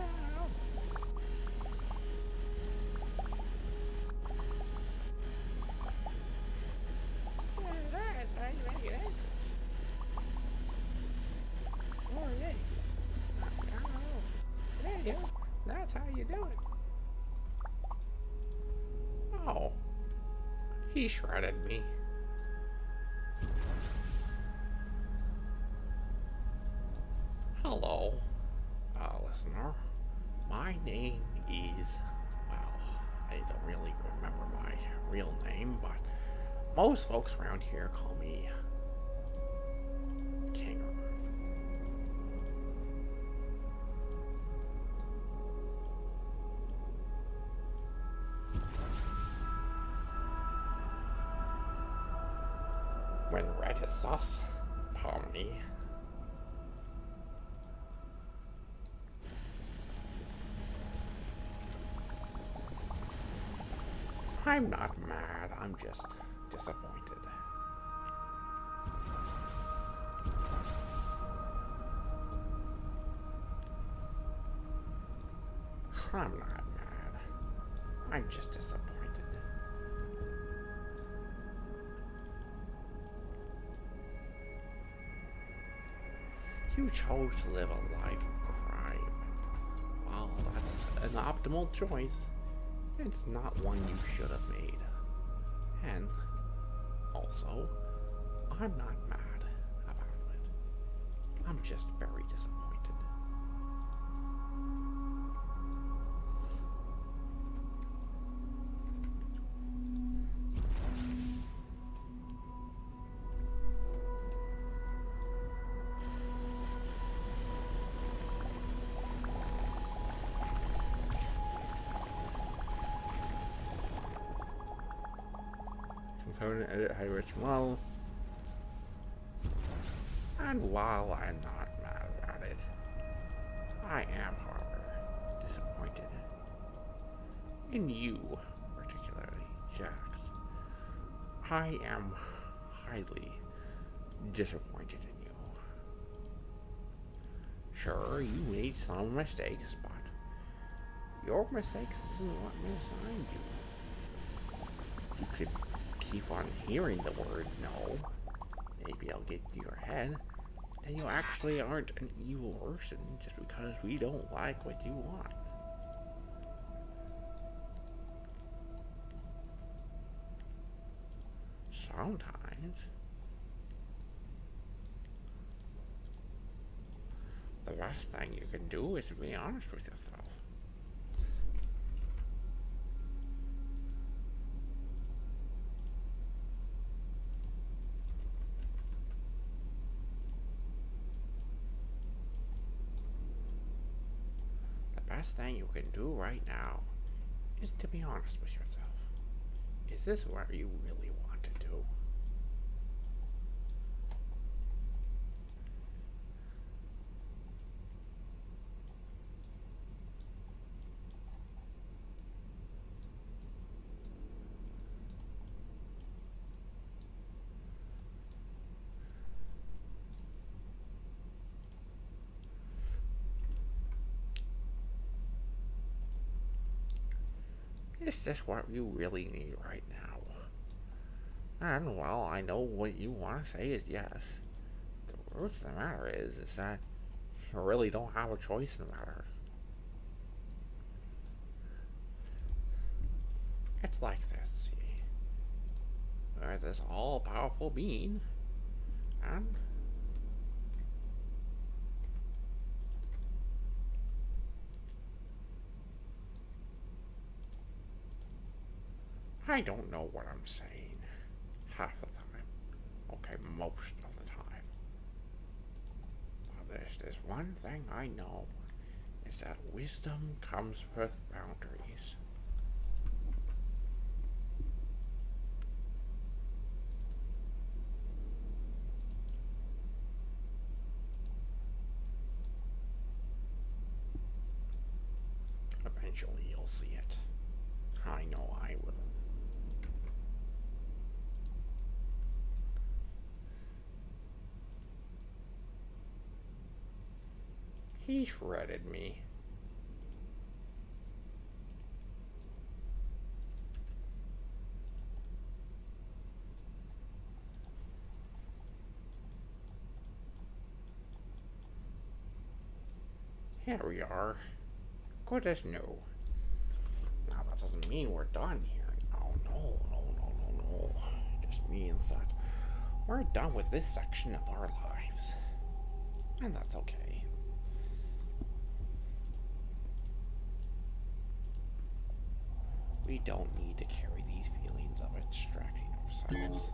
That's how you do it. Oh. He shredded me. Hello, listener. My name is, well, I don't really remember my real name, but most folks around here call me Kinger. When red is sus, Pomni. I'm not mad, I'm just disappointed. I'm not mad, I'm just disappointed. You chose to live a life of crime. Well, that's an optimal choice. It's not one you should have made. And also, I'm not mad about it. I'm just very disappointed. Component edit high rich model. And while I'm not mad about it, I am, however, disappointed in you, particularly, Jax. I am highly disappointed in you. Sure, you made some mistakes, but your mistakes isn't what assigned you. You could keep on hearing the word no. Maybe I'll get to your head. Then you actually aren't an evil person just because we don't like what you want. Sometimes the best thing you can do is to be honest with yourself. The best thing you can do right now is to be honest with yourself. Is this what you really want to do? Is this what you really need right now? And, well, I know what you want to say is yes. The truth of the matter is that you really don't have a choice in the matter. It's like this, see. There's this all-powerful being, and I don't know what I'm saying half the time. Okay, most of the time. But there's this one thing I know, is that wisdom comes with boundaries. Eventually you'll see it. I know I will. He shredded me. Here we are. Good as new. Now that doesn't mean we're done here. No. It just means that we're done with this section of our lives. And that's okay. We don't need to carry these feelings of extracting ourselves.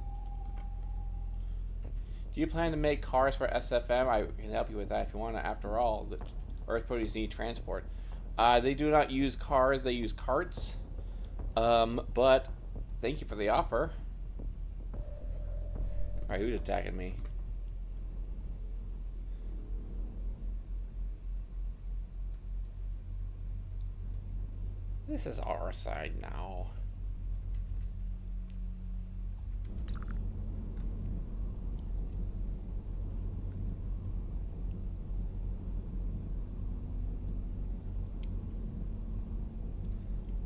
Do you plan to make cars for SFM? I can help you with that if you want to. After all, the Earth produce need transport. They do not use cars, they use carts. But thank you for the offer. Alright, who's attacking me? This is our side now.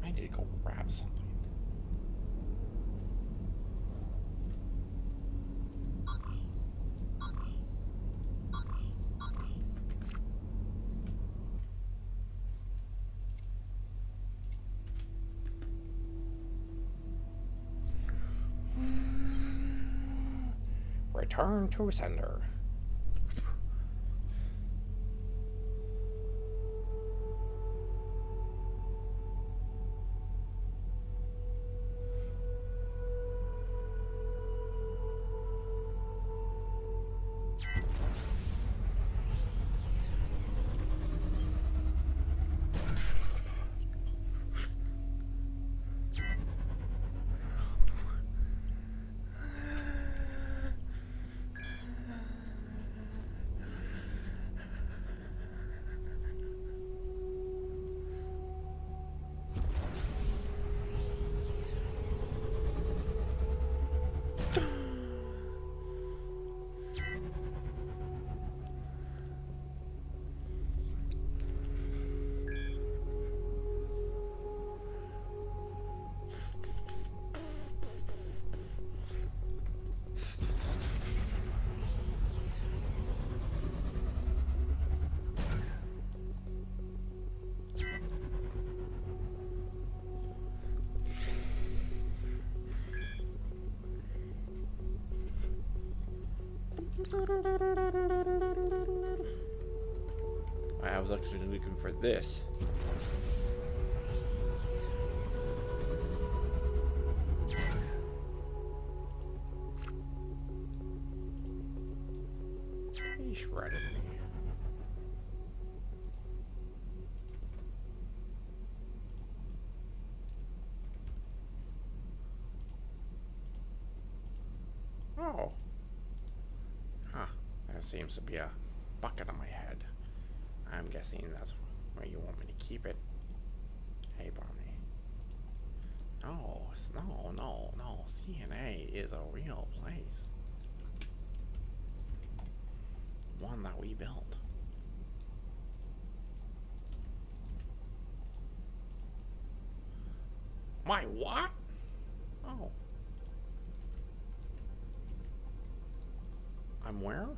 I need to go grab something. Return to sender. I was actually looking for this. He shredded me. Oh. Huh. There seems to be a bucket on my head. I'm guessing that's where you want me to keep it. Hey, Barney. No. CNA is a real place. One that we built. My what? Oh. I'm where?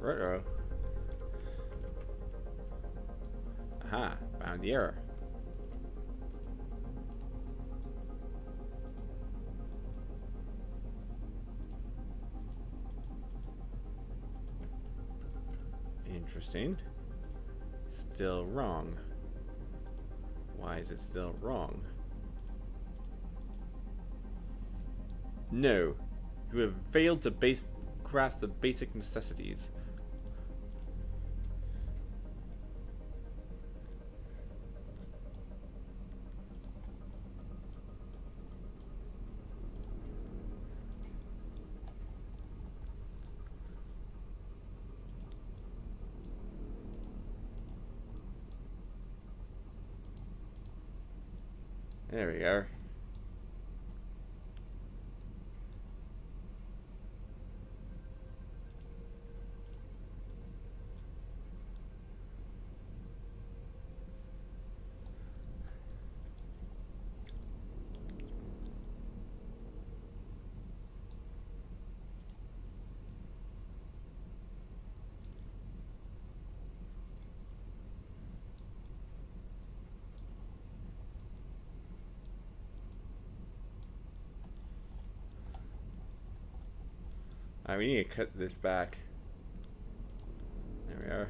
Ruh-roh. Aha, found the error. Interesting. Still wrong. Why is it still wrong? No. You have failed to grasp the basic necessities. There we are. We need to cut this back. There we are.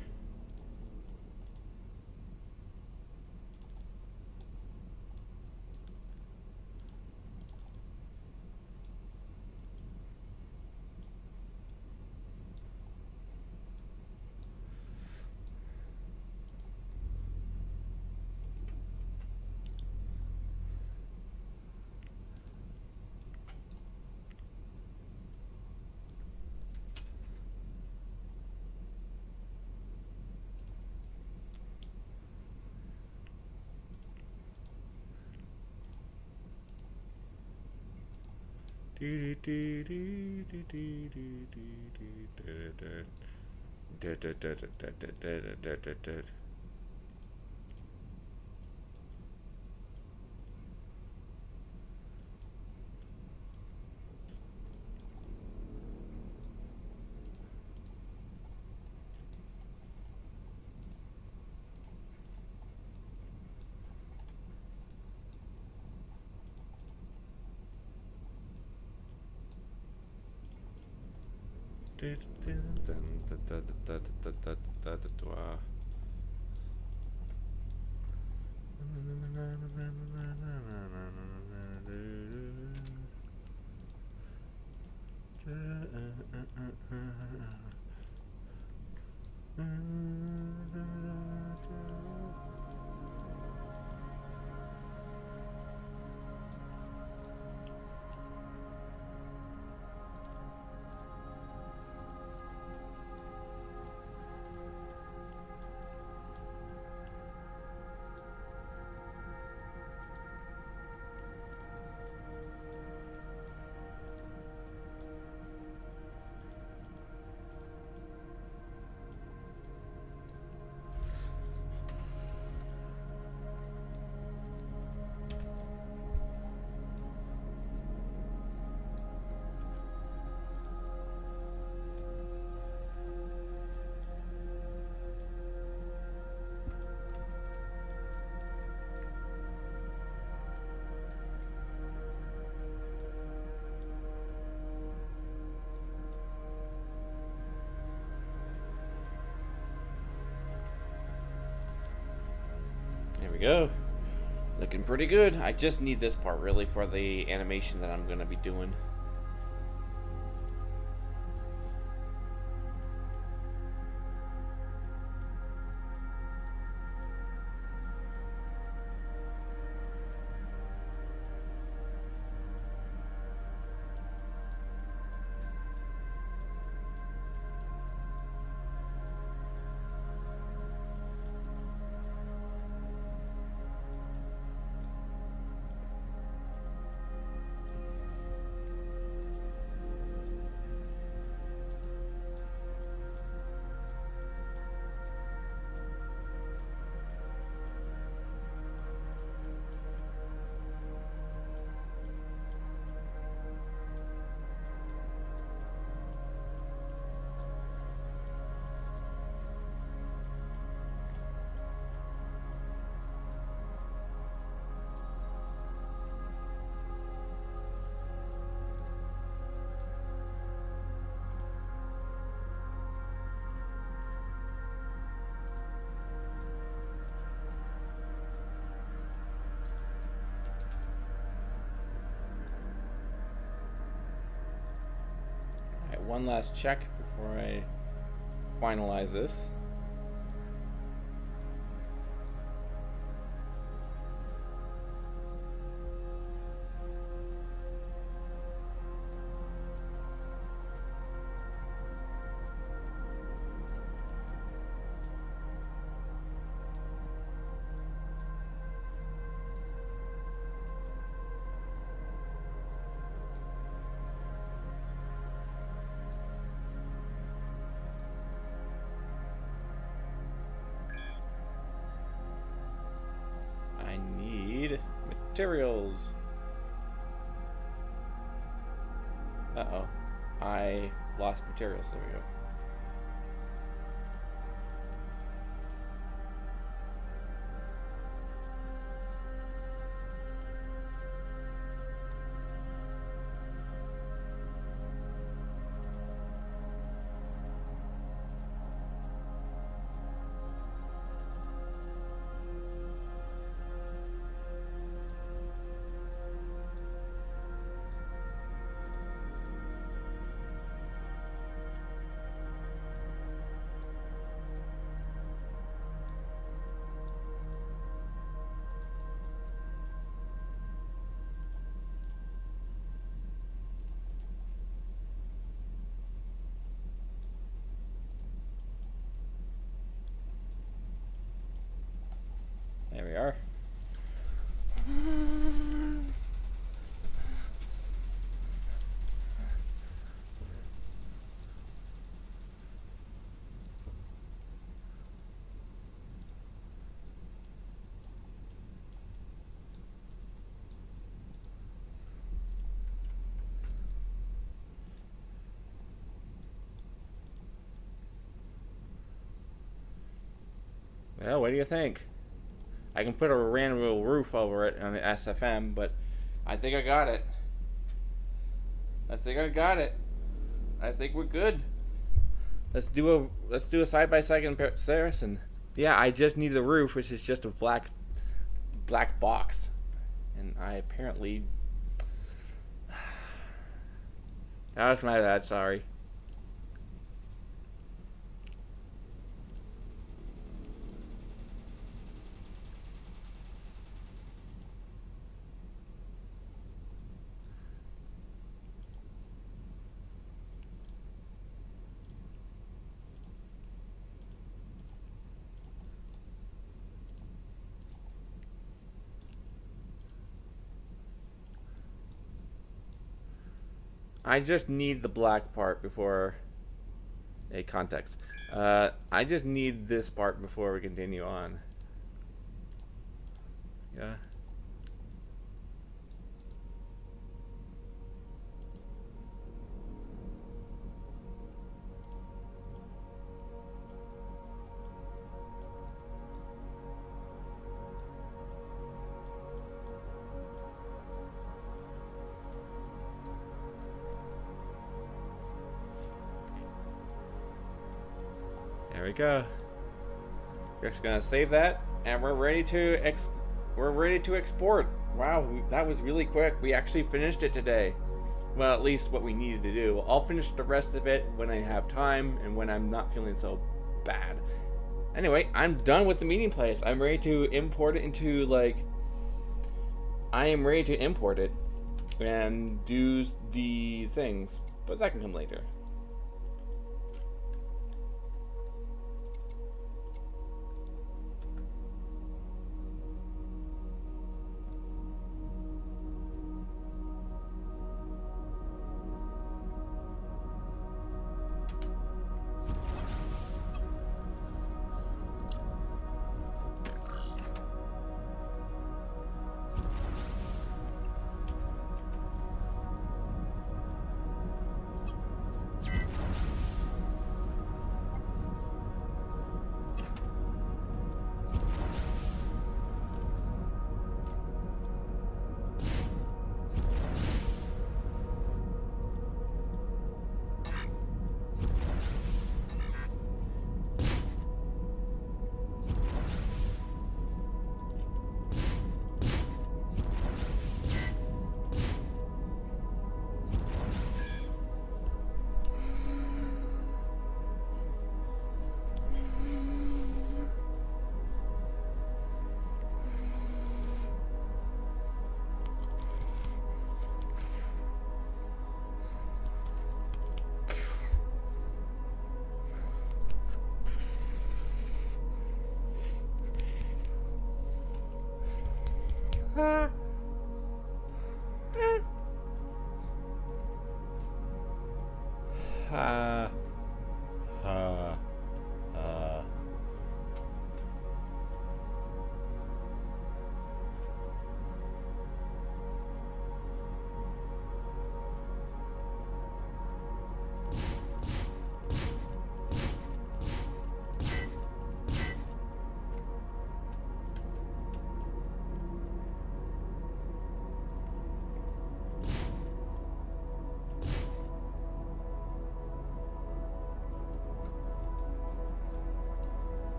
There we go. Looking pretty good. I just need this part really for the animation that I'm going to be doing. One last check before I finalize this. materials. Uh-oh. I lost materials. There we go. There we are. Well, what do you think? I can put a random little roof over it on the SFM, but I think I got it. I think we're good. Let's do a side-by-side comparison. Yeah, I just need the roof, which is just a black box, and I apparently that was my bad. Sorry. I just need the black part before a context. I just need this part before we continue on. Yeah. There we go. We're just gonna save that, and we're ready to export. Wow, that was really quick. We actually finished it today. Well, at least what we needed to do. I'll finish the rest of it when I have time and when I'm not feeling so bad. Anyway, I'm done with the meeting place. I'm ready to import it into I am ready to import it and do the things, but that can come later.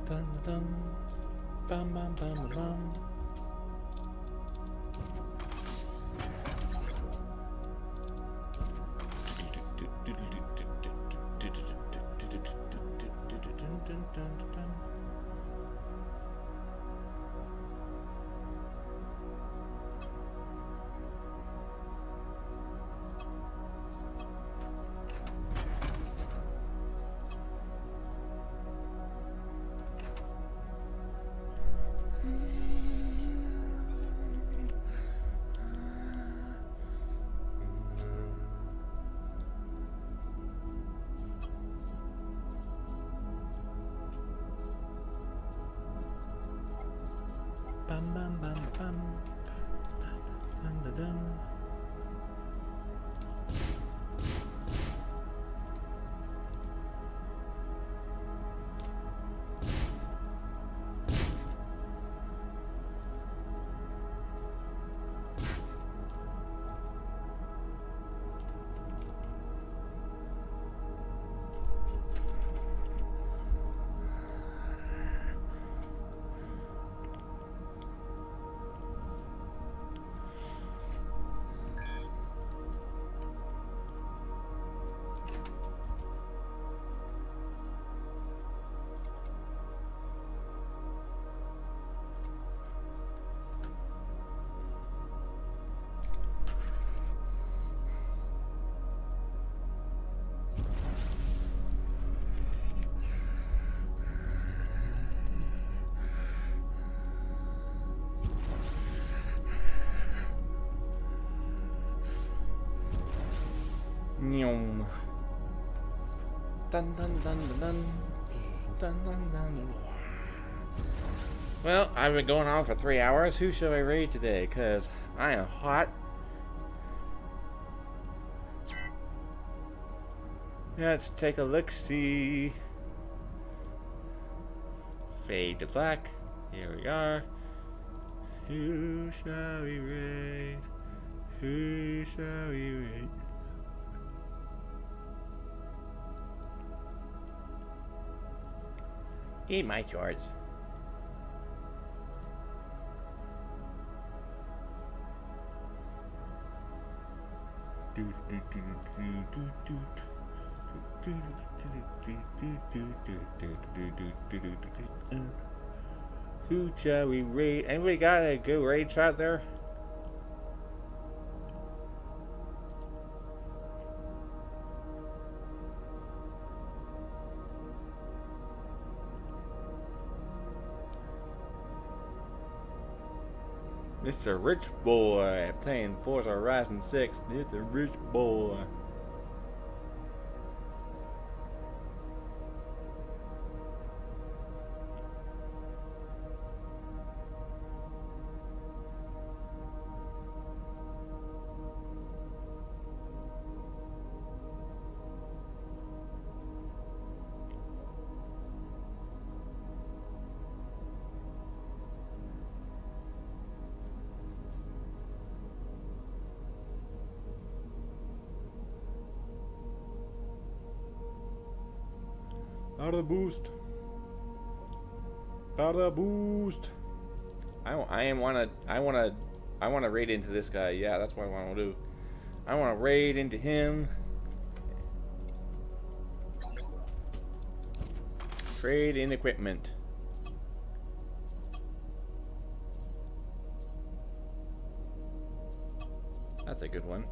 Dun dun. Bum bum bum bum bum. Bum bum bum bum. Dun dun dun. Nyom. Dun dun dun dun dun. Dun dun dun dun. Well, I've been going on for 3 hours. Who shall I raid today? Cause I am hot. Let's take a look-see. Fade to black. Here we are. Who shall we raid? Who shall we raid? Eat my charts. Who shall we raid? Anybody got a good raid shot there? Mr. Rich Boy playing Forza Horizon 6. Mr. Rich Boy. Out of the boost. Out of the boost. I wanna raid into this guy. Yeah, that's what I wanna do. I wanna raid into him. Trade in equipment. That's a good one.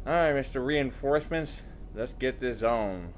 Alright, Mr. Reinforcements, let's get this on.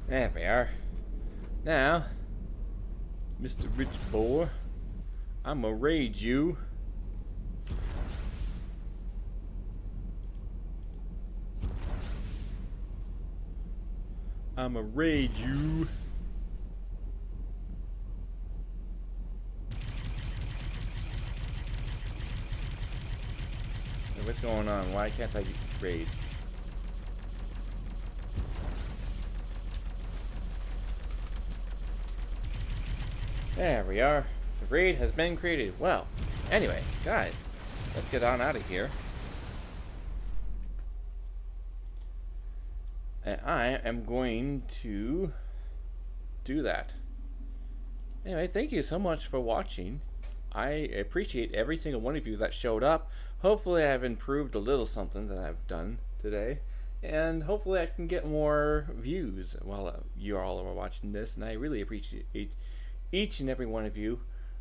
There we are. Now, Mr. Rich Boy, I'ma raid you. I'ma raid you. Hey, what's going on? Why can't I raid? There we are. The raid has been created. Well, anyway, guys, let's get on out of here. And I am going to do that. Anyway, thank you so much for watching. I appreciate every single one of you that showed up. Hopefully I've improved a little something that I've done today. And hopefully I can get more views while you all are watching this. And I really appreciate each and every one of you.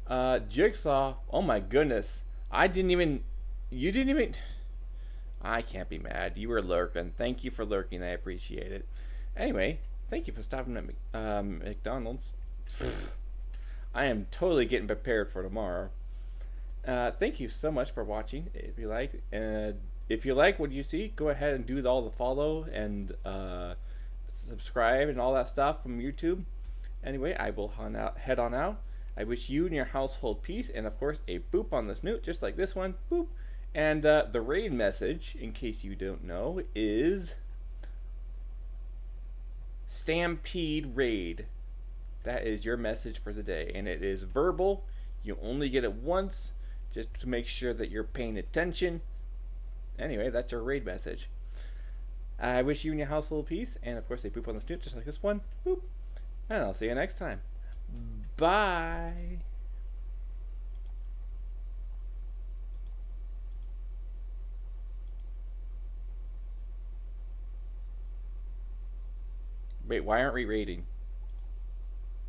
Jigsaw, oh my goodness. You didn't even... I can't be mad. You were lurking. Thank you for lurking. I appreciate it. Anyway, thank you for stopping at McDonald's. I am totally getting prepared for tomorrow. Thank you so much for watching. If you like what you see, go ahead and do all the follow and subscribe and all that stuff from YouTube. Anyway, I will head on out. I wish you and your household peace, and of course a boop on the snoot, just like this one. Boop. And the raid message, in case you don't know, is Stampede Raid. That is your message for the day, and it is verbal. You only get it once, just to make sure that you're paying attention. Anyway, that's your raid message. I wish you and your household peace, and of course a boop on the snoot, just like this one. Boop. And I'll see you next time. Bye. Wait, why aren't we rating?